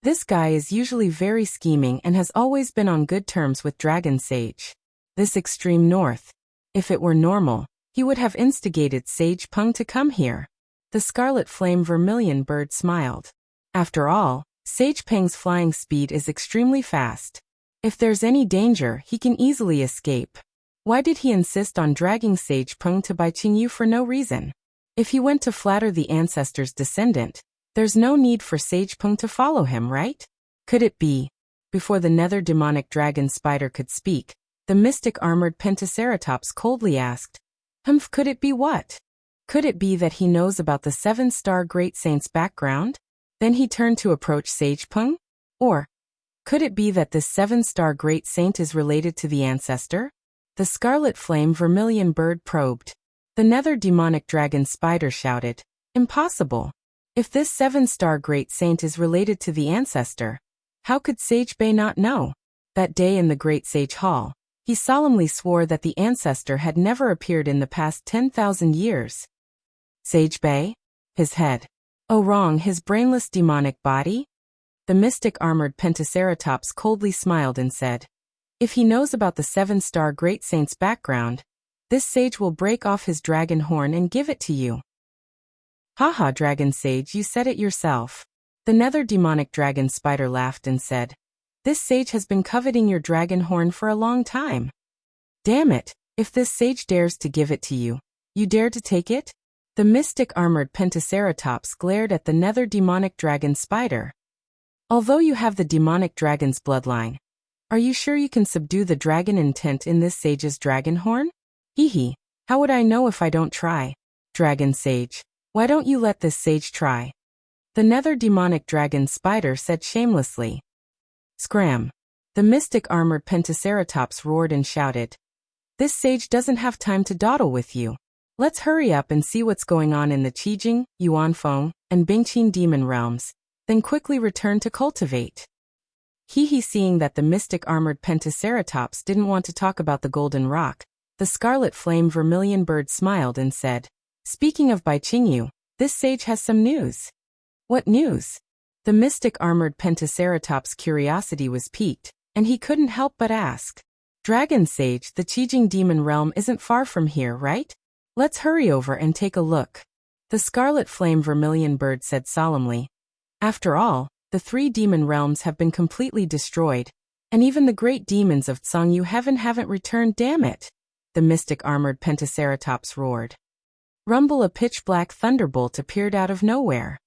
This guy is usually very scheming and has always been on good terms with Dragon Sage. This extreme north. If it were normal, he would have instigated Sage Peng to come here." The scarlet flame vermilion bird smiled. "After all, Sage Peng's flying speed is extremely fast. If there's any danger, he can easily escape. Why did he insist on dragging Sage Peng to Bai Qingyu for no reason? If he went to flatter the ancestor's descendant, there's no need for Sage Peng to follow him, right? Could it be?" Before the nether demonic dragon spider could speak, the mystic armored pentaceratops coldly asked, "Humph, could it be what? Could it be that he knows about the 7-star great saint's background? Then he turned to approach Sage Peng? Or could it be that this 7-star great saint is related to the ancestor?" The scarlet flame vermilion bird probed. The nether demonic dragon spider shouted, "Impossible! If this 7-star great saint is related to the ancestor, how could Sage Bei not know?" That day in the Great Sage Hall, he solemnly swore that the ancestor had never appeared in the past 10,000 years. Sage Bei? His head. Oh, wrong, his brainless demonic body? The mystic armored pentaceratops coldly smiled and said, "If he knows about the 7-star great saint's background, this sage will break off his dragon horn and give it to you." "Haha, Dragon Sage, you said it yourself." The nether demonic dragon spider laughed and said, "This sage has been coveting your dragon horn for a long time. Damn it, if this sage dares to give it to you, you dare to take it?" The mystic armored pentaceratops glared at the nether demonic dragon spider. "Although you have the demonic dragon's bloodline, are you sure you can subdue the dragon intent in this sage's dragon horn? Hee, how would I know if I don't try? Dragon Sage, why don't you let this sage try?" The nether demonic dragon spider said shamelessly. Scram. The mystic armored pentaceratops roared and shouted, "This sage doesn't have time to dawdle with you. Let's hurry up and see what's going on in the Qijing, Yuanfeng, and Bingqin demon realms, then quickly return to cultivate." Seeing that the mystic armored pentaceratops didn't want to talk about the golden rock, the scarlet flame vermilion bird smiled and said, "Speaking of Bai Qingyu, this sage has some news." "What news?" The mystic armored pentaceratops' curiosity was piqued, and he couldn't help but ask. Dragon Sage, the Qijing demon realm isn't far from here, right? Let's hurry over and take a look. The scarlet flame vermilion bird said solemnly. After all, the 3 demon realms have been completely destroyed, and even the great demons of Tsangyu Heaven haven't returned, damn it! The mystic armored Pentaceratops roared. Rumble, a pitch-black thunderbolt appeared out of nowhere.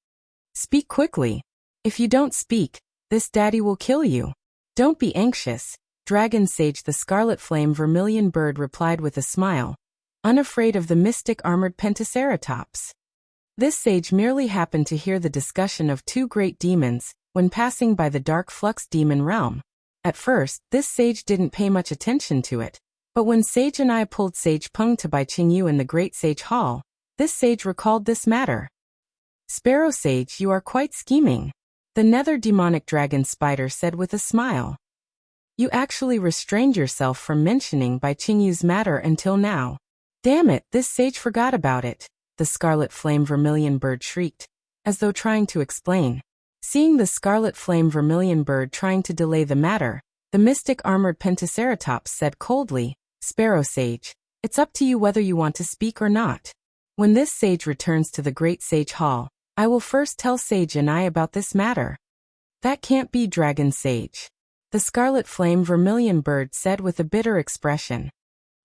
Speak quickly. If you don't speak, this daddy will kill you. Don't be anxious, Dragon Sage, the scarlet flame vermilion bird replied with a smile, unafraid of the mystic armored Pentaceratops. This sage merely happened to hear the discussion of 2 great demons when passing by the dark flux demon realm. At first, this sage didn't pay much attention to it, but when Sage and I pulled Sage Peng to Bai Qingyu in the Great Sage Hall, this sage recalled this matter. Sparrow Sage, you are quite scheming, the nether demonic dragon spider said with a smile. You actually restrained yourself from mentioning Bai Qingyu's matter until now. Damn it, this sage forgot about it, the scarlet flame vermilion bird shrieked, as though trying to explain. Seeing the scarlet flame vermilion bird trying to delay the matter, the mystic armored Pentaceratops said coldly, Sparrow Sage, it's up to you whether you want to speak or not. When this sage returns to the Great Sage Hall, I will first tell Sage and I about this matter. That can't be, Dragon Sage, the scarlet flame vermilion bird said with a bitter expression.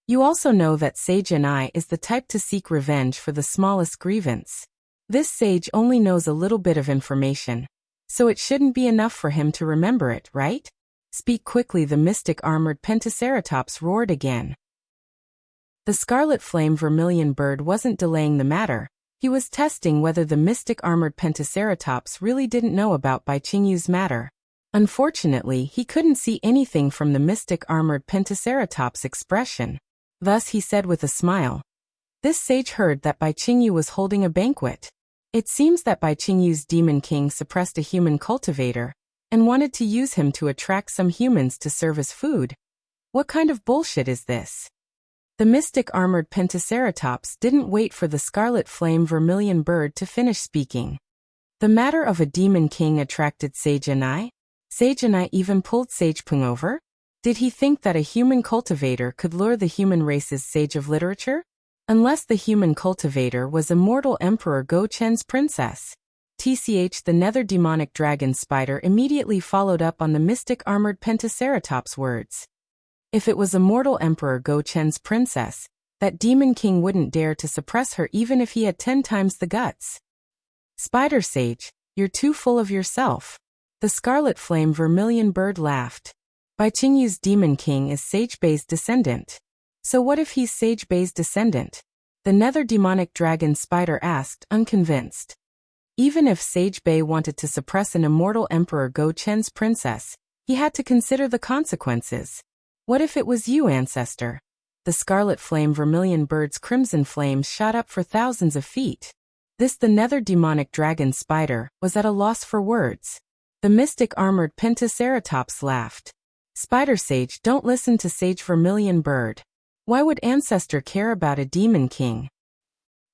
You also know that Sage and I is the type to seek revenge for the smallest grievance. This sage only knows a little bit of information, so it shouldn't be enough for him to remember it, right? Speak quickly, the mystic armored Pentaceratops roared again. The scarlet flame vermilion bird wasn't delaying the matter, he was testing whether the mystic armored Pentaceratops really didn't know about Bai Qingyu's matter. Unfortunately, he couldn't see anything from the mystic armored Pentaceratops' expression. Thus he said with a smile. This sage heard that Bai Qingyu was holding a banquet. It seems that Bai Qingyu's demon king suppressed a human cultivator, and wanted to use him to attract some humans to serve as food. What kind of bullshit is this? The mystic armored Pentaceratops didn't wait for the scarlet flame vermilion bird to finish speaking. The matter of a demon king attracted Sage and I? Sage and I even pulled Sage Peng over? Did he think that a human cultivator could lure the human race's sage of literature? Unless the human cultivator was immortal Emperor Go Chen's princess. TCH, the nether demonic dragon spider immediately followed up on the mystic armored Pentaceratops' words. If it was immortal Emperor Go Chen's princess, that demon king wouldn't dare to suppress her even if he had 10 times the guts. Spider Sage, you're too full of yourself. The scarlet flame vermilion bird laughed. Bai Qingyu's demon king is Sage Bei's descendant. So what if he's Sage Bei's descendant? The nether demonic dragon spider asked, unconvinced. Even if Sage Bei wanted to suppress an immortal Emperor Go Chen's princess, he had to consider the consequences. What if it was you, ancestor? The scarlet flame vermilion bird's crimson flames shot up for thousands of feet. The nether demonic dragon spider was at a loss for words. The mystic armored Pentaceratops laughed. Spider Sage, don't listen to Sage Vermilion Bird. Why would ancestor care about a demon king?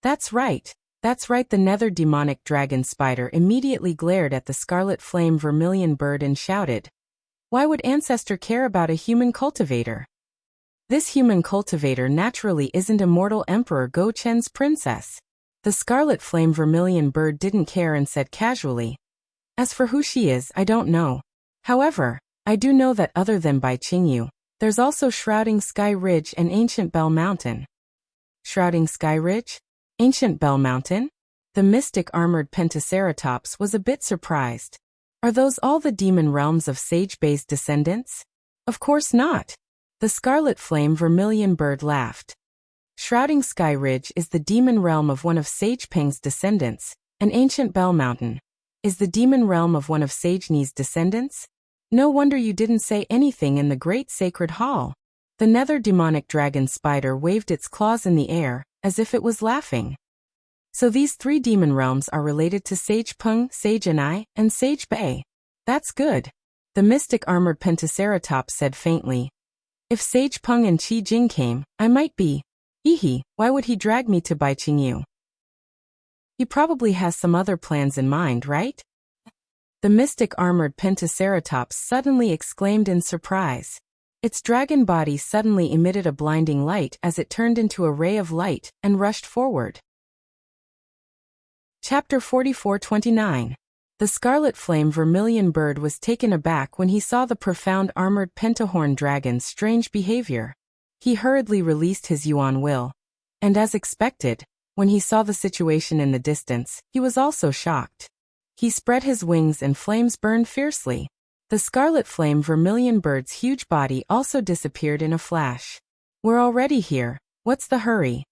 That's right, the nether demonic dragon spider immediately glared at the scarlet flame vermilion bird and shouted. Why would ancestor care about a human cultivator? This human cultivator naturally isn't immortal Emperor Go Chen's princess. The scarlet flame vermilion bird didn't care and said casually. As for who she is, I don't know. However, I do know that other than Bai Qingyu, there's also Shrouding Sky Ridge and Ancient Bell Mountain. Shrouding Sky Ridge? Ancient Bell Mountain? The mystic armored Pentaceratops was a bit surprised. Are those all the demon realms of Sage Bei's descendants? Of course not. The scarlet flame vermilion bird laughed. Shrouding Sky Ridge is the demon realm of one of Sage Peng's descendants, and Ancient Bell Mountain is the demon realm of one of Sage Ni's descendants? No wonder you didn't say anything in the Great Sacred Hall. The nether demonic dragon spider waved its claws in the air, as if it was laughing. So these 3 demon realms are related to Sage Peng, Sage and I, and Sage Bei. That's good. The mystic armored Pentaceratops said faintly. If Sage Peng and Qi Jing came, I might be. Why would he drag me to Bai Qingyu? He probably has some other plans in mind, right? The mystic armored Pentaceratops suddenly exclaimed in surprise. Its dragon body suddenly emitted a blinding light as it turned into a ray of light and rushed forward. Chapter 44-29. The scarlet flame vermilion bird was taken aback when he saw the profound armored pentahorn dragon's strange behavior. He hurriedly released his yuan will. And as expected, when he saw the situation in the distance, he was also shocked. He spread his wings and flames burned fiercely. The scarlet flame vermilion bird's huge body also disappeared in a flash. We're already here, what's the hurry?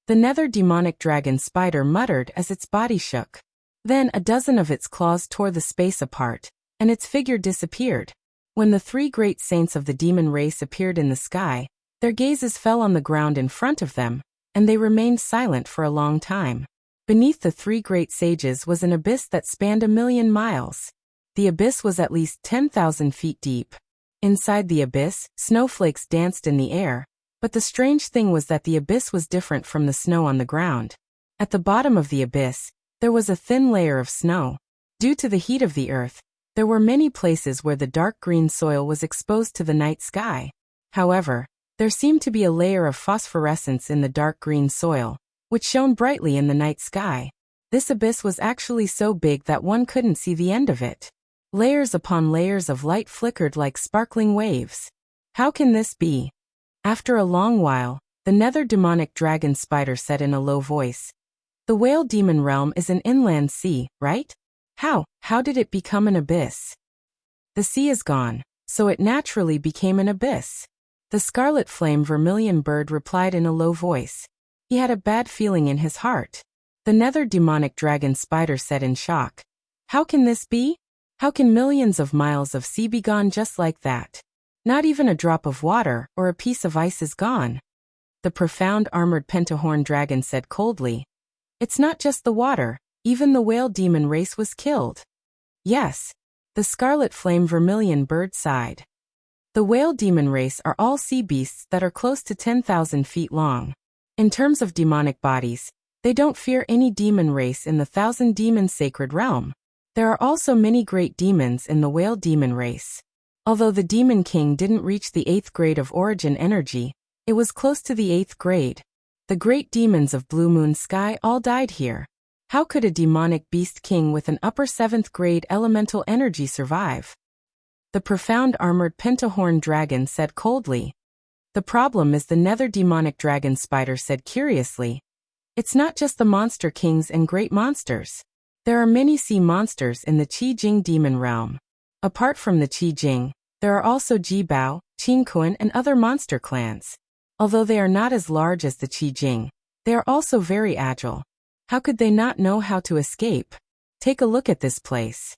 The nether demonic dragon spider muttered as its body shook. Then a dozen of its claws tore the space apart, and its figure disappeared. When the three great saints of the demon race appeared in the sky, their gazes fell on the ground in front of them, and they remained silent for a long time. Beneath the three great sages was an abyss that spanned 1,000,000 miles. The abyss was at least 10,000 feet deep. Inside the abyss, snowflakes danced in the air, but the strange thing was that the abyss was different from the snow on the ground. At the bottom of the abyss, there was a thin layer of snow. Due to the heat of the earth, there were many places where the dark green soil was exposed to the night sky. However, there seemed to be a layer of phosphorescence in the dark green soil, which shone brightly in the night sky. This abyss was actually so big that one couldn't see the end of it. Layers upon layers of light flickered like sparkling waves. How can this be? After a long while, the nether demonic dragon spider said in a low voice, "The whale demon realm is an inland sea, right? How did it become an abyss?" "The sea is gone, so it naturally became an abyss." The scarlet flame vermilion bird replied in a low voice. He had a bad feeling in his heart. The nether demonic dragon spider said in shock, "How can this be? How can millions of miles of sea be gone just like that? Not even a drop of water or a piece of ice is gone." The profound armored pentahorn dragon said coldly, "It's not just the water, even the whale demon race was killed." "Yes." The scarlet flame vermilion bird sighed. The whale demon race are all sea beasts that are close to 10,000 feet long. In terms of demonic bodies, they don't fear any demon race in the 1,000 demon sacred realm. There are also many great demons in the whale demon race. Although the demon king didn't reach the 8th grade of origin energy, it was close to the 8th grade. The great demons of Blue Moon Sky all died here. How could a demonic beast king with an upper 7th grade elemental energy survive? The profound armored pentahorn dragon said coldly. The problem is, the nether demonic dragon spider said curiously. It's not just the monster kings and great monsters. There are many sea monsters in the Qi Jing demon realm. Apart from the Qi Jing, there are also Jibao, Qingquan and other monster clans. Although they are not as large as the Qi Jing, they are also very agile. How could they not know how to escape? Take a look at this place.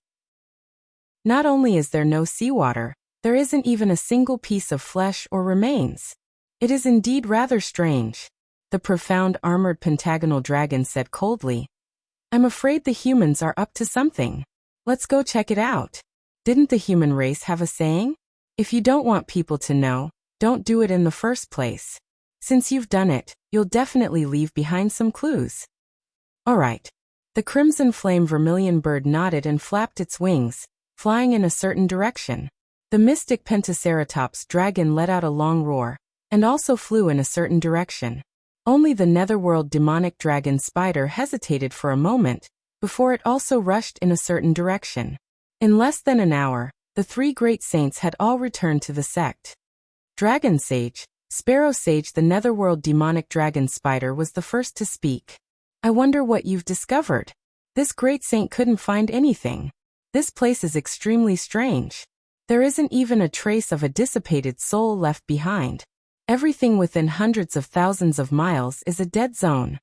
Not only is there no seawater, there isn't even a single piece of flesh or remains. It is indeed rather strange. The profound armored pentagonal dragon said coldly. I'm afraid the humans are up to something. Let's go check it out. Didn't the human race have a saying? If you don't want people to know, don't do it in the first place. Since you've done it, you'll definitely leave behind some clues. Alright. The crimson flame vermilion bird nodded and flapped its wings, flying in a certain direction. The mystic pentaceratops dragon let out a long roar, and also flew in a certain direction. Only the netherworld demonic dragon spider hesitated for a moment, before it also rushed in a certain direction. In less than an hour, the three great saints had all returned to the sect. Dragon Sage, Sparrow Sage, the netherworld demonic dragon spider was the first to speak. I wonder what you've discovered. This great saint couldn't find anything. This place is extremely strange. There isn't even a trace of a dissipated soul left behind. Everything within hundreds of thousands of miles is a dead zone.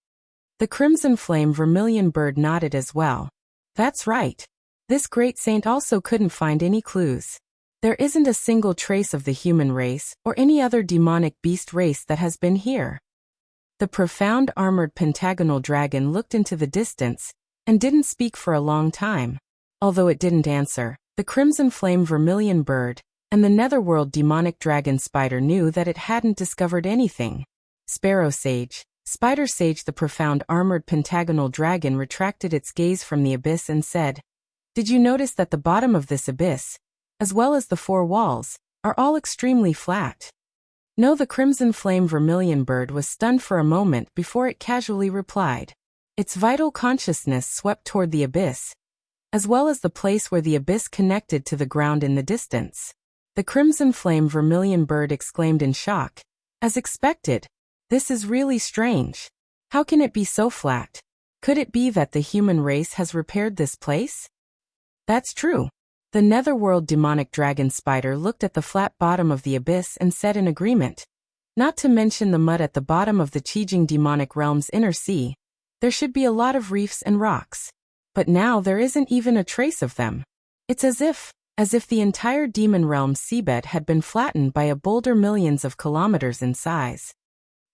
The crimson flame vermilion bird nodded as well. That's right. This great saint also couldn't find any clues. There isn't a single trace of the human race or any other demonic beast race that has been here. The profound armored pentagonal dragon looked into the distance and didn't speak for a long time. Although it didn't answer, the crimson flame vermilion bird and the netherworld demonic dragon spider knew that it hadn't discovered anything. Sparrow Sage, Spider Sage, the profound armored pentagonal dragon retracted its gaze from the abyss and said, Did you notice that the bottom of this abyss, as well as the four walls, are all extremely flat. No, the crimson flame vermilion bird was stunned for a moment before it casually replied. Its vital consciousness swept toward the abyss, as well as the place where the abyss connected to the ground in the distance. The crimson flame vermilion bird exclaimed in shock. As expected, this is really strange. How can it be so flat? Could it be that the human race has repaired this place? That's true. The netherworld demonic dragon spider looked at the flat bottom of the abyss and said in agreement. Not to mention the mud at the bottom of the Qijing demonic realm's inner sea. There should be a lot of reefs and rocks. But now there isn't even a trace of them. It's as if the entire demon realm's seabed had been flattened by a boulder millions of kilometers in size.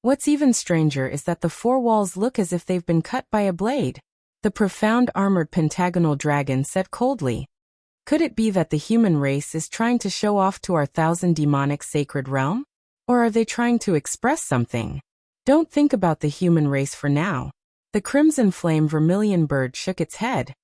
What's even stranger is that the four walls look as if they've been cut by a blade. The profound armored pentagonal dragon said coldly. Could it be that the human race is trying to show off to our thousand demonic sacred realm? Or are they trying to express something? Don't think about the human race for now. The crimson flame vermilion bird shook its head.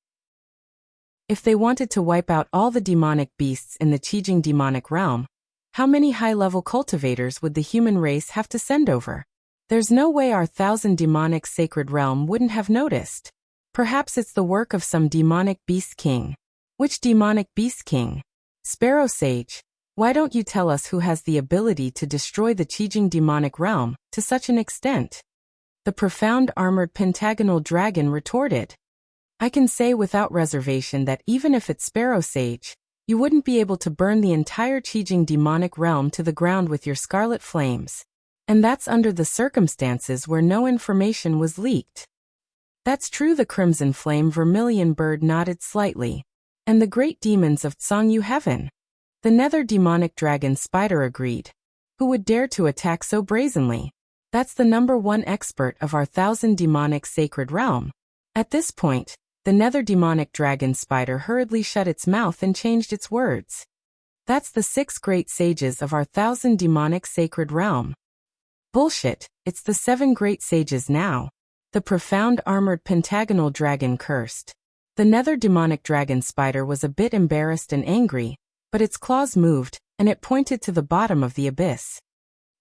If they wanted to wipe out all the demonic beasts in the Qijing demonic realm, how many high-level cultivators would the human race have to send over? There's no way our thousand demonic sacred realm wouldn't have noticed. Perhaps it's the work of some demonic beast king. Which demonic beast king? Sparrow Sage, why don't you tell us who has the ability to destroy the Qijing demonic realm to such an extent? The profound armored pentagonal dragon retorted. I can say without reservation that even if it's Sparrow Sage, you wouldn't be able to burn the entire Qijing demonic realm to the ground with your scarlet flames. And that's under the circumstances where no information was leaked. That's true, the crimson flame vermilion bird nodded slightly. And the great demons of Tsangyu heaven. The nether demonic dragon spider agreed. Who would dare to attack so brazenly? That's the #1 expert of our thousand demonic sacred realm. At this point, the nether demonic dragon spider hurriedly shut its mouth and changed its words. That's the 6 great sages of our thousand demonic sacred realm. Bullshit, it's the 7 great sages now. The profound armored pentagonal dragon cursed. The nether demonic dragon spider was a bit embarrassed and angry, but its claws moved, and it pointed to the bottom of the abyss.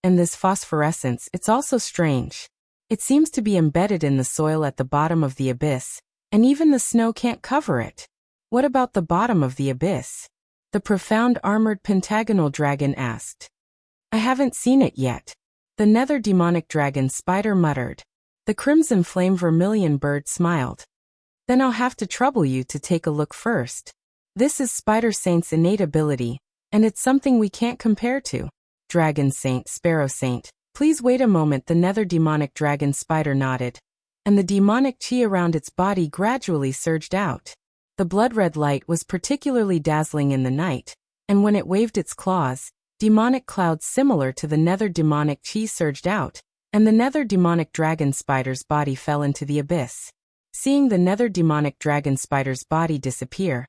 And this phosphorescence, it's also strange. It seems to be embedded in the soil at the bottom of the abyss, and even the snow can't cover it. What about the bottom of the abyss? The profound armored pentagonal dragon asked. I haven't seen it yet. The nether demonic dragon spider muttered. The crimson flame vermilion bird smiled. Then I'll have to trouble you to take a look first. This is Spider Saint's innate ability, and it's something we can't compare to. Dragon Saint, Sparrow Saint, please wait a moment. The nether demonic dragon spider nodded, and the demonic chi around its body gradually surged out. The blood-red light was particularly dazzling in the night, and when it waved its claws, demonic clouds similar to the nether demonic chi surged out, and the nether demonic dragon spider's body fell into the abyss. Seeing the nether demonic dragon spider's body disappear,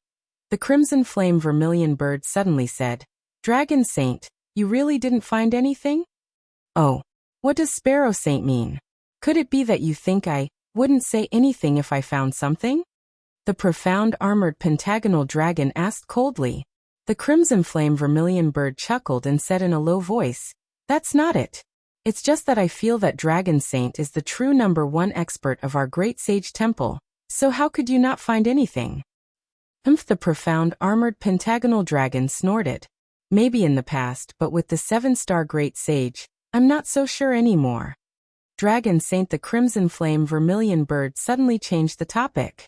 the crimson flame vermilion bird suddenly said, Dragon Saint, you really didn't find anything? Oh, what does Sparrow Saint mean? Could it be that you think I wouldn't say anything if I found something? The profound armored pentagonal dragon asked coldly. The crimson flame vermilion bird chuckled and said in a low voice, That's not it. It's just that I feel that Dragon Saint is the true #1 expert of our great sage temple, so how could you not find anything? The profound armored pentagonal dragon snorted. Maybe in the past, but with the 7-star great sage, I'm not so sure anymore. Dragon Saint, the crimson flame vermilion bird suddenly changed the topic.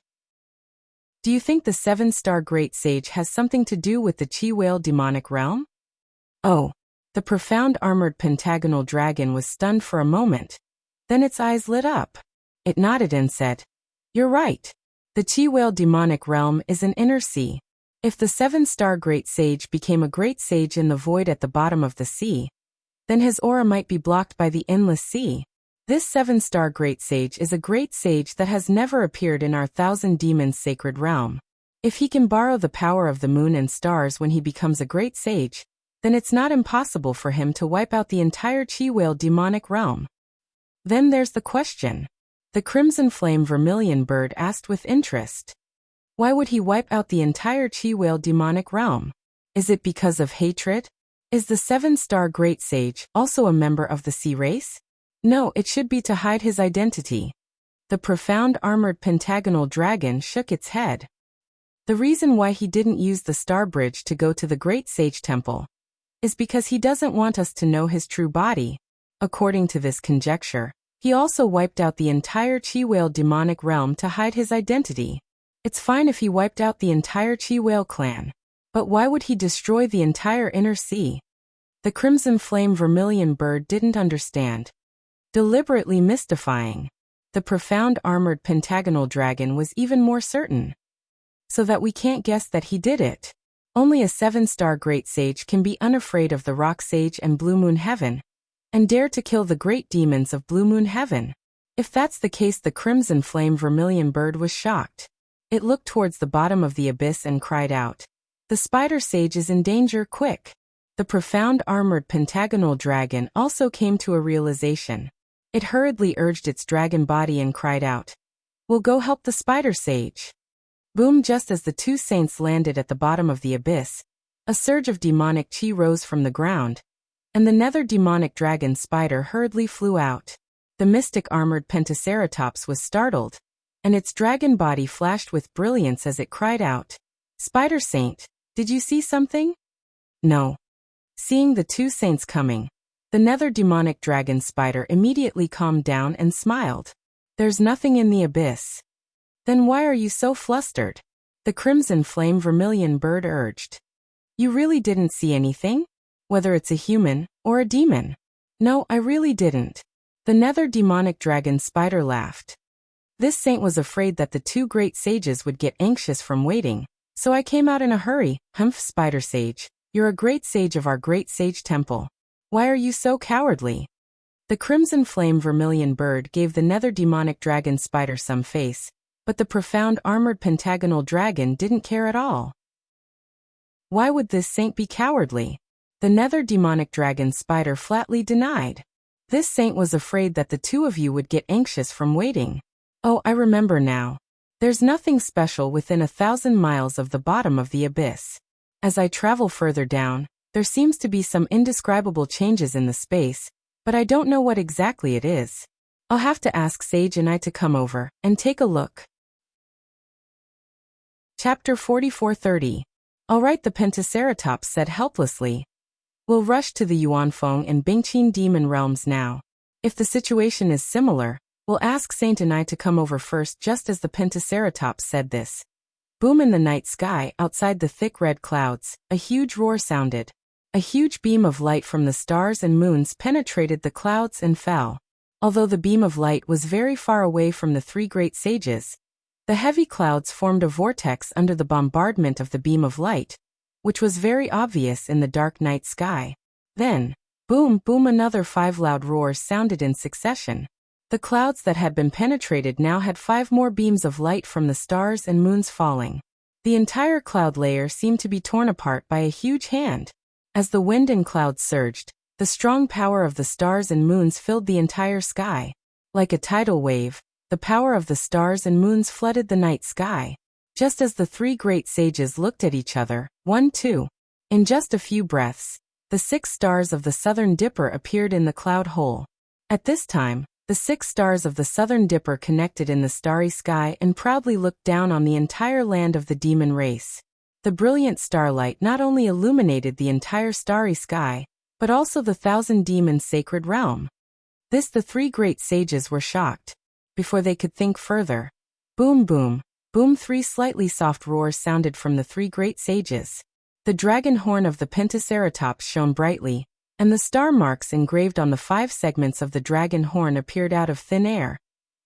Do you think the 7-star great sage has something to do with the Qi whale demonic realm? Oh. The profound armored pentagonal dragon was stunned for a moment. Then its eyes lit up. It nodded and said, You're right. The Qi whale demonic realm is an inner sea. If the 7-star great sage became a great sage in the void at the bottom of the sea, then his aura might be blocked by the endless sea. This 7-star great sage is a great sage that has never appeared in our thousand demons sacred realm. If he can borrow the power of the moon and stars when he becomes a great sage, then it's not impossible for him to wipe out the entire Qi whale demonic realm. Then there's the question. The crimson flame vermilion bird asked with interest. Why would he wipe out the entire Qi whale demonic realm? Is it because of hatred? Is the 7-star great sage also a member of the sea race? No, it should be to hide his identity. The profound armored pentagonal dragon shook its head. The reason why he didn't use the star bridge to go to the great sage temple is because he doesn't want us to know his true body. According to this conjecture, he also wiped out the entire Chi Whale demonic realm to hide his identity. It's fine if he wiped out the entire Chi Whale clan, but why would he destroy the entire inner sea? The crimson flame vermilion bird didn't understand. Deliberately mystifying. The profound armored pentagonal dragon was even more certain. So that we can't guess that he did it. Only a 7-star great sage can be unafraid of the rock sage and blue moon heaven, and dare to kill the great demons of blue moon heaven. If that's the case, the crimson flame vermilion bird was shocked. It looked towards the bottom of the abyss and cried out, "The spider sage is in danger, quick!" The profound armored pentagonal dragon also came to a realization. It hurriedly urged its dragon body and cried out, "We'll go help the spider sage." Boom! Just as the two saints landed at the bottom of the abyss, a surge of demonic chi rose from the ground, and the nether demonic dragon spider hurriedly flew out. The mystic armored pentaceratops was startled, and its dragon body flashed with brilliance as it cried out, "Spider saint, did you see something?" No. Seeing the two saints coming, the nether demonic dragon spider immediately calmed down and smiled. "There's nothing in the abyss." "Then why are you so flustered?" the crimson flame vermilion bird urged. "You really didn't see anything? Whether it's a human or a demon?" "No, I really didn't." The nether demonic dragon spider laughed. "This saint was afraid that the two great sages would get anxious from waiting, so I came out in a hurry." "Humph, spider sage, you're a great sage of our great sage temple. Why are you so cowardly?" The crimson flame vermilion bird gave the nether demonic dragon spider some face, but the profound armored pentagonal dragon didn't care at all. "Why would this saint be cowardly?" the nether demonic dragon spider flatly denied. "This saint was afraid that the two of you would get anxious from waiting." "Oh, I remember now. There's nothing special within 1,000 miles of the bottom of the abyss. As I travel further down, there seems to be some indescribable changes in the space, but I don't know what exactly it is. I'll have to ask Sage and I to come over and take a look." Chapter 44:30. "All right," the pentaceratops said helplessly. "We'll rush to the Yuanfeng and Bingqin demon realms now. If the situation is similar, we'll ask Saint and I to come over first." Just as the pentaceratops said this, boom, in the night sky outside the thick red clouds, a huge roar sounded. A huge beam of light from the stars and moons penetrated the clouds and fell. Although the beam of light was very far away from the three great sages, the heavy clouds formed a vortex under the bombardment of the beam of light, which was very obvious in the dark night sky. Then, boom, boom, another 5 loud roars sounded in succession. The clouds that had been penetrated now had 5 more beams of light from the stars and moons falling. The entire cloud layer seemed to be torn apart by a huge hand. As the wind and clouds surged, the strong power of the stars and moons filled the entire sky. Like a tidal wave, the power of the stars and moons flooded the night sky. Just as the three great sages looked at each other, 1, 2. In just a few breaths, the 6 stars of the southern dipper appeared in the cloud hole. At this time, the 6 stars of the southern dipper connected in the starry sky and proudly looked down on the entire land of the demon race. The brilliant starlight not only illuminated the entire starry sky, but also the 1,000 demons' sacred realm. This the three great sages were shocked. Before they could think further, boom, boom, boom, 3 slightly soft roars sounded from the three great sages. The dragon horn of the pentaceratops shone brightly, and the star marks engraved on the 5 segments of the dragon horn appeared out of thin air,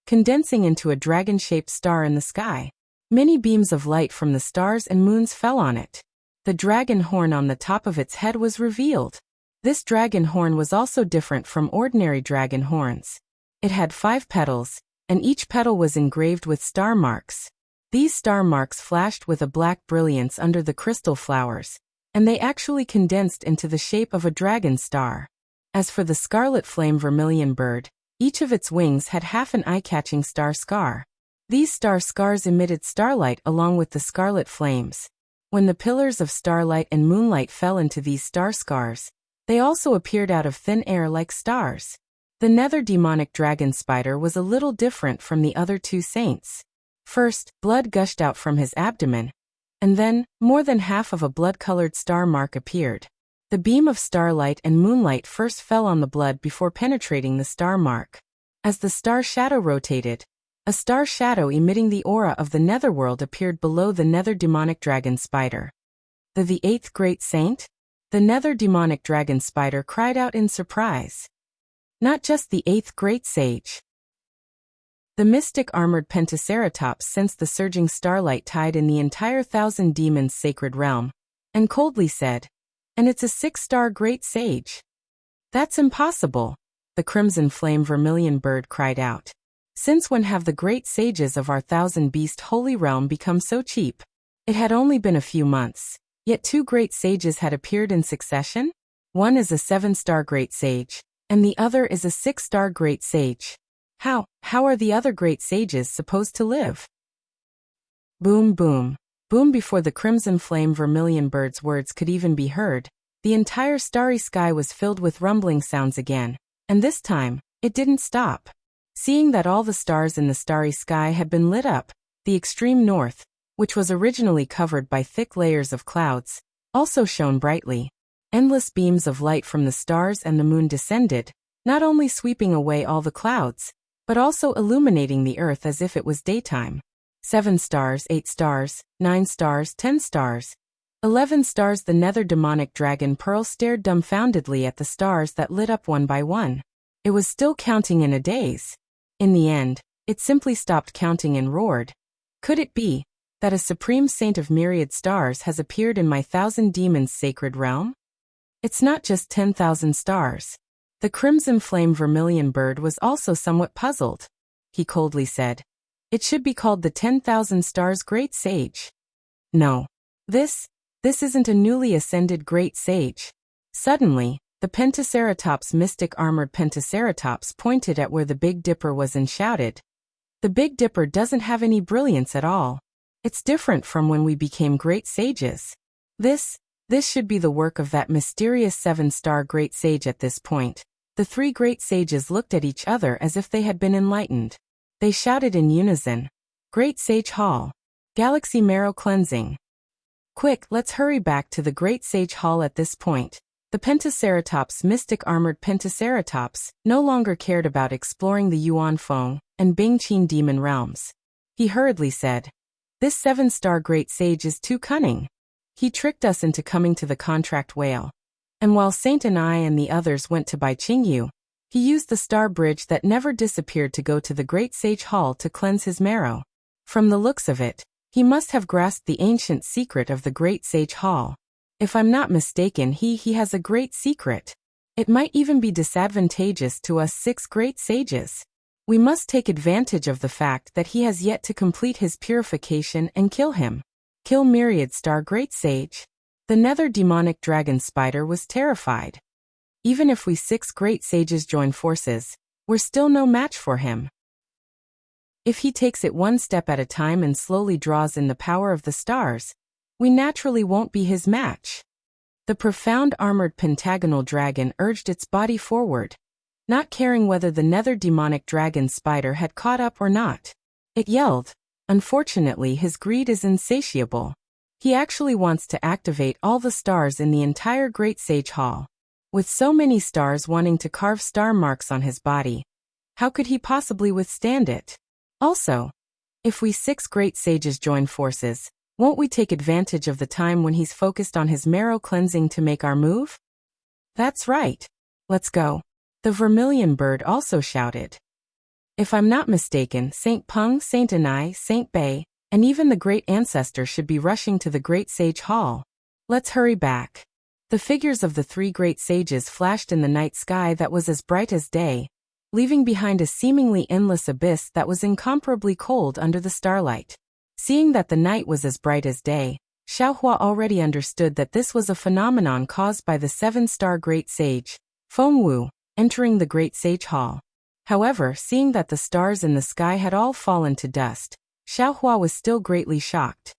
condensing into a dragon-shaped star in the sky. Many beams of light from the stars and moons fell on it. The dragon horn on the top of its head was revealed. This dragon horn was also different from ordinary dragon horns. It had 5 petals, and each petal was engraved with star marks. These star marks flashed with a black brilliance under the crystal flowers, and they actually condensed into the shape of a dragon star. As for the scarlet flame vermilion bird, each of its wings had half an eye-catching star scar. These star scars emitted starlight along with the scarlet flames. When the pillars of starlight and moonlight fell into these star scars, they also appeared out of thin air like stars. The nether demonic dragon spider was a little different from the other two saints. First, blood gushed out from his abdomen, and then, more than half of a blood-colored star mark appeared. The beam of starlight and moonlight first fell on the blood before penetrating the star mark. As the star shadow rotated, a star shadow emitting the aura of the netherworld appeared below the nether demonic dragon spider. The eighth great saint? The nether demonic dragon spider cried out in surprise. Not just the eighth great sage. The mystic armored Pentaceratops sensed the surging starlight tide in the entire thousand demons' sacred realm, and coldly said, "And it's a 6-star great sage." "That's impossible," the crimson flame vermilion bird cried out. "Since when have the great sages of our thousand-beast holy realm become so cheap?" It had only been a few months, yet 2 great sages had appeared in succession? One is a 7-star great sage, and the other is a 6-star great sage. How are the other great sages supposed to live? Boom, boom, boom. Before the crimson flame vermilion bird's words could even be heard, the entire starry sky was filled with rumbling sounds again, and this time, it didn't stop. Seeing that all the stars in the starry sky had been lit up, the extreme north, which was originally covered by thick layers of clouds, also shone brightly. Endless beams of light from the stars and the moon descended, not only sweeping away all the clouds, but also illuminating the earth as if it was daytime. 7 stars, 8 stars, 9 stars, 10 stars, 11 stars. The nether demonic dragon Pearl stared dumbfoundedly at the stars that lit up one by one. It was still counting in a daze. In the end, it simply stopped counting and roared. "Could it be that a supreme saint of myriad stars has appeared in my thousand demons' sacred realm? It's not just 10,000 stars." The crimson flame vermilion bird was also somewhat puzzled. He coldly said, "It should be called the 10,000 stars great sage." "No. This isn't a newly ascended great sage." Suddenly, the Pentaceratops mystic armored Pentaceratops pointed at where the Big Dipper was and shouted, "The Big Dipper doesn't have any brilliance at all. It's different from when we became great sages. This should be the work of that mysterious 7-star great sage." At this point, the 3 great sages looked at each other as if they had been enlightened. They shouted in unison, "Great Sage Hall. Galaxy Marrow Cleansing. Quick, let's hurry back to the Great Sage Hall." At this point, the Pentaceratops mystic armored Pentaceratops no longer cared about exploring the Yuan Feng and Bingqin demon realms. He hurriedly said, "This 7-star great sage is too cunning. He tricked us into coming to the contract whale. And while Saint and I and the others went to Bai Qingyu, he used the star bridge that never disappeared to go to the Great Sage Hall to cleanse his marrow. From the looks of it, he must have grasped the ancient secret of the Great Sage Hall. If I'm not mistaken, he has a great secret. It might even be disadvantageous to us 6 great sages. We must take advantage of the fact that he has yet to complete his purification and kill him. Kill Myriad Star Great Sage." The nether demonic dragon spider was terrified. Even if we 6 great sages join forces, we're still no match for him. If he takes it one step at a time and slowly draws in the power of the stars, we naturally won't be his match. The profound armored pentagonal dragon urged its body forward, not caring whether the nether demonic dragon spider had caught up or not. It yelled, "Unfortunately, his greed is insatiable. He actually wants to activate all the stars in the entire Great Sage Hall. With so many stars wanting to carve star marks on his body, how could he possibly withstand it? Also, if we 6 great sages join forces, won't we take advantage of the time when he's focused on his marrow cleansing to make our move?" "That's right. Let's go." The vermilion bird also shouted. "If I'm not mistaken, Saint Peng, Saint Anai, Saint Bei, and even the great ancestor should be rushing to the Great Sage Hall. Let's hurry back." The figures of the 3 great sages flashed in the night sky that was as bright as day, leaving behind a seemingly endless abyss that was incomparably cold under the starlight. Seeing that the night was as bright as day, Xiaohua already understood that this was a phenomenon caused by the 7-star great sage, Fengwu, entering the Great Sage Hall. However, seeing that the stars in the sky had all fallen to dust, Xiaohua was still greatly shocked.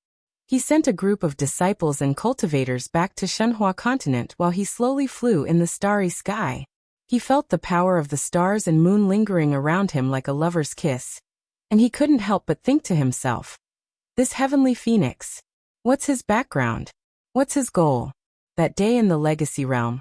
He sent a group of disciples and cultivators back to Shenhua continent while he slowly flew in the starry sky. He felt the power of the stars and moon lingering around him like a lover's kiss. And he couldn't help but think to himself, this heavenly phoenix. What's his background? What's his goal? That day in the legacy realm.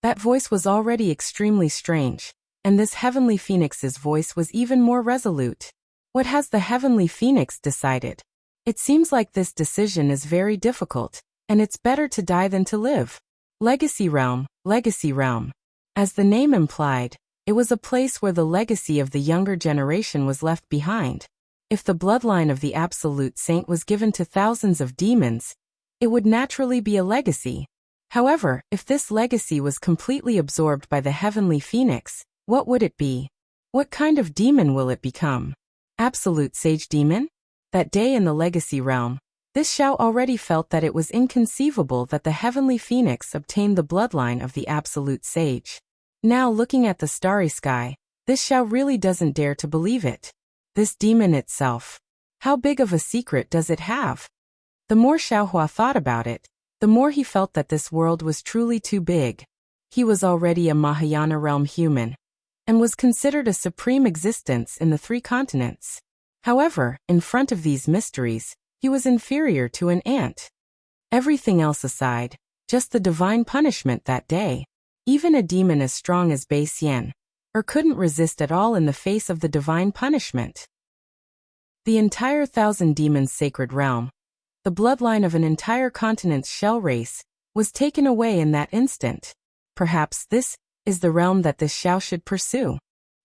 That voice was already extremely strange, and this heavenly phoenix's voice was even more resolute. What has the heavenly phoenix decided? It seems like this decision is very difficult, and it's better to die than to live. Legacy realm, legacy realm. As the name implied, it was a place where the legacy of the younger generation was left behind. If the bloodline of the absolute saint was given to thousands of demons, it would naturally be a legacy. However, if this legacy was completely absorbed by the heavenly phoenix, what would it be? What kind of demon will it become? Absolute sage demon? That day in the legacy realm, this Xiao already felt that it was inconceivable that the heavenly phoenix obtained the bloodline of the absolute sage. Now looking at the starry sky, this Xiao really doesn't dare to believe it. This demon itself. How big of a secret does it have? The more Xiaohua thought about it, the more he felt that this world was truly too big. He was already a Mahayana realm human, and was considered a supreme existence in the 3 continents. However, in front of these mysteries, he was inferior to an ant. Everything else aside, just the divine punishment that day. Even a demon as strong as Bei Xian, or couldn't resist at all in the face of the divine punishment. The entire 1,000 demons sacred realm, the bloodline of an entire continent's shell race, was taken away in that instant. Perhaps this is the realm that this Xiao should pursue.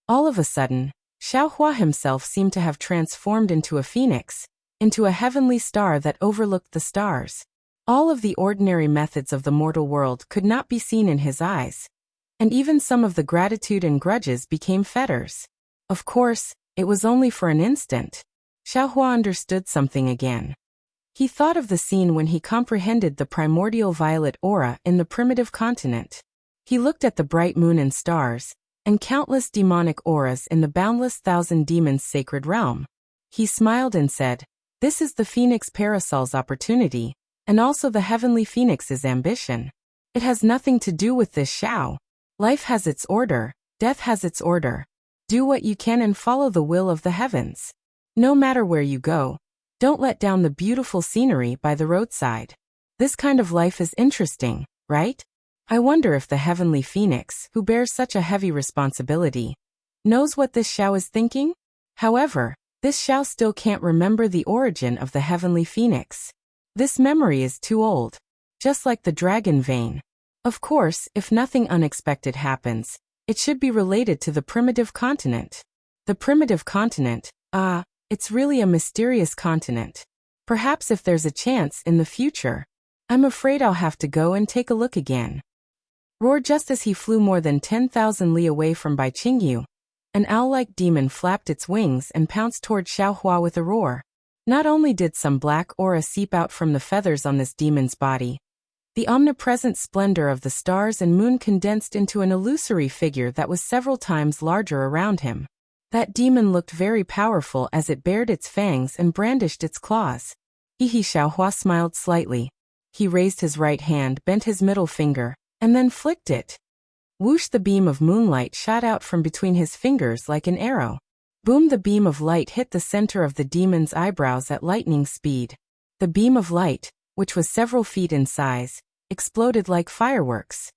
All of a sudden, Xiaohua himself seemed to have transformed into a phoenix, into a heavenly star that overlooked the stars. All of the ordinary methods of the mortal world could not be seen in his eyes, and even some of the gratitude and grudges became fetters. Of course, it was only for an instant. Xiaohua understood something again. He thought of the scene when he comprehended the primordial violet aura in the primitive continent. He looked at the bright moon and stars, and countless demonic auras in the boundless 1,000 demons sacred realm. He smiled and said, "This is the Phoenix Parasol's opportunity, and also the heavenly phoenix's ambition. It has nothing to do with this Xiao. Life has its order, death has its order. Do what you can and follow the will of the heavens. No matter where you go, don't let down the beautiful scenery by the roadside. This kind of life is interesting, right? I wonder if the heavenly phoenix, who bears such a heavy responsibility, knows what this Xiao is thinking? However, this Xiao still can't remember the origin of the heavenly phoenix. This memory is too old, just like the dragon vein. Of course, if nothing unexpected happens, it should be related to the primitive continent. The primitive continent, it's really a mysterious continent. Perhaps if there's a chance in the future, I'm afraid I'll have to go and take a look again." Roared just as he flew more than 10,000 li away from Bai Qingyu. An owl-like demon flapped its wings and pounced toward Xiaohua with a roar. Not only did some black aura seep out from the feathers on this demon's body, the omnipresent splendor of the stars and moon condensed into an illusory figure that was several times larger around him. That demon looked very powerful as it bared its fangs and brandished its claws. Xiaohua smiled slightly. He raised his right hand, bent his middle finger, and then flicked it. Whoosh! The beam of moonlight shot out from between his fingers like an arrow. Boom! The beam of light hit the center of the demon's eyebrows at lightning speed. The beam of light, which was several feet in size, exploded like fireworks.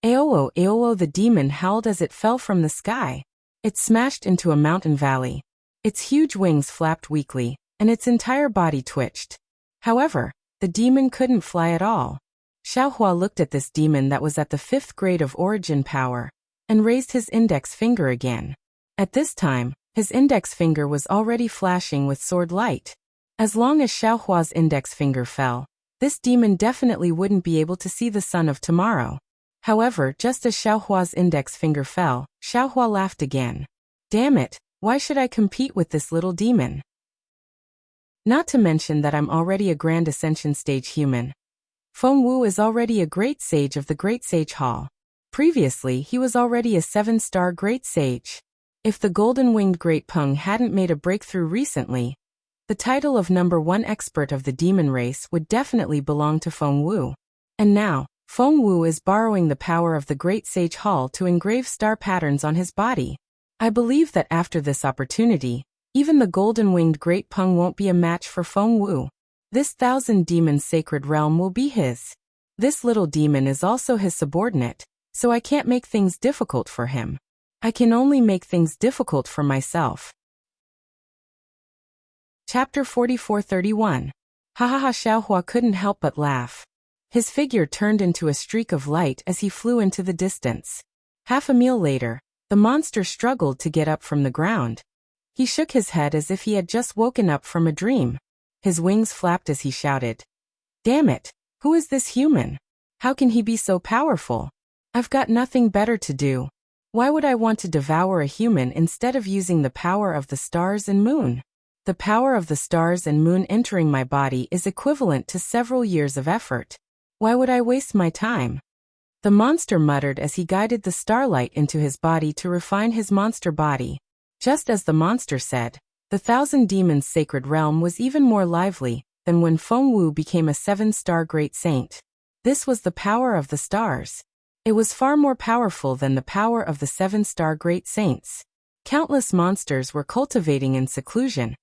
Aolo, aolo! The demon howled as it fell from the sky. It smashed into a mountain valley. Its huge wings flapped weakly, and its entire body twitched. However, the demon couldn't fly at all. Xiaohua looked at this demon that was at the 5th grade of origin power, and raised his index finger again. At this time, his index finger was already flashing with sword light. As long as Xiaohua's index finger fell, this demon definitely wouldn't be able to see the sun of tomorrow. However, just as Xiaohua's index finger fell, Xiaohua laughed again. Damn it, why should I compete with this little demon? Not to mention that I'm already a Grand Ascension stage human. Feng Wu is already a Great Sage of the Great Sage Hall. Previously, he was already a 7-star Great Sage. If the golden-winged Great Peng hadn't made a breakthrough recently, The title of #1 expert of the demon race would definitely belong to Feng Wu. And now, Feng Wu is borrowing the power of the great sage Hall to engrave star patterns on his body. I believe that after this opportunity, even the golden-winged Great Peng won't be a match for Feng Wu. This 1,000-demon sacred realm will be his. This little demon is also his subordinate, so I can't make things difficult for him. I can only make things difficult for myself. Chapter 44:31. Hahaha. Xiaohua couldn't help but laugh. His figure turned into a streak of light as he flew into the distance. Half a meal later, the monster struggled to get up from the ground. He shook his head as if he had just woken up from a dream. His wings flapped as he shouted, "Damn it! Who is this human? How can he be so powerful? I've got nothing better to do. Why would I want to devour a human instead of using the power of the stars and moon? The power of the stars and moon entering my body is equivalent to several years of effort. Why would I waste my time?" The monster muttered as he guided the starlight into his body to refine his monster body. Just as the monster said, the 1,000 demons sacred realm was even more lively than when Feng Wu became a 7-star great saint. This was the power of the stars. It was far more powerful than the power of the 7-star great saints. Countless monsters were cultivating in seclusion,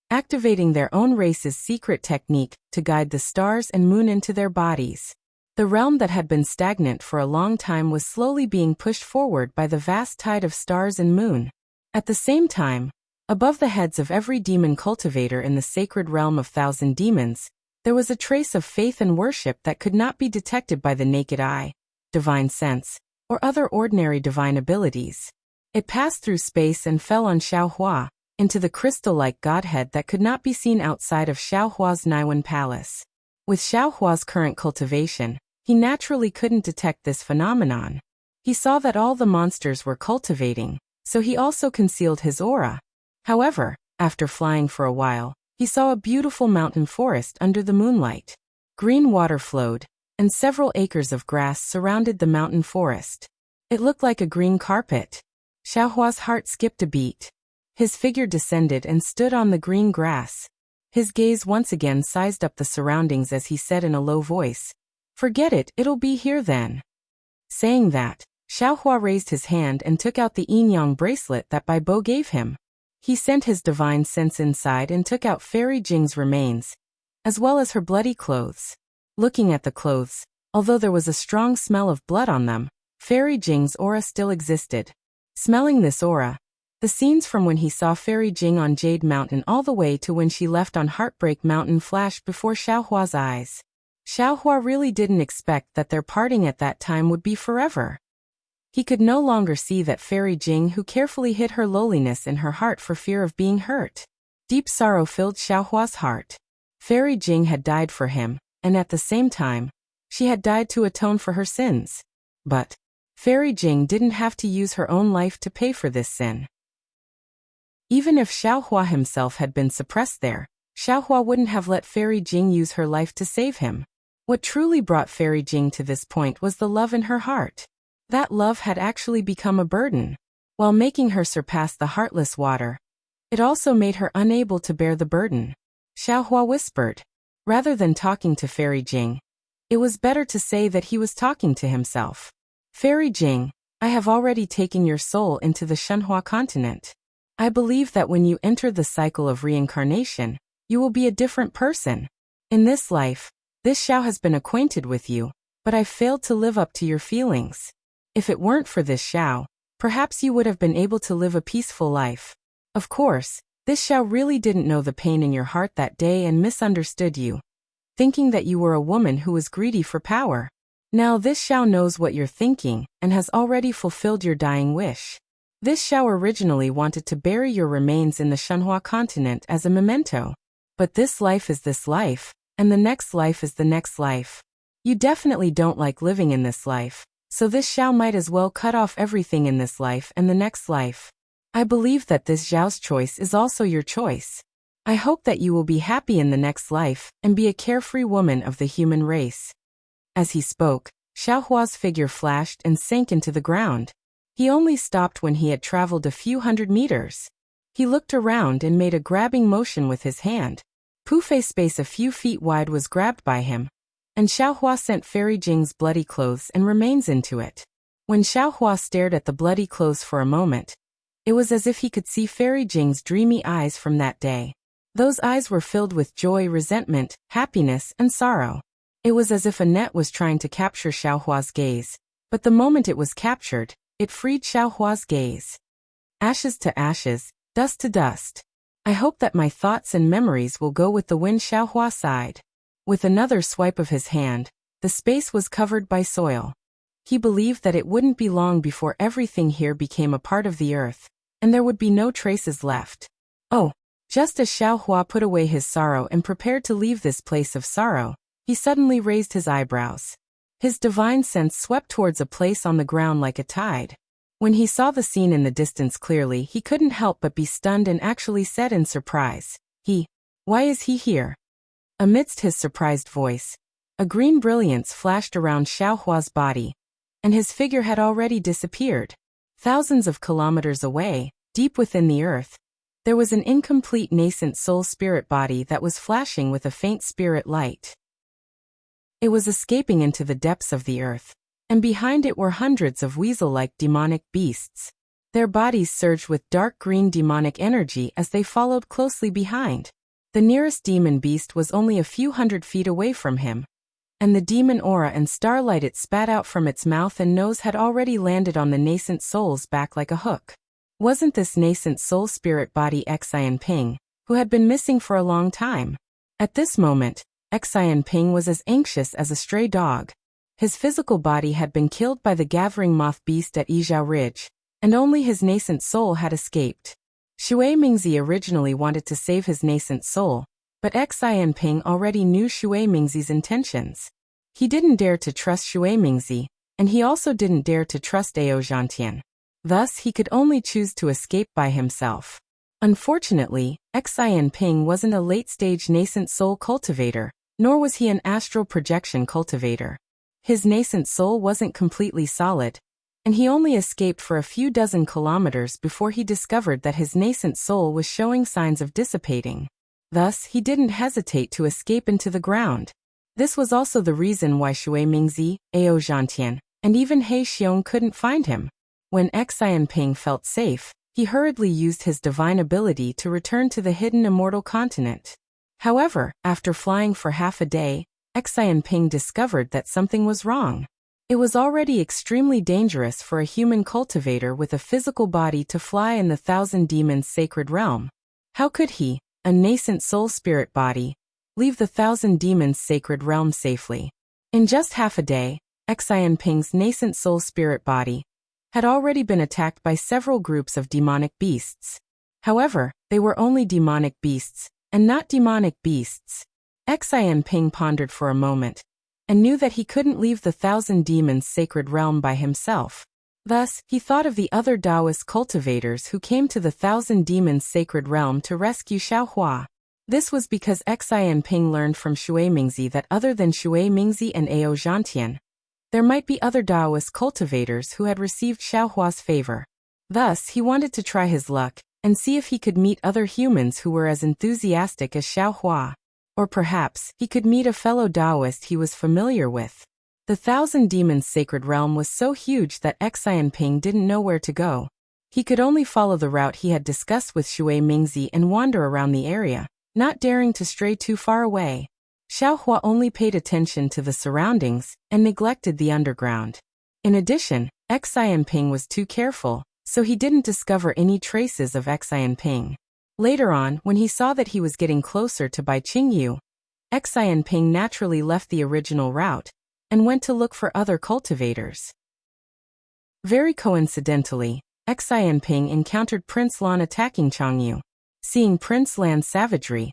activating their own race's secret technique to guide the stars and moon into their bodies. The realm that had been stagnant for a long time was slowly being pushed forward by the vast tide of stars and moon. At the same time, above the heads of every demon cultivator in the sacred realm of 1,000 demons, there was a trace of faith and worship that could not be detected by the naked eye, divine sense, or other ordinary divine abilities. It passed through space and fell on Xiaohua, into the crystal-like godhead that could not be seen outside of Xiaohua's Naiwan palace. With Xiaohua's current cultivation, he naturally couldn't detect this phenomenon. He saw that all the monsters were cultivating, so he also concealed his aura. However, after flying for a while, he saw a beautiful mountain forest under the moonlight. Green water flowed, and several acres of grass surrounded the mountain forest. It looked like a green carpet. Xiaohua's heart skipped a beat. His figure descended and stood on the green grass. His gaze once again sized up the surroundings as he said in a low voice, "Forget it, it'll be here then." Saying that, Xiaohua raised his hand and took out the yin-yang bracelet that Bai Bo gave him. He sent his divine sense inside and took out Fairy Jing's remains, as well as her bloody clothes. Looking at the clothes, although there was a strong smell of blood on them, Fairy Jing's aura still existed. Smelling this aura, the scenes from when he saw Fairy Jing on Jade Mountain all the way to when she left on Heartbreak Mountain flashed before Xiaohua's eyes. Xiaohua really didn't expect that their parting at that time would be forever. He could no longer see that Fairy Jing who carefully hid her lowliness in her heart for fear of being hurt. Deep sorrow filled Xiaohua's heart. Fairy Jing had died for him, and at the same time, she had died to atone for her sins. But Fairy Jing didn't have to use her own life to pay for this sin. Even if Xiaohua himself had been suppressed there, Xiaohua wouldn't have let Fairy Jing use her life to save him. What truly brought Fairy Jing to this point was the love in her heart. That love had actually become a burden. While making her surpass the heartless water, it also made her unable to bear the burden. Xiaohua whispered. Rather than talking to Fairy Jing, it was better to say that he was talking to himself. Fairy Jing, I have already taken your soul into the Shenhua continent. I believe that when you enter the cycle of reincarnation, you will be a different person. In this life, this Xiao has been acquainted with you, but I failed to live up to your feelings. If it weren't for this Xiao, perhaps you would have been able to live a peaceful life. Of course, this Xiao really didn't know the pain in your heart that day and misunderstood you, thinking that you were a woman who was greedy for power. Now this Xiao knows what you're thinking and has already fulfilled your dying wish. This Xiao originally wanted to bury your remains in the Shenhua continent as a memento. But this life is this life, and the next life is the next life. You definitely don't like living in this life, so this Xiao might as well cut off everything in this life and the next life. I believe that this Xiao's choice is also your choice. I hope that you will be happy in the next life and be a carefree woman of the human race. As he spoke, Xiaohua's figure flashed and sank into the ground. He only stopped when he had traveled a few hundred meters. He looked around and made a grabbing motion with his hand. Pufei's space a few feet wide was grabbed by him, and Xiaohua sent Fairy Jing's bloody clothes and remains into it. When Xiaohua stared at the bloody clothes for a moment, it was as if he could see Fairy Jing's dreamy eyes from that day. Those eyes were filled with joy, resentment, happiness, and sorrow. It was as if a net was trying to capture Xiaohua's gaze, but the moment it was captured, it freed Xiaohua's gaze. Ashes to ashes, dust to dust. I hope that my thoughts and memories will go with the wind, Xiaohua sighed. With another swipe of his hand, the space was covered by soil. He believed that it wouldn't be long before everything here became a part of the earth, and there would be no traces left. Oh, just as Xiaohua put away his sorrow and prepared to leave this place of sorrow, he suddenly raised his eyebrows. His divine sense swept towards a place on the ground like a tide. When he saw the scene in the distance clearly, he couldn't help but be stunned and actually said in surprise, Why is he here? Amidst his surprised voice, a green brilliance flashed around Xiaohua's body, and his figure had already disappeared. Thousands of kilometers away, deep within the earth, there was an incomplete nascent soul spirit body that was flashing with a faint spirit light. It was escaping into the depths of the earth, and behind it were hundreds of weasel-like demonic beasts. Their bodies surged with dark green demonic energy as they followed closely behind. The nearest demon beast was only a few hundred feet away from him, and the demon aura and starlight it spat out from its mouth and nose had already landed on the nascent soul's back like a hook. Wasn't this nascent soul spirit body Xian Ping, who had been missing for a long time? At this moment, Xian Ping was as anxious as a stray dog. His physical body had been killed by the gathering moth beast at Yizhao Ridge, and only his nascent soul had escaped. Shui Mingzi originally wanted to save his nascent soul, but Xian Ping already knew Shui Mingzi's intentions. He didn't dare to trust Shui Mingzi, and he also didn't dare to trust Ao Zhantian. Thus, he could only choose to escape by himself. Unfortunately, Xian Ping wasn't a late-stage nascent soul cultivator, nor was he an astral projection cultivator. His nascent soul wasn't completely solid, and he only escaped for a few dozen kilometers before he discovered that his nascent soul was showing signs of dissipating. Thus, he didn't hesitate to escape into the ground. This was also the reason why Shui Mingzi, Ao Zhantian, and even He Xiong couldn't find him. When Xian Ping felt safe, he hurriedly used his divine ability to return to the hidden immortal continent. However, after flying for half a day, Xian Ping discovered that something was wrong. It was already extremely dangerous for a human cultivator with a physical body to fly in the Thousand Demons' sacred realm. How could he, a nascent soul spirit body, leave the Thousand Demons' sacred realm safely? In just half a day, Xian Ping's nascent soul spirit body had already been attacked by several groups of demonic beasts. However, they were only demonic beasts, and not demonic beasts. Xian Ping pondered for a moment, and knew that he couldn't leave the Thousand Demons' sacred realm by himself. Thus, he thought of the other Taoist cultivators who came to the Thousand Demons' sacred realm to rescue Xiaohua. This was because Xian Ping learned from Shui Mingzi that other than Shui Mingzi and Ao Zhantian, there might be other Taoist cultivators who had received Xiaohua's favor. Thus, he wanted to try his luck and see if he could meet other humans who were as enthusiastic as Xiaohua. Or perhaps, he could meet a fellow Taoist he was familiar with. The Thousand Demons' sacred realm was so huge that Xian Ping didn't know where to go. He could only follow the route he had discussed with Shui Mingzi and wander around the area, not daring to stray too far away. Xiaohua only paid attention to the surroundings and neglected the underground. In addition, Xian Ping was too careful, so he didn't discover any traces of Xian Ping. Later on, when he saw that he was getting closer to Bai Qingyu, Xian Ping naturally left the original route and went to look for other cultivators. Very coincidentally, Xian Ping encountered Prince Lan attacking Changyu. Seeing Prince Lan's savagery,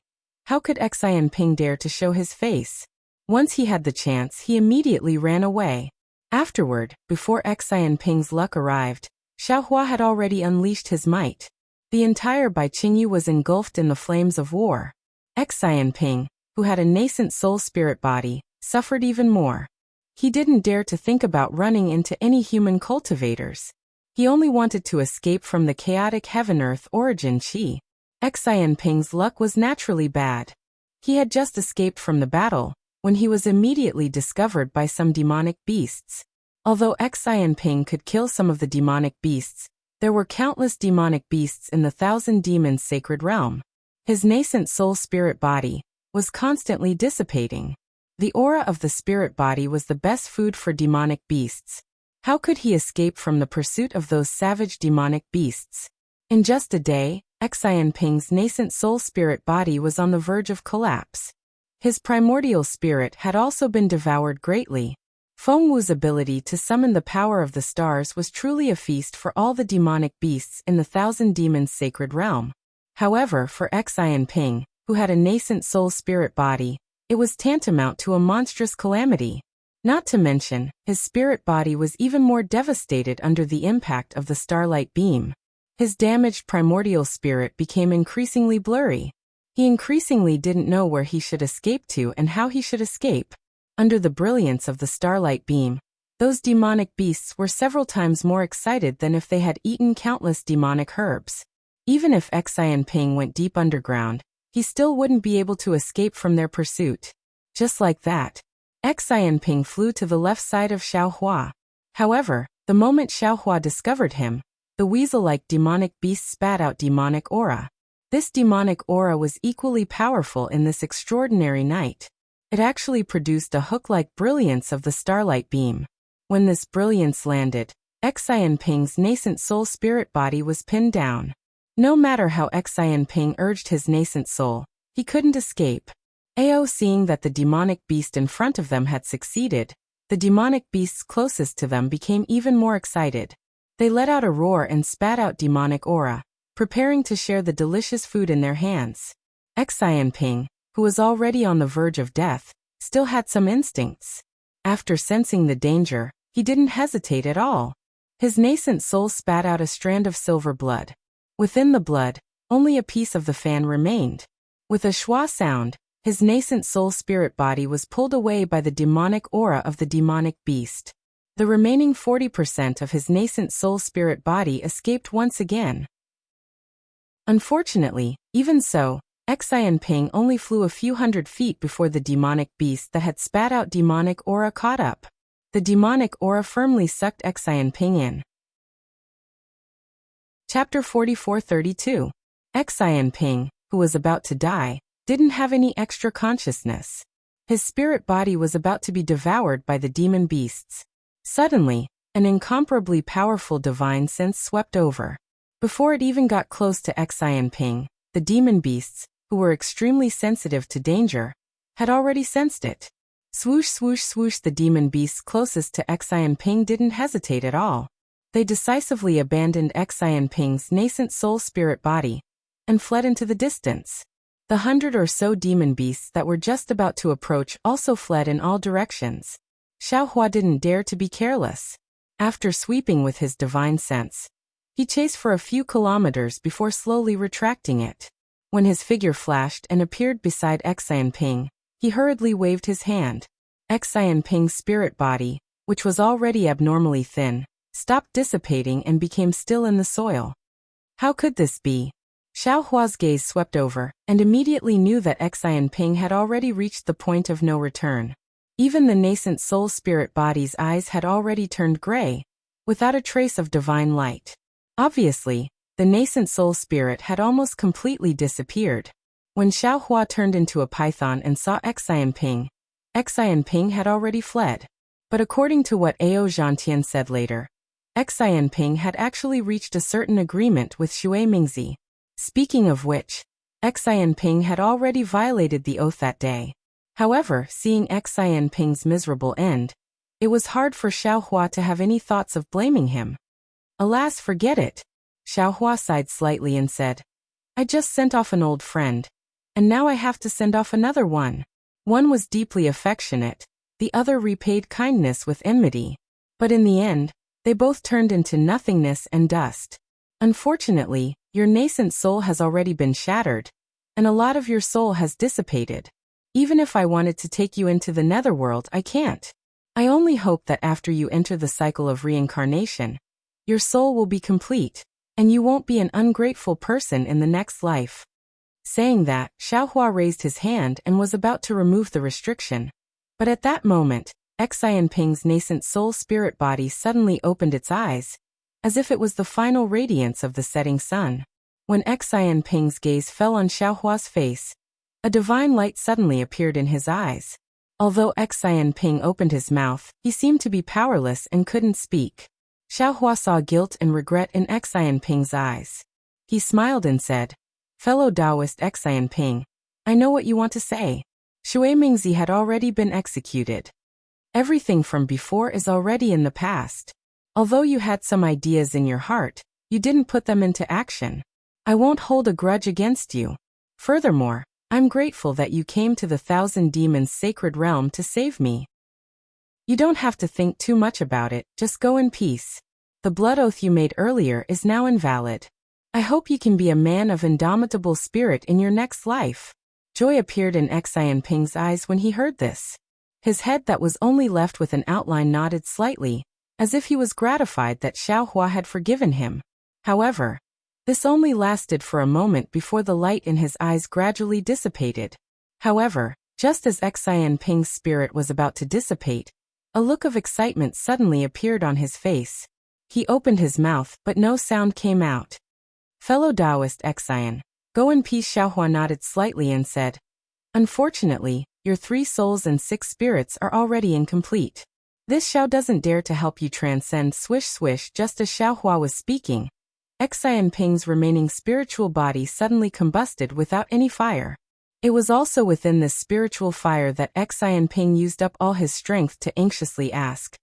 how could Xian Ping dare to show his face? Once he had the chance, he immediately ran away. Afterward, before Xian Ping's luck arrived, Xiaohua had already unleashed his might. The entire Bai Qingyu was engulfed in the flames of war. Xian Ping, who had a nascent soul spirit body, suffered even more. He didn't dare to think about running into any human cultivators. He only wanted to escape from the chaotic heaven-earth origin chi. Xianping's luck was naturally bad. He had just escaped from the battle, when he was immediately discovered by some demonic beasts. Although Xianping could kill some of the demonic beasts, there were countless demonic beasts in the Thousand Demons sacred realm. His nascent soul spirit body was constantly dissipating. The aura of the spirit body was the best food for demonic beasts. How could he escape from the pursuit of those savage demonic beasts? In just a day, Xianping's nascent soul spirit body was on the verge of collapse. His primordial spirit had also been devoured greatly. Feng Wu's ability to summon the power of the stars was truly a feast for all the demonic beasts in the Thousand Demons sacred realm. However, for Xianping, who had a nascent soul spirit body, it was tantamount to a monstrous calamity. Not to mention, his spirit body was even more devastated under the impact of the starlight beam. His damaged primordial spirit became increasingly blurry. He increasingly didn't know where he should escape to and how he should escape. Under the brilliance of the starlight beam, those demonic beasts were several times more excited than if they had eaten countless demonic herbs. Even if Xianping went deep underground, he still wouldn't be able to escape from their pursuit. Just like that, Xianping flew to the left side of Xiaohua. However, the moment Xiaohua discovered him, the weasel-like demonic beast spat out demonic aura. This demonic aura was equally powerful in this extraordinary night. It actually produced a hook-like brilliance of the starlight beam. When this brilliance landed, Xianping's nascent soul spirit body was pinned down. No matter how Xianping urged his nascent soul, he couldn't escape. Seeing that the demonic beast in front of them had succeeded, the demonic beasts closest to them became even more excited. They let out a roar and spat out demonic aura, preparing to share the delicious food in their hands. Xianping, who was already on the verge of death, still had some instincts. After sensing the danger, he didn't hesitate at all. His nascent soul spat out a strand of silver blood. Within the blood, only a piece of the fan remained. With a schwa sound, his nascent soul spirit body was pulled away by the demonic aura of the demonic beast. The remaining 40% of his nascent soul spirit body escaped once again. Unfortunately, even so, Xianping only flew a few hundred feet before the demonic beast that had spat out demonic aura caught up. The demonic aura firmly sucked Xianping in. Chapter 44-32. Xianping, who was about to die, didn't have any extra consciousness. His spirit body was about to be devoured by the demon beasts. Suddenly, an incomparably powerful divine sense swept over. Before it even got close to Xianping, the demon beasts, who were extremely sensitive to danger, had already sensed it. Swoosh swoosh swoosh, the demon beasts closest to Xianping didn't hesitate at all. They decisively abandoned Xianping's nascent soul spirit body and fled into the distance. The 100 or so demon beasts that were just about to approach also fled in all directions. Xiaohua didn't dare to be careless. After sweeping with his divine sense, he chased for a few kilometers before slowly retracting it. When his figure flashed and appeared beside Xianping, he hurriedly waved his hand. Xianping's spirit body, which was already abnormally thin, stopped dissipating and became still in the soil. How could this be? Xiaohua's gaze swept over, and immediately knew that Xianping had already reached the point of no return. Even the nascent soul spirit body's eyes had already turned gray, without a trace of divine light. Obviously, the nascent soul spirit had almost completely disappeared. When Xiaohua turned into a python and saw Xianping, Xianping had already fled. But according to what Ao Zhantian said later, Xianping had actually reached a certain agreement with Xue Mingzi. Speaking of which, Xianping had already violated the oath that day. However, seeing Xianping's miserable end, it was hard for Xiaohua to have any thoughts of blaming him. Alas, forget it. Xiaohua sighed slightly and said, I just sent off an old friend, and now I have to send off another one. One was deeply affectionate, the other repaid kindness with enmity. But in the end, they both turned into nothingness and dust. Unfortunately, your nascent soul has already been shattered, and a lot of your soul has dissipated. Even if I wanted to take you into the netherworld, I can't. I only hope that after you enter the cycle of reincarnation, your soul will be complete, and you won't be an ungrateful person in the next life. Saying that, Xiaohua raised his hand and was about to remove the restriction. But at that moment, Xianping's nascent soul spirit body suddenly opened its eyes, as if it was the final radiance of the setting sun. When Xianping's gaze fell on Xiaohua's face, a divine light suddenly appeared in his eyes. Although Xianping opened his mouth, he seemed to be powerless and couldn't speak. Xiaohua saw guilt and regret in Xianping's eyes. He smiled and said, "Fellow Taoist Xianping, I know what you want to say. Shui Mingzi had already been executed. Everything from before is already in the past. Although you had some ideas in your heart, you didn't put them into action. I won't hold a grudge against you. Furthermore, I'm grateful that you came to the Thousand Demons' sacred realm to save me. You don't have to think too much about it, just go in peace. The blood oath you made earlier is now invalid. I hope you can be a man of indomitable spirit in your next life." Joy appeared in Xianping's eyes when he heard this. His head that was only left with an outline nodded slightly, as if he was gratified that Xiaohua had forgiven him. However, this only lasted for a moment before the light in his eyes gradually dissipated. However, just as Xianping's spirit was about to dissipate, a look of excitement suddenly appeared on his face. He opened his mouth, but no sound came out. "Fellow Taoist Xian, go in peace." Xiaohua nodded slightly and said, "Unfortunately, your 3 souls and 6 spirits are already incomplete. This Xiao doesn't dare to help you transcend." Swish swish. Just as Xiaohua was speaking, Xianping's remaining spiritual body suddenly combusted without any fire. It was also within this spiritual fire that Xianping used up all his strength to anxiously ask.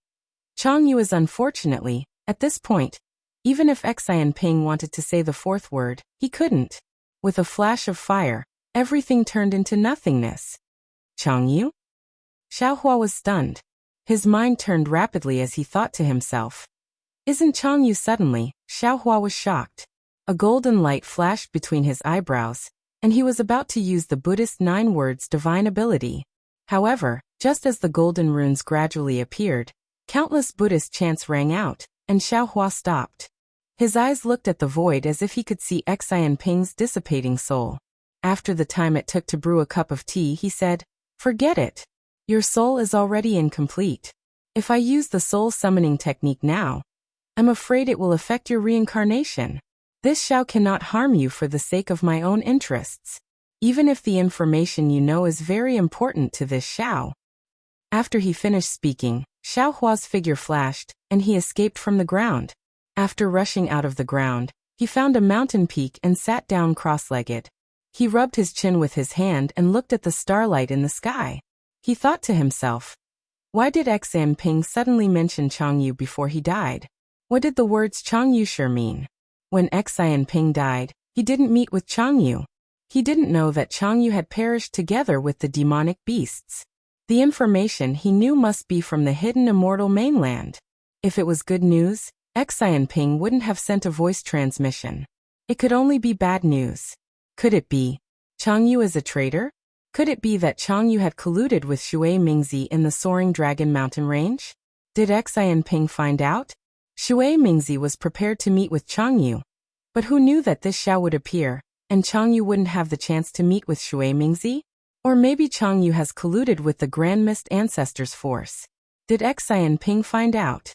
Changyu is unfortunately, at this point, even if Xianping wanted to say the 4th word, he couldn't. With a flash of fire, everything turned into nothingness. Changyu? Xiaohua was stunned. His mind turned rapidly as he thought to himself, "Isn't Changyu?" Suddenly, Xiaohua was shocked. A golden light flashed between his eyebrows, and he was about to use the Buddhist 9 words divine ability. However, just as the golden runes gradually appeared, countless Buddhist chants rang out, and Xiaohua stopped. His eyes looked at the void as if he could see Xianping's dissipating soul. After the time it took to brew a cup of tea, he said, "Forget it. Your soul is already incomplete. If I use the soul summoning technique now, I'm afraid it will affect your reincarnation. This Xiao cannot harm you for the sake of my own interests, even if the information you know is very important to this Xiao." After he finished speaking, Xiaohua's figure flashed, and he escaped from the ground. After rushing out of the ground, he found a mountain peak and sat down cross-legged. He rubbed his chin with his hand and looked at the starlight in the sky. He thought to himself, why did Xianping suddenly mention Changyu before he died? What did the words Changyu sure mean? When Xianping died, he didn't meet with Changyu. He didn't know that Changyu had perished together with the demonic beasts. The information he knew must be from the hidden immortal mainland. If it was good news, Xianping wouldn't have sent a voice transmission. It could only be bad news. Could it be Changyu is a traitor? Could it be that Changyu had colluded with Shui Mingzi in the Soaring Dragon Mountain Range? Did Xianping find out? Shui Mingzi was prepared to meet with Changyu. But who knew that this Xiao would appear, and Changyu wouldn't have the chance to meet with Shui Mingzi? Or maybe Changyu has colluded with the Grand Mist Ancestors' force. Did Xianping find out?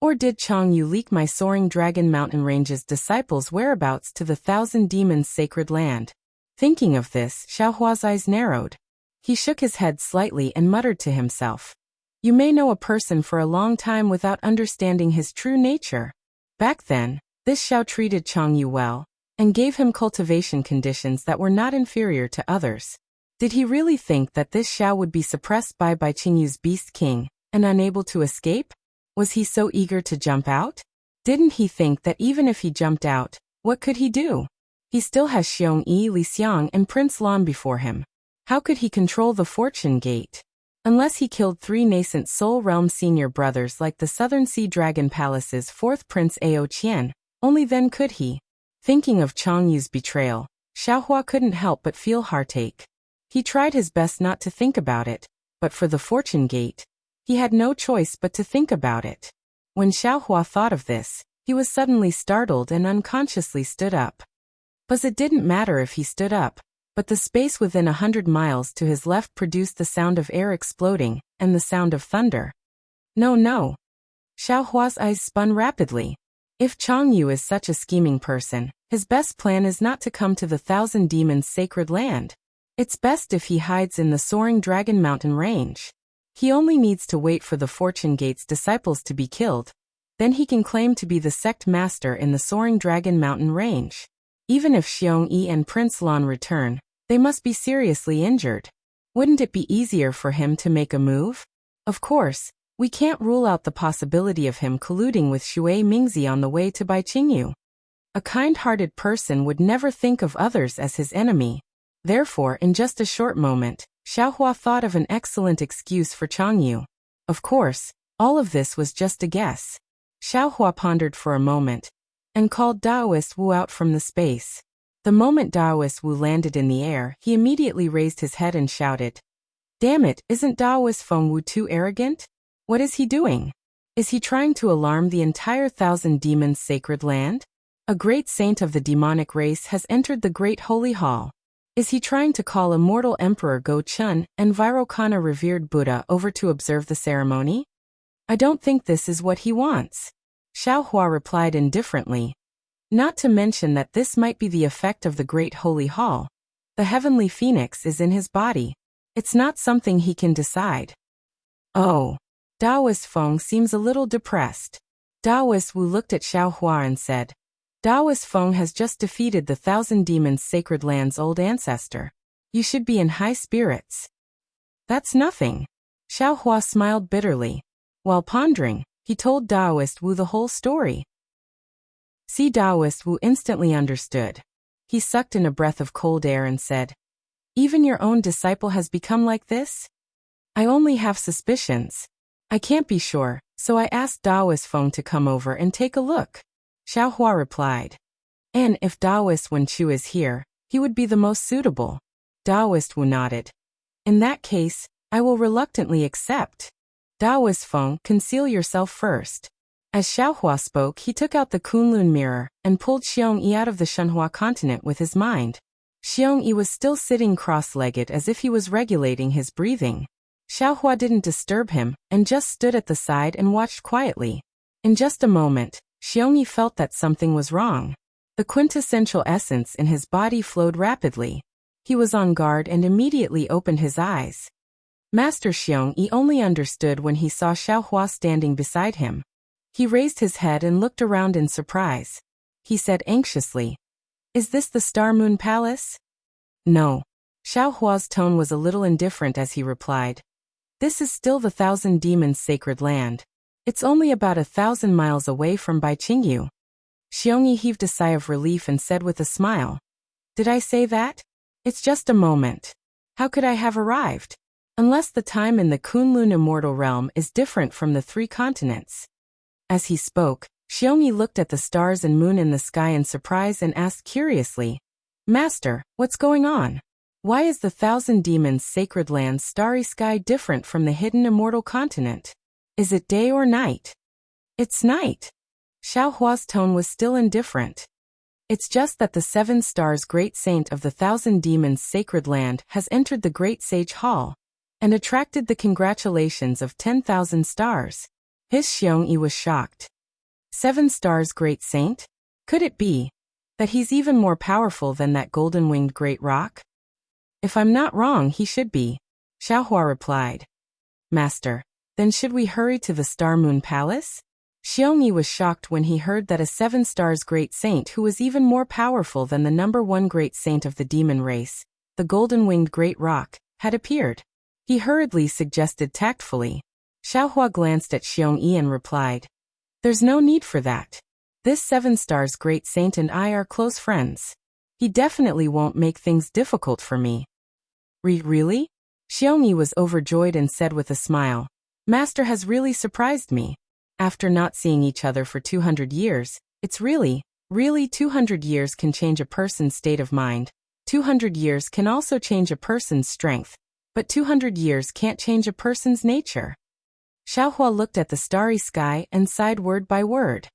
Or did Changyu leak my Soaring Dragon Mountain Range's disciples' whereabouts to the Thousand Demons' sacred land? Thinking of this, Xiaohua's eyes narrowed. He shook his head slightly and muttered to himself, "You may know a person for a long time without understanding his true nature." Back then, this Xiao treated Changyu well, and gave him cultivation conditions that were not inferior to others. Did he really think that this Xiao would be suppressed by Qingyu's Beast King, and unable to escape? Was he so eager to jump out? Didn't he think that even if he jumped out, what could he do? He still has Xiongyi, Li Xiang, and Prince Lan before him. How could he control the Fortune Gate? Unless he killed 3 nascent Soul Realm senior brothers like the Southern Sea Dragon Palace's 4th Prince Ao Qian, only then could he. Thinking of Changyu's betrayal, Xiaohua couldn't help but feel heartache. He tried his best not to think about it, but for the Fortune Gate, he had no choice but to think about it. When Xiaohua thought of this, he was suddenly startled and unconsciously stood up. But it didn't matter if he stood up, but the space within 100 miles to his left produced the sound of air exploding, and the sound of thunder. No, no. Xiaohua's eyes spun rapidly. If Changyu is such a scheming person, his best plan is not to come to the Thousand Demons' sacred land. It's best if he hides in the soaring Dragon Mountain range. He only needs to wait for the Fortune Gate's disciples to be killed. Then he can claim to be the sect master in the soaring Dragon Mountain range. Even if Xiongyi and Prince Lan return, they must be seriously injured. Wouldn't it be easier for him to make a move? Of course, we can't rule out the possibility of him colluding with Shui Mingzi on the way to Baiqingyu. A kind-hearted person would never think of others as his enemy. Therefore, in just a short moment, Xiaohua thought of an excellent excuse for Changyu. Of course, all of this was just a guess. Xiaohua pondered for a moment, and called Daoist Wu out from the space. The moment Daoist Wu landed in the air, he immediately raised his head and shouted, "Damn it, isn't Daoist Feng Wu too arrogant? What is he doing? Is he trying to alarm the entire Thousand Demons' sacred land? A great saint of the demonic race has entered the great holy hall. Is he trying to call immortal Emperor Go Chun and Vairocana revered Buddha over to observe the ceremony? I don't think this is what he wants." Xiaohua replied indifferently. Not to mention that this might be the effect of the great holy hall. The heavenly phoenix is in his body. It's not something he can decide. Oh. Daoist Feng seems a little depressed. Daoist Wu looked at Xiaohua and said, "Daoist Feng has just defeated the Thousand Demons' sacred land's old ancestor. You should be in high spirits." "That's nothing." Xiaohua smiled bitterly. While pondering, he told Daoist Wu the whole story. Daoist Wu instantly understood. He sucked in a breath of cold air and said, "Even your own disciple has become like this? I only have suspicions. I can't be sure, so I asked Daoist Feng to come over and take a look." Xiaohua replied. "And if Daoist Wenchu is here, he would be the most suitable." Daoist Wu nodded. "In that case, I will reluctantly accept." Daoist Feng, conceal yourself first. As Xiaohua spoke, he took out the Kunlun mirror and pulled Xiongyi out of the Shenhua continent with his mind. Xiongyi was still sitting cross-legged as if he was regulating his breathing. Xiaohua didn't disturb him and just stood at the side and watched quietly. In just a moment, Xiongyi felt that something was wrong. The quintessential essence in his body flowed rapidly. He was on guard and immediately opened his eyes. Master Xiongyi only understood when he saw Xiaohua standing beside him. He raised his head and looked around in surprise. He said anxiously, "Is this the Star Moon Palace?" "No." Xiaohua's tone was a little indifferent as he replied, "This is still the Thousand Demons' sacred land. It's only about 1,000 miles away from Baiqingyu." Xiongyi heaved a sigh of relief and said with a smile, "Did I say that? It's just a moment. How could I have arrived? Unless the time in the Kunlun immortal realm is different from the 3 continents." As he spoke, Xiongyi looked at the stars and moon in the sky in surprise and asked curiously, "Master, what's going on? Why is the Thousand Demons' sacred land's starry sky different from the hidden immortal continent? Is it day or night?" "It's night." Xiaohua's tone was still indifferent. "It's just that the 7 stars great saint of the Thousand Demons' sacred land has entered the great sage hall and attracted the congratulations of 10,000 stars. His Xiongyi was shocked. 7 stars great saint? Could it be that he's even more powerful than that golden-winged great rock? If I'm not wrong, he should be, Xiaohua replied. Master, then should we hurry to the Star Moon Palace? Xiongyi was shocked when he heard that a 7 stars great saint who was even more powerful than the number 1 great saint of the demon race, the golden-winged great rock, had appeared. He hurriedly suggested tactfully. Xiaohua glanced at Xiongyi and replied, "There's no need for that. This 7 stars great saint and I are close friends. He definitely won't make things difficult for me." Really? Xiongyi was overjoyed and said with a smile, "Master has really surprised me. After not seeing each other for 200 years, it's really 200 years can change a person's state of mind. 200 years can also change a person's strength, but 200 years can't change a person's nature." Xiaohua looked at the starry sky and sighed word by word.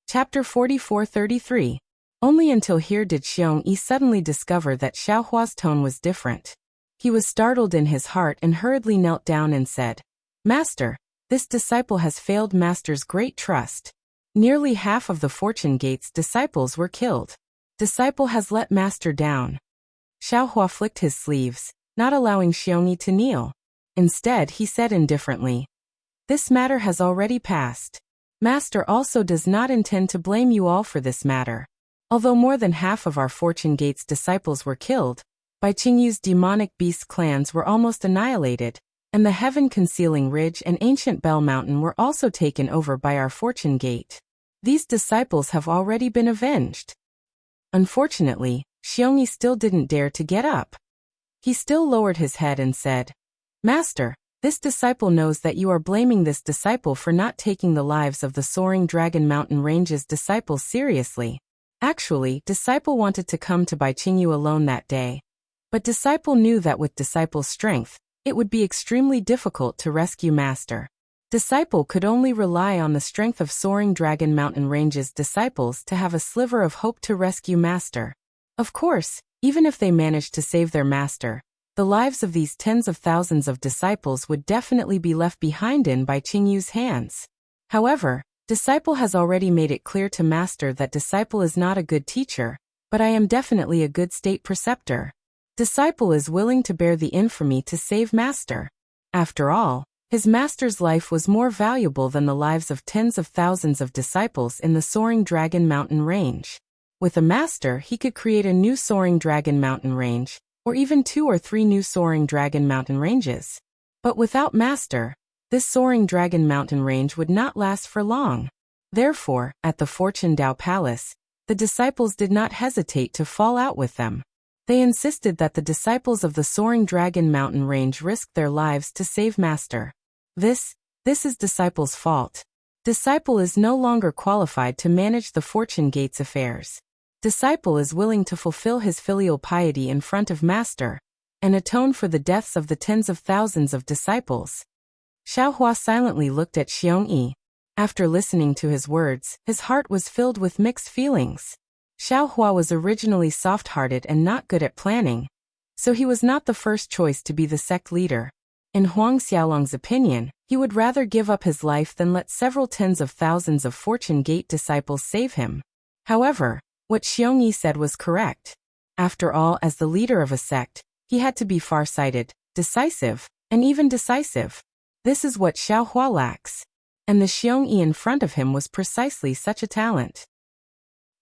Chapter 44-33. Only until here did Xiongyi suddenly discover that Xiaohua's tone was different. He was startled in his heart and hurriedly knelt down and said, "Master, this disciple has failed Master's great trust. Nearly half of the Fortune Gate's disciples were killed. Disciple has let Master down." Xiaohua flicked his sleeves, not allowing Xiongyi to kneel. Instead, he said indifferently, "This matter has already passed. Master also does not intend to blame you all for this matter. Although more than half of our Fortune Gate's disciples were killed, Bai Qingyu's demonic beast clans were almost annihilated, and the heaven-concealing ridge and ancient Bell Mountain were also taken over by our Fortune Gate. These disciples have already been avenged." Unfortunately, Xiongyi still didn't dare to get up. He still lowered his head and said, "Master, this disciple knows that you are blaming this disciple for not taking the lives of the Soaring Dragon Mountain Range's disciples seriously. Actually, disciple wanted to come to Bai Qingyu alone that day. But disciple knew that with disciple's strength, it would be extremely difficult to rescue Master. Disciple could only rely on the strength of Soaring Dragon Mountain Range's disciples to have a sliver of hope to rescue Master. Of course, even if they managed to save their Master, the lives of these tens of thousands of disciples would definitely be left behind in Bai Qingyu's hands. However, disciple has already made it clear to Master that disciple is not a good teacher, but I am definitely a good state preceptor. Disciple is willing to bear the infamy to save Master. After all, his Master's life was more valuable than the lives of tens of thousands of disciples in the Soaring Dragon Mountain Range. With a Master, he could create a new Soaring Dragon Mountain Range, or even 2 or 3 new Soaring Dragon Mountain Ranges. But without Master, this Soaring Dragon Mountain Range would not last for long. Therefore, at the Fortune Dao Palace, the disciples did not hesitate to fall out with them. They insisted that the disciples of the Soaring Dragon Mountain Range risked their lives to save Master. This is disciple's fault. Disciple is no longer qualified to manage the Fortune Gate's affairs. Disciple is willing to fulfill his filial piety in front of Master, and atone for the deaths of the tens of thousands of disciples. Xiaohua silently looked at Xiongyi. After listening to his words, his heart was filled with mixed feelings. Xiaohua was originally soft-hearted and not good at planning, so he was not the first choice to be the sect leader. In Huang Xiaolong's opinion, he would rather give up his life than let several tens of thousands of Fortune Gate disciples save him. However, what Xiongyi said was correct. After all, as the leader of a sect, he had to be far-sighted, decisive, and even decisive. This is what Xiaohua lacks. And the Xiongyi in front of him was precisely such a talent.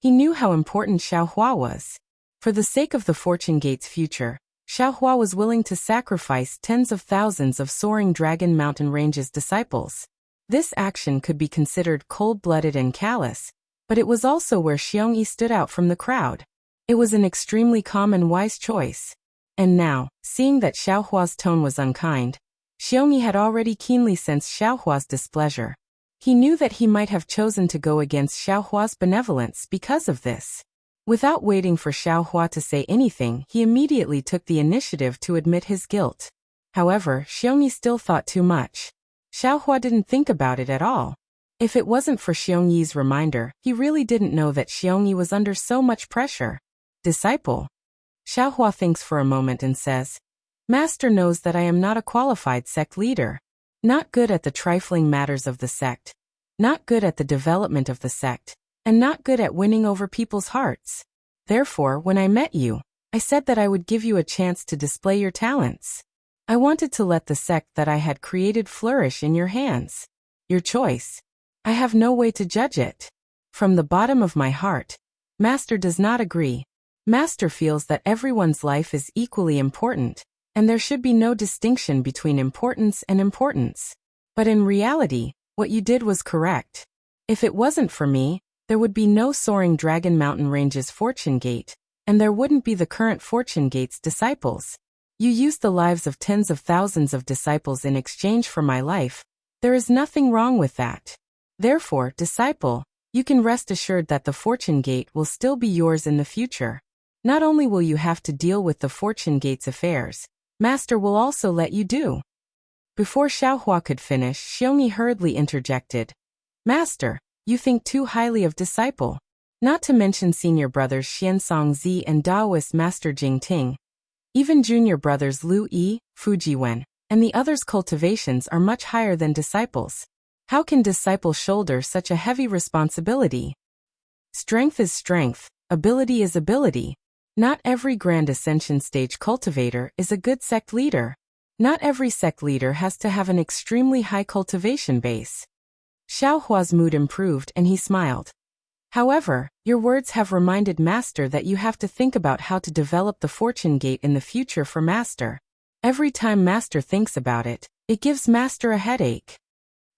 He knew how important Xiaohua was. For the sake of the Fortune Gate's future, Xiaohua was willing to sacrifice tens of thousands of Soaring Dragon Mountain Range's disciples. This action could be considered cold-blooded and callous, but it was also where Xiongyi stood out from the crowd. It was an extremely calm and wise choice. And now, seeing that Xiaohua's tone was unkind, Xiongyi had already keenly sensed Xiaohua's displeasure. He knew that he might have chosen to go against Xiaohua's benevolence because of this. Without waiting for Xiaohua to say anything, he immediately took the initiative to admit his guilt. However, Xiongyi still thought too much. Xiaohua didn't think about it at all. If it wasn't for Xiongyi's reminder, he really didn't know that Xiongyi was under so much pressure. Disciple. Xiaohua thinks for a moment and says, "Master knows that I am not a qualified sect leader. Not good at the trifling matters of the sect. Not good at the development of the sect. And not good at winning over people's hearts. Therefore, when I met you, I said that I would give you a chance to display your talents. I wanted to let the sect that I had created flourish in your hands. Your choice. I have no way to judge it. From the bottom of my heart, Master does not agree. Master feels that everyone's life is equally important, and there should be no distinction between importance and importance. But in reality, what you did was correct. If it wasn't for me, there would be no Soaring Dragon Mountain Range's Fortune Gate, and there wouldn't be the current Fortune Gate's disciples. You used the lives of tens of thousands of disciples in exchange for my life. There is nothing wrong with that. Therefore, disciple, you can rest assured that the Fortune Gate will still be yours in the future. Not only will you have to deal with the Fortune Gate's affairs, Master will also let you do." Before Xiaohua could finish, Xiongyi hurriedly interjected. Master, you think too highly of disciple. Not to mention senior brothers Xiansong Zi and Daoist Master Jing Ting. Even junior brothers Lu Yi, Fuji Wen, and the others' cultivations are much higher than disciples. How can disciple shoulder such a heavy responsibility? Strength is strength, ability is ability. Not every grand ascension stage cultivator is a good sect leader. Not every sect leader has to have an extremely high cultivation base. Xiaohua's mood improved and he smiled. However, your words have reminded Master that you have to think about how to develop the fortune gate in the future for Master. Every time Master thinks about it, it gives Master a headache.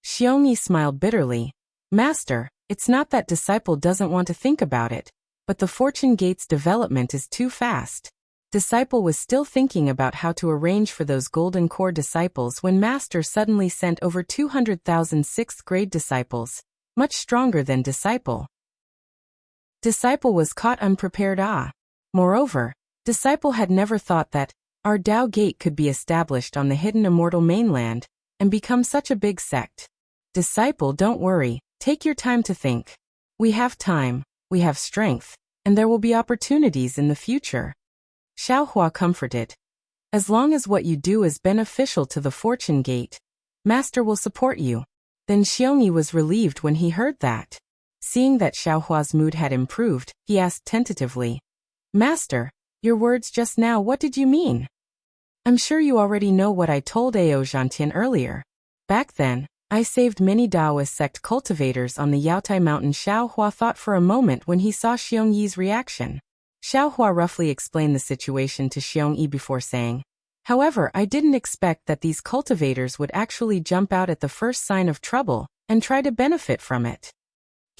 Xiongyi smiled bitterly. Master, it's not that disciple doesn't want to think about it, but the fortune gate's development is too fast. Disciple was still thinking about how to arrange for those golden core disciples when Master suddenly sent over 200,000 6th grade disciples, much stronger than disciple. Disciple was caught unprepared. Moreover, disciple had never thought that our Tao gate could be established on the hidden immortal mainland and become such a big sect. Disciple, don't worry, take your time to think. We have time, we have strength, and there will be opportunities in the future. Xiaohua comforted. As long as what you do is beneficial to the fortune gate, Master will support you. Then Xiongyi was relieved when he heard that. Seeing that Xiaohua's mood had improved, he asked tentatively, Master, your words just now, what did you mean? I'm sure you already know what I told Ao Zhantian earlier. Back then, I saved many Taoist sect cultivators on the Yaotai Mountain. Xiaohua thought for a moment when he saw Xiongyi's reaction. Xiaohua roughly explained the situation to Xiongyi before saying, however, I didn't expect that these cultivators would actually jump out at the first sign of trouble and try to benefit from it.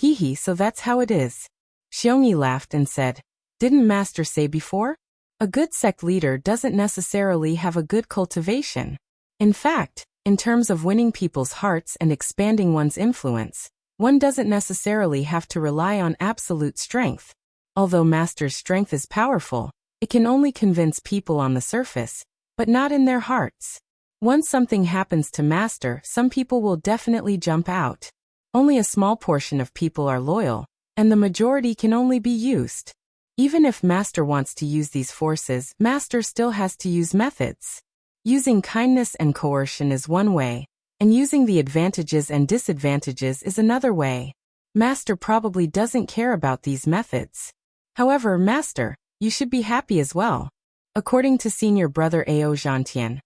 Hehe, so that's how it is. Xiongyi laughed and said, didn't Master say before? A good sect leader doesn't necessarily have a good cultivation. In fact, in terms of winning people's hearts and expanding one's influence, one doesn't necessarily have to rely on absolute strength. Although Master's strength is powerful, it can only convince people on the surface, but not in their hearts. Once something happens to Master, some people will definitely jump out. Only a small portion of people are loyal, and the majority can only be used. Even if Master wants to use these forces, Master still has to use methods. Using kindness and coercion is one way, and using the advantages and disadvantages is another way. Master probably doesn't care about these methods. However, Master, you should be happy as well. According to senior brother Ao Zhantian,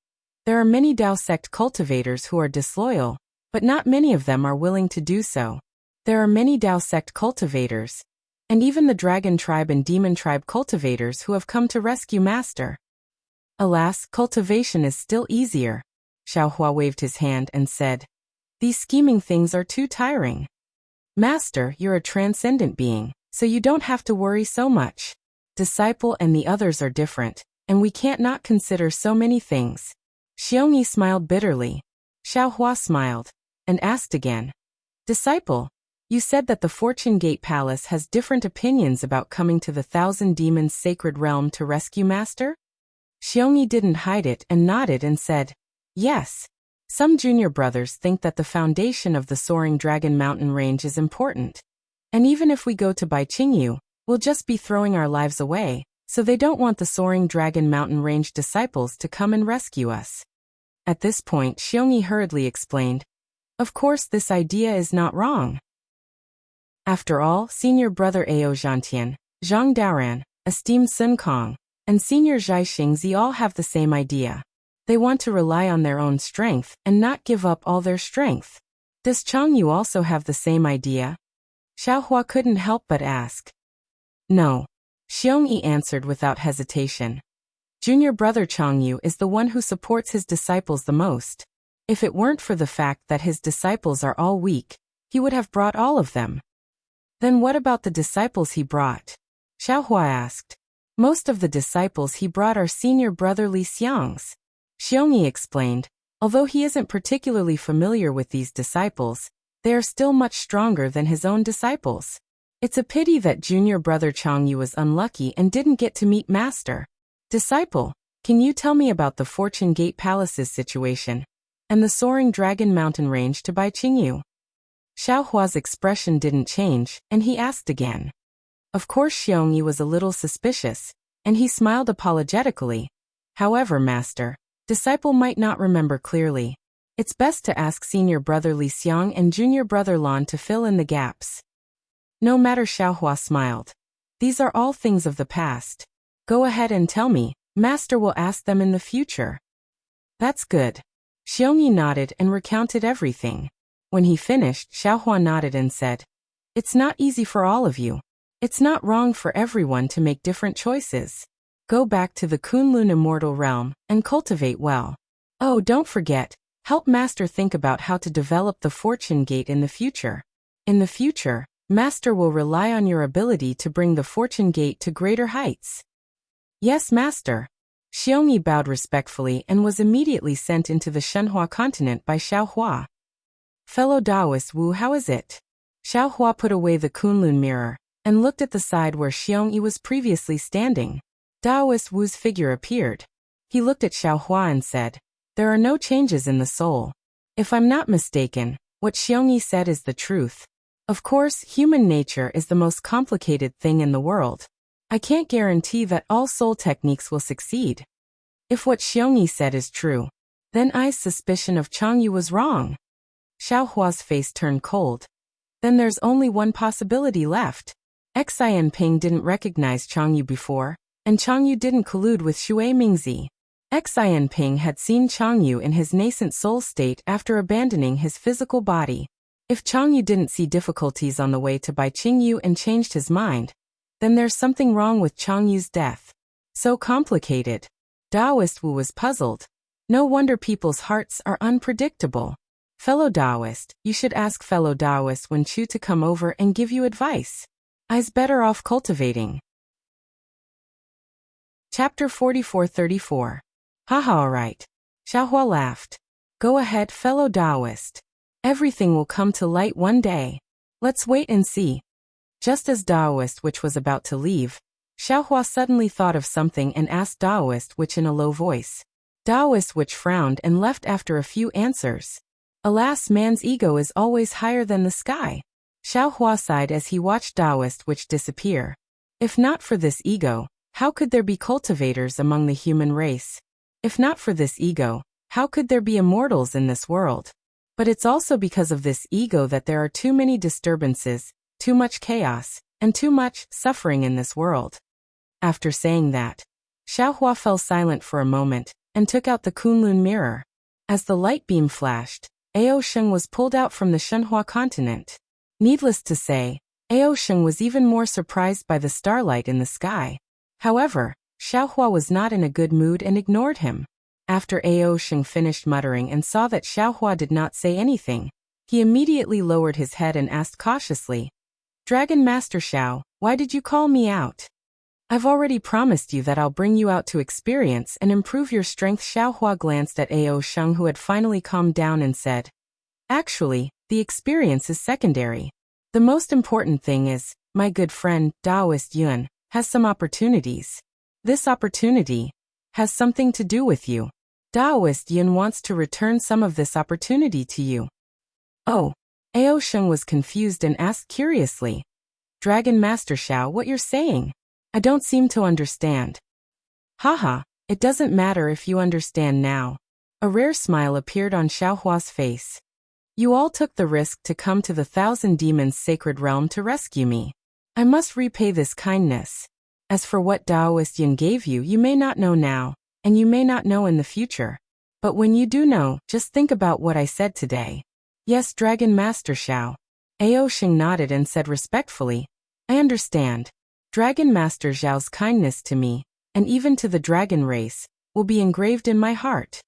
there are many Tao sect cultivators who are disloyal, but not many of them are willing to do so. There are many Tao sect cultivators, and even the Dragon Tribe and Demon Tribe cultivators who have come to rescue Master. Alas, cultivation is still easier. Xiaohua waved his hand and said, these scheming things are too tiring. Master, you're a transcendent being, so you don't have to worry so much. Disciple and the others are different, and we can't not consider so many things. Xiongyi smiled bitterly. Xiaohua smiled, and asked again, Disciple, you said that the Fortune Gate Palace has different opinions about coming to the Thousand Demons Sacred Realm to rescue Master? Xiongyi didn't hide it and nodded and said, yes. Some junior brothers think that the foundation of the Soaring Dragon Mountain Range is important. And even if we go to Baiqingyu, we'll just be throwing our lives away, so they don't want the Soaring Dragon Mountain Range disciples to come and rescue us. At this point, Xiongyi hurriedly explained, of course this idea is not wrong. After all, senior brother Ao Zhantian, Zhang Daoran, esteemed Sun Kong, and senior Zhai Xingzi all have the same idea. They want to rely on their own strength and not give up all their strength. Does Changyu also have the same idea? Xiaohua couldn't help but ask. No. Xiongyi answered without hesitation. Junior brother Changyu is the one who supports his disciples the most. If it weren't for the fact that his disciples are all weak, he would have brought all of them. Then what about the disciples he brought? Xiaohua asked. Most of the disciples he brought are senior brother Li Xiang's. Xiongyi explained, although he isn't particularly familiar with these disciples, they are still much stronger than his own disciples. It's a pity that junior brother Changyu was unlucky and didn't get to meet Master. Disciple, can you tell me about the Fortune Gate Palace's situation? and the soaring dragon mountain range to Baiqingyu. Xiaohua's expression didn't change, and he asked again. Of course Xiongyi was a little suspicious, and he smiled apologetically. However, master, disciple might not remember clearly. It's best to ask senior brother Li Xiang and junior brother Lan to fill in the gaps. No matter, Xiaohua smiled. These are all things of the past. Go ahead and tell me, master will ask them in the future. That's good. Xiongyi nodded and recounted everything. When he finished, Xiaohua nodded and said, It's not easy for all of you. It's not wrong for everyone to make different choices. Go back to the Kunlun immortal realm and cultivate well. Oh, don't forget, help master think about how to develop the fortune gate in the future. In the future, master will rely on your ability to bring the fortune gate to greater heights. Yes, master. Xiongyi bowed respectfully and was immediately sent into the Shenhua continent by Xiaohua. Fellow Taoist Wu, how is it? Xiaohua put away the Kunlun mirror and looked at the side where Xiongyi was previously standing. Taoist Wu's figure appeared. He looked at Xiaohua and said, There are no changes in the soul. If I'm not mistaken, what Xiongyi said is the truth. Of course, human nature is the most complicated thing in the world. I can't guarantee that all soul techniques will succeed. If what Xiongyi said is true, then I's suspicion of Changyu was wrong. Xiaohua's face turned cold. Then there's only one possibility left. Xian Ping didn't recognize Changyu before, and Changyu didn't collude with Xue Mingzi. Xian Ping had seen Changyu in his nascent soul state after abandoning his physical body. If Changyu didn't see difficulties on the way to Baiqingyu and changed his mind, then there's something wrong with Changyu's death. So complicated. Taoist Wu was puzzled. No wonder people's hearts are unpredictable. Fellow Taoist, you should ask fellow Taoist Wen Chu to come over and give you advice. I's better off cultivating. Chapter 44-34. Haha, alright. Xiaohua laughed. Go ahead, fellow Taoist. Everything will come to light one day. Let's wait and see. Just as Taoist Which was about to leave, Xiaohua suddenly thought of something and asked Taoist Which in a low voice. Taoist Which frowned and left after a few answers. Alas, man's ego is always higher than the sky. Xiaohua sighed as he watched Taoist Which disappear. If not for this ego, how could there be cultivators among the human race? If not for this ego, how could there be immortals in this world? But it's also because of this ego that there are too many disturbances, too much chaos, and too much suffering in this world. After saying that, Xiaohua fell silent for a moment and took out the Kunlun mirror. As the light beam flashed, Ao Sheng was pulled out from the Shenhua continent. Needless to say, Ao Sheng was even more surprised by the starlight in the sky. However, Xiaohua was not in a good mood and ignored him. After Ao Sheng finished muttering and saw that Xiaohua did not say anything, he immediately lowered his head and asked cautiously, Dragon Master Xiao, why did you call me out? I've already promised you that I'll bring you out to experience and improve your strength. Xiaohua glanced at Ao Sheng, who had finally calmed down, and said, Actually, the experience is secondary. The most important thing is, my good friend, Taoist Yun, has some opportunities. This opportunity has something to do with you. Taoist Yun wants to return some of this opportunity to you. Oh. Ao Sheng was confused and asked curiously, Dragon Master Xiao, what you're saying? I don't seem to understand. Haha, it doesn't matter if you understand now. A rare smile appeared on Xiaohua's face. You all took the risk to come to the Thousand Demons Sacred Realm to rescue me. I must repay this kindness. As for what Taoist Yun gave you, you may not know now, and you may not know in the future. But when you do know, just think about what I said today. Yes, Dragon Master Xiao. Ao Sheng nodded and said respectfully, I understand. Dragon Master Xiao's kindness to me, and even to the dragon race, will be engraved in my heart.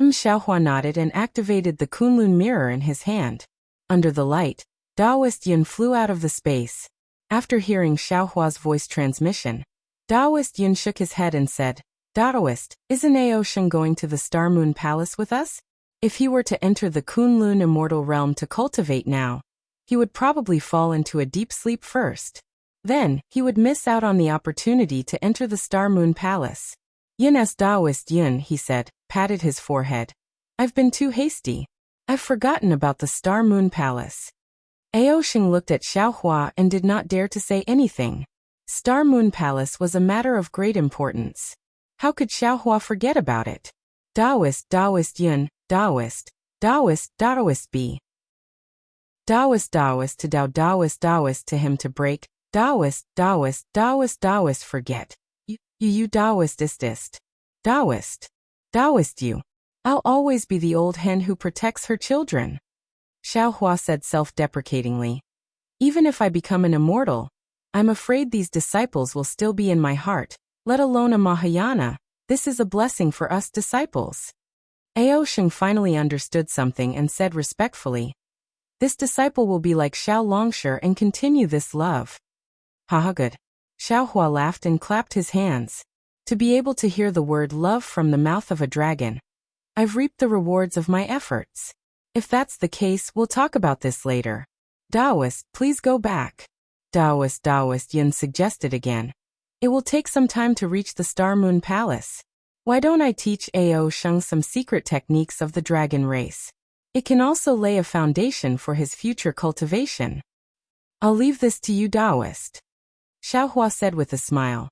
Xiaohua nodded and activated the Kunlun mirror in his hand. Under the light, Taoist Yun flew out of the space. After hearing Xiaohua's voice transmission, Taoist Yun shook his head and said, Taoist, isn't Ao Sheng going to the Star Moon Palace with us? If he were to enter the Kunlun immortal realm to cultivate now, he would probably fall into a deep sleep first. Then, he would miss out on the opportunity to enter the Star Moon Palace. Yun as Taoist Yun, he said, patted his forehead. I've been too hasty. I've forgotten about the Star Moon Palace. Aosheng looked at Xiaohua and did not dare to say anything. Star Moon Palace was a matter of great importance. How could Xiaohua forget about it? Daoist, Daoist Yun, Daoist, Daoist, Daoist B. Daoist, Daoist to Dao, Daoist, Daoist to him to break, Daoist, Daoist, Daoist, Daoist forget. You Daoist ist. Daoist. Daoist you. I'll always be the old hen who protects her children. Xiaohua said self-deprecatingly. Even if I become an immortal, I'm afraid these disciples will still be in my heart, let alone a Mahayana. This is a blessing for us disciples. Aosheng finally understood something and said respectfully, this disciple will be like Xiao Longsher and continue this love. Haha good. Xiaohua laughed and clapped his hands. To be able to hear the word love from the mouth of a dragon. I've reaped the rewards of my efforts. If that's the case, we'll talk about this later. Daoist, please go back. Daoist Yun suggested again. It will take some time to reach the Star Moon Palace. Why don't I teach Aosheng some secret techniques of the dragon race? It can also lay a foundation for his future cultivation. I'll leave this to you, Daoist. Xiaohua said with a smile.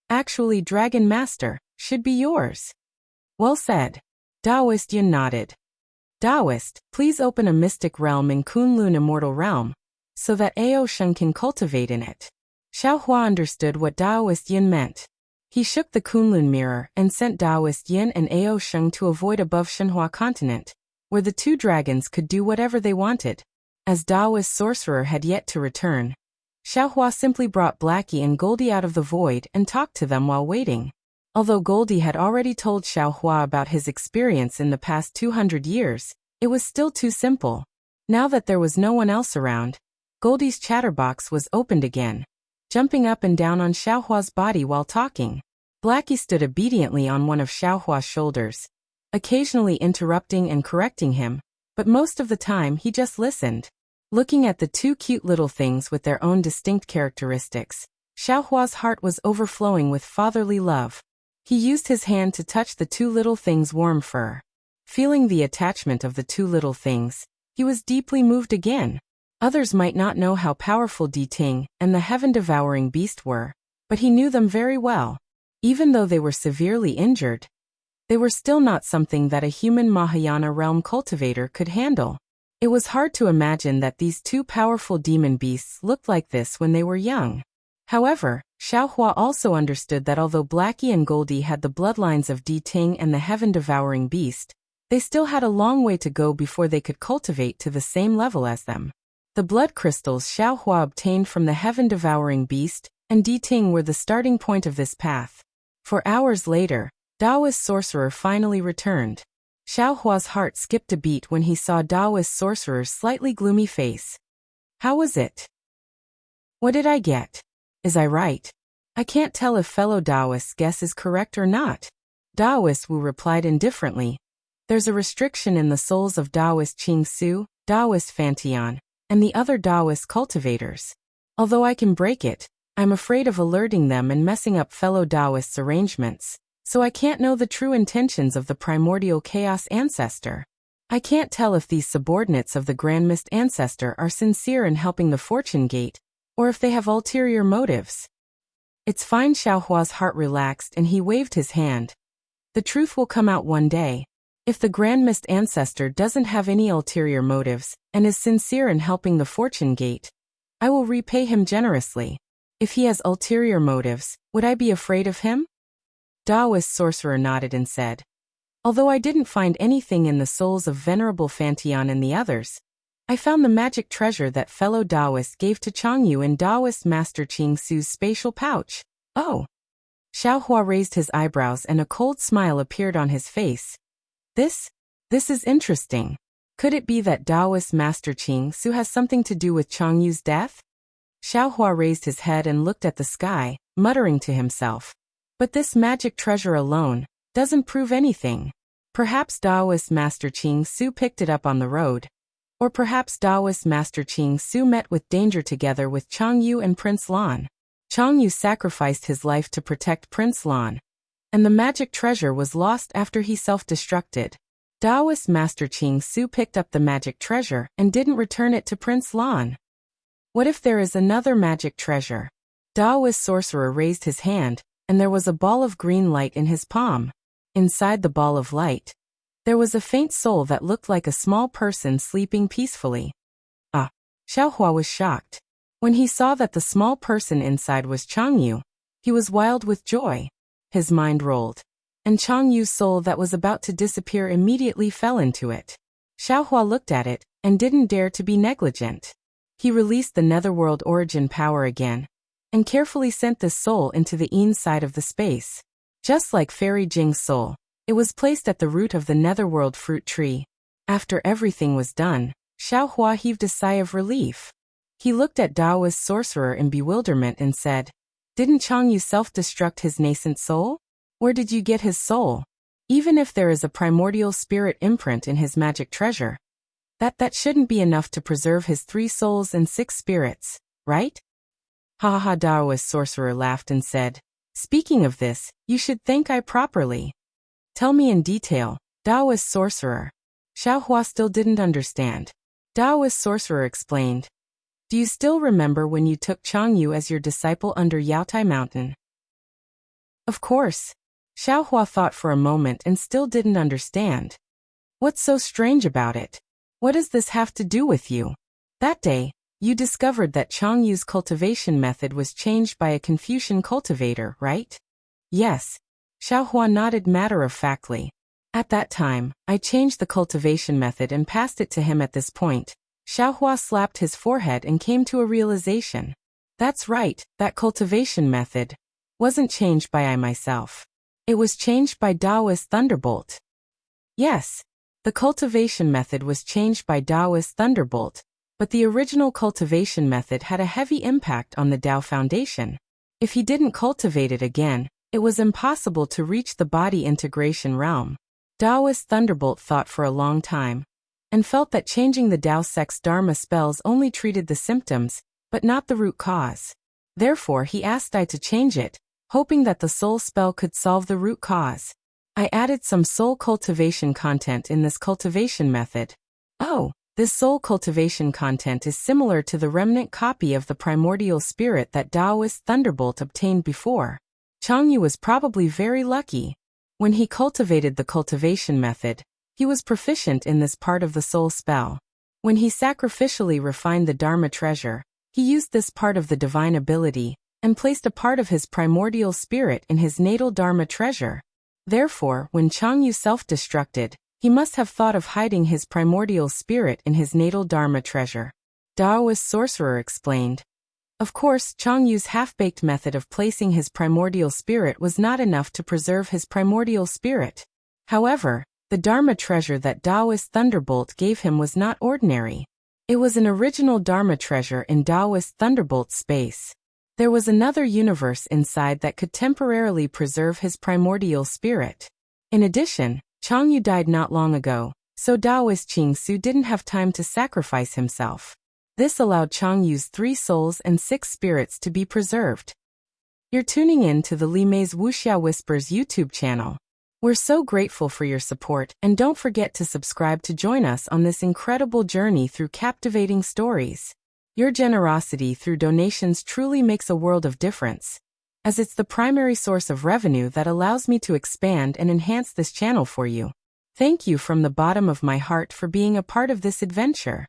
Actually, Dragon Master, should be yours. Well said. Daoist Yun nodded. Daoist, please open a mystic realm in Kunlun Immortal Realm, so that Aosheng can cultivate in it. Xiaohua understood what Daoist Yin meant. He shook the Kunlun mirror and sent Daoist Yin and Aosheng to avoid above Shenhua continent, where the two dragons could do whatever they wanted. As Daoist sorcerer had yet to return, Xiaohua simply brought Blackie and Goldie out of the void and talked to them while waiting. Although Goldie had already told Xiaohua about his experience in the past 200 years, it was still too simple. Now that there was no one else around, Goldie's chatterbox was opened again, jumping up and down on Xiaohua's body while talking. Blackie stood obediently on one of Xiaohua's shoulders, occasionally interrupting and correcting him, but most of the time he just listened. Looking at the two cute little things with their own distinct characteristics, Xiaohua's heart was overflowing with fatherly love. He used his hand to touch the two little things' warm fur. Feeling the attachment of the two little things, he was deeply moved again. Others might not know how powerful Di Ting and the heaven-devouring beast were, but he knew them very well. Even though they were severely injured, they were still not something that a human Mahayana realm cultivator could handle. It was hard to imagine that these two powerful demon beasts looked like this when they were young. However, Xiaohua also understood that although Blackie and Goldie had the bloodlines of Di Ting and the heaven-devouring beast, they still had a long way to go before they could cultivate to the same level as them. The blood crystals Xiaohua obtained from the heaven-devouring beast and Di Ting were the starting point of this path. For hours later, Daoist sorcerer finally returned. Xiaohua's heart skipped a beat when he saw Daoist sorcerer's slightly gloomy face. How was it? What did I get? Is I right? I can't tell if fellow Daoist's guess is correct or not. Daoist Wu replied indifferently. There's a restriction in the souls of Daoist Qing Su, Daoist Fantian, and the other Daoist cultivators. Although I can break it, I'm afraid of alerting them and messing up fellow Daoists' arrangements, so I can't know the true intentions of the primordial chaos ancestor. I can't tell if these subordinates of the Grand Mist ancestor are sincere in helping the fortune gate, or if they have ulterior motives. It's fine. Xiaohua's heart relaxed and he waved his hand. The truth will come out one day. If the Grand Mist ancestor doesn't have any ulterior motives and is sincere in helping the fortune gate, I will repay him generously. If he has ulterior motives, would I be afraid of him? Daoist sorcerer nodded and said, although I didn't find anything in the souls of Venerable Fantian and the others, I found the magic treasure that fellow Daoist gave to Changyu in Daoist Master Qing Su's spatial pouch. Oh! Xiaohua raised his eyebrows and a cold smile appeared on his face. This is interesting. Could it be that Daoist Master Qing Su has something to do with Changyu's death? Xiaohua raised his head and looked at the sky, muttering to himself. But this magic treasure alone doesn't prove anything. Perhaps Daoist Master Qing Su picked it up on the road. Or perhaps Daoist Master Qing Su met with danger together with Changyu and Prince Lan. Changyu sacrificed his life to protect Prince Lan, and the magic treasure was lost after he self-destructed. Taoist Master Qing Su picked up the magic treasure and didn't return it to Prince Lan. What if there is another magic treasure? Taoist sorcerer raised his hand, and there was a ball of green light in his palm. Inside the ball of light, there was a faint soul that looked like a small person sleeping peacefully. Xiaohua was shocked. When he saw that the small person inside was Changyu, he was wild with joy. His mind rolled, and Changyu's soul that was about to disappear immediately fell into it. Xiaohua looked at it, and didn't dare to be negligent. He released the netherworld origin power again, and carefully sent this soul into the inside of the space. Just like Fairy Jing's soul, it was placed at the root of the netherworld fruit tree. After everything was done, Xiaohua heaved a sigh of relief. He looked at Taoist sorcerer in bewilderment and said, "Didn't Changyu self-destruct his nascent soul? Where did you get his soul? Even if there is a primordial spirit imprint in his magic treasure, that shouldn't be enough to preserve his 3 souls and 6 spirits, right?" Ha ha, Taoist sorcerer laughed and said, "Speaking of this, you should thank I properly." "Tell me in detail, Taoist sorcerer." Xiaohua still didn't understand. Taoist sorcerer explained, "Do you still remember when you took Changyu as your disciple under Yaotai Mountain?" "Of course." Xiaohua thought for a moment and still didn't understand. "What's so strange about it? What does this have to do with you? That day, you discovered that Changyu's cultivation method was changed by a Confucian cultivator, right?" "Yes." Xiaohua nodded matter-of-factly. "At that time, I changed the cultivation method and passed it to him at this point." Xiaohua slapped his forehead and came to a realization. "That's right, that cultivation method wasn't changed by I myself. It was changed by Taoist Thunderbolt." "Yes, the cultivation method was changed by Taoist Thunderbolt, but the original cultivation method had a heavy impact on the Tao Foundation. If he didn't cultivate it again, it was impossible to reach the body integration realm." Taoist Thunderbolt thought for a long time, and felt that changing the Tao Sect's Dharma spells only treated the symptoms, but not the root cause. Therefore he asked I to change it, hoping that the soul spell could solve the root cause. I added some soul cultivation content in this cultivation method. Oh, this soul cultivation content is similar to the remnant copy of the primordial spirit that Taoist Thunderbolt obtained before. Changyu was probably very lucky. When he cultivated the cultivation method, he was proficient in this part of the soul spell. When he sacrificially refined the Dharma treasure, he used this part of the divine ability, and placed a part of his primordial spirit in his natal Dharma treasure. Therefore, when Changyu self-destructed, he must have thought of hiding his primordial spirit in his natal Dharma treasure. Taoist sorcerer explained. Of course, Changyu's half-baked method of placing his primordial spirit was not enough to preserve his primordial spirit. However, the Dharma treasure that Taoist Thunderbolt gave him was not ordinary. It was an original Dharma treasure in Taoist Thunderbolt's space. There was another universe inside that could temporarily preserve his primordial spirit. In addition, Changyu died not long ago, so Taoist Qing Su didn't have time to sacrifice himself. This allowed Changyu's 3 souls and 6 spirits to be preserved. You're tuning in to the Li Mei's Wuxia Whispers YouTube channel. We're so grateful for your support, and don't forget to subscribe to join us on this incredible journey through captivating stories. Your generosity through donations truly makes a world of difference, as it's the primary source of revenue that allows me to expand and enhance this channel for you. Thank you from the bottom of my heart for being a part of this adventure.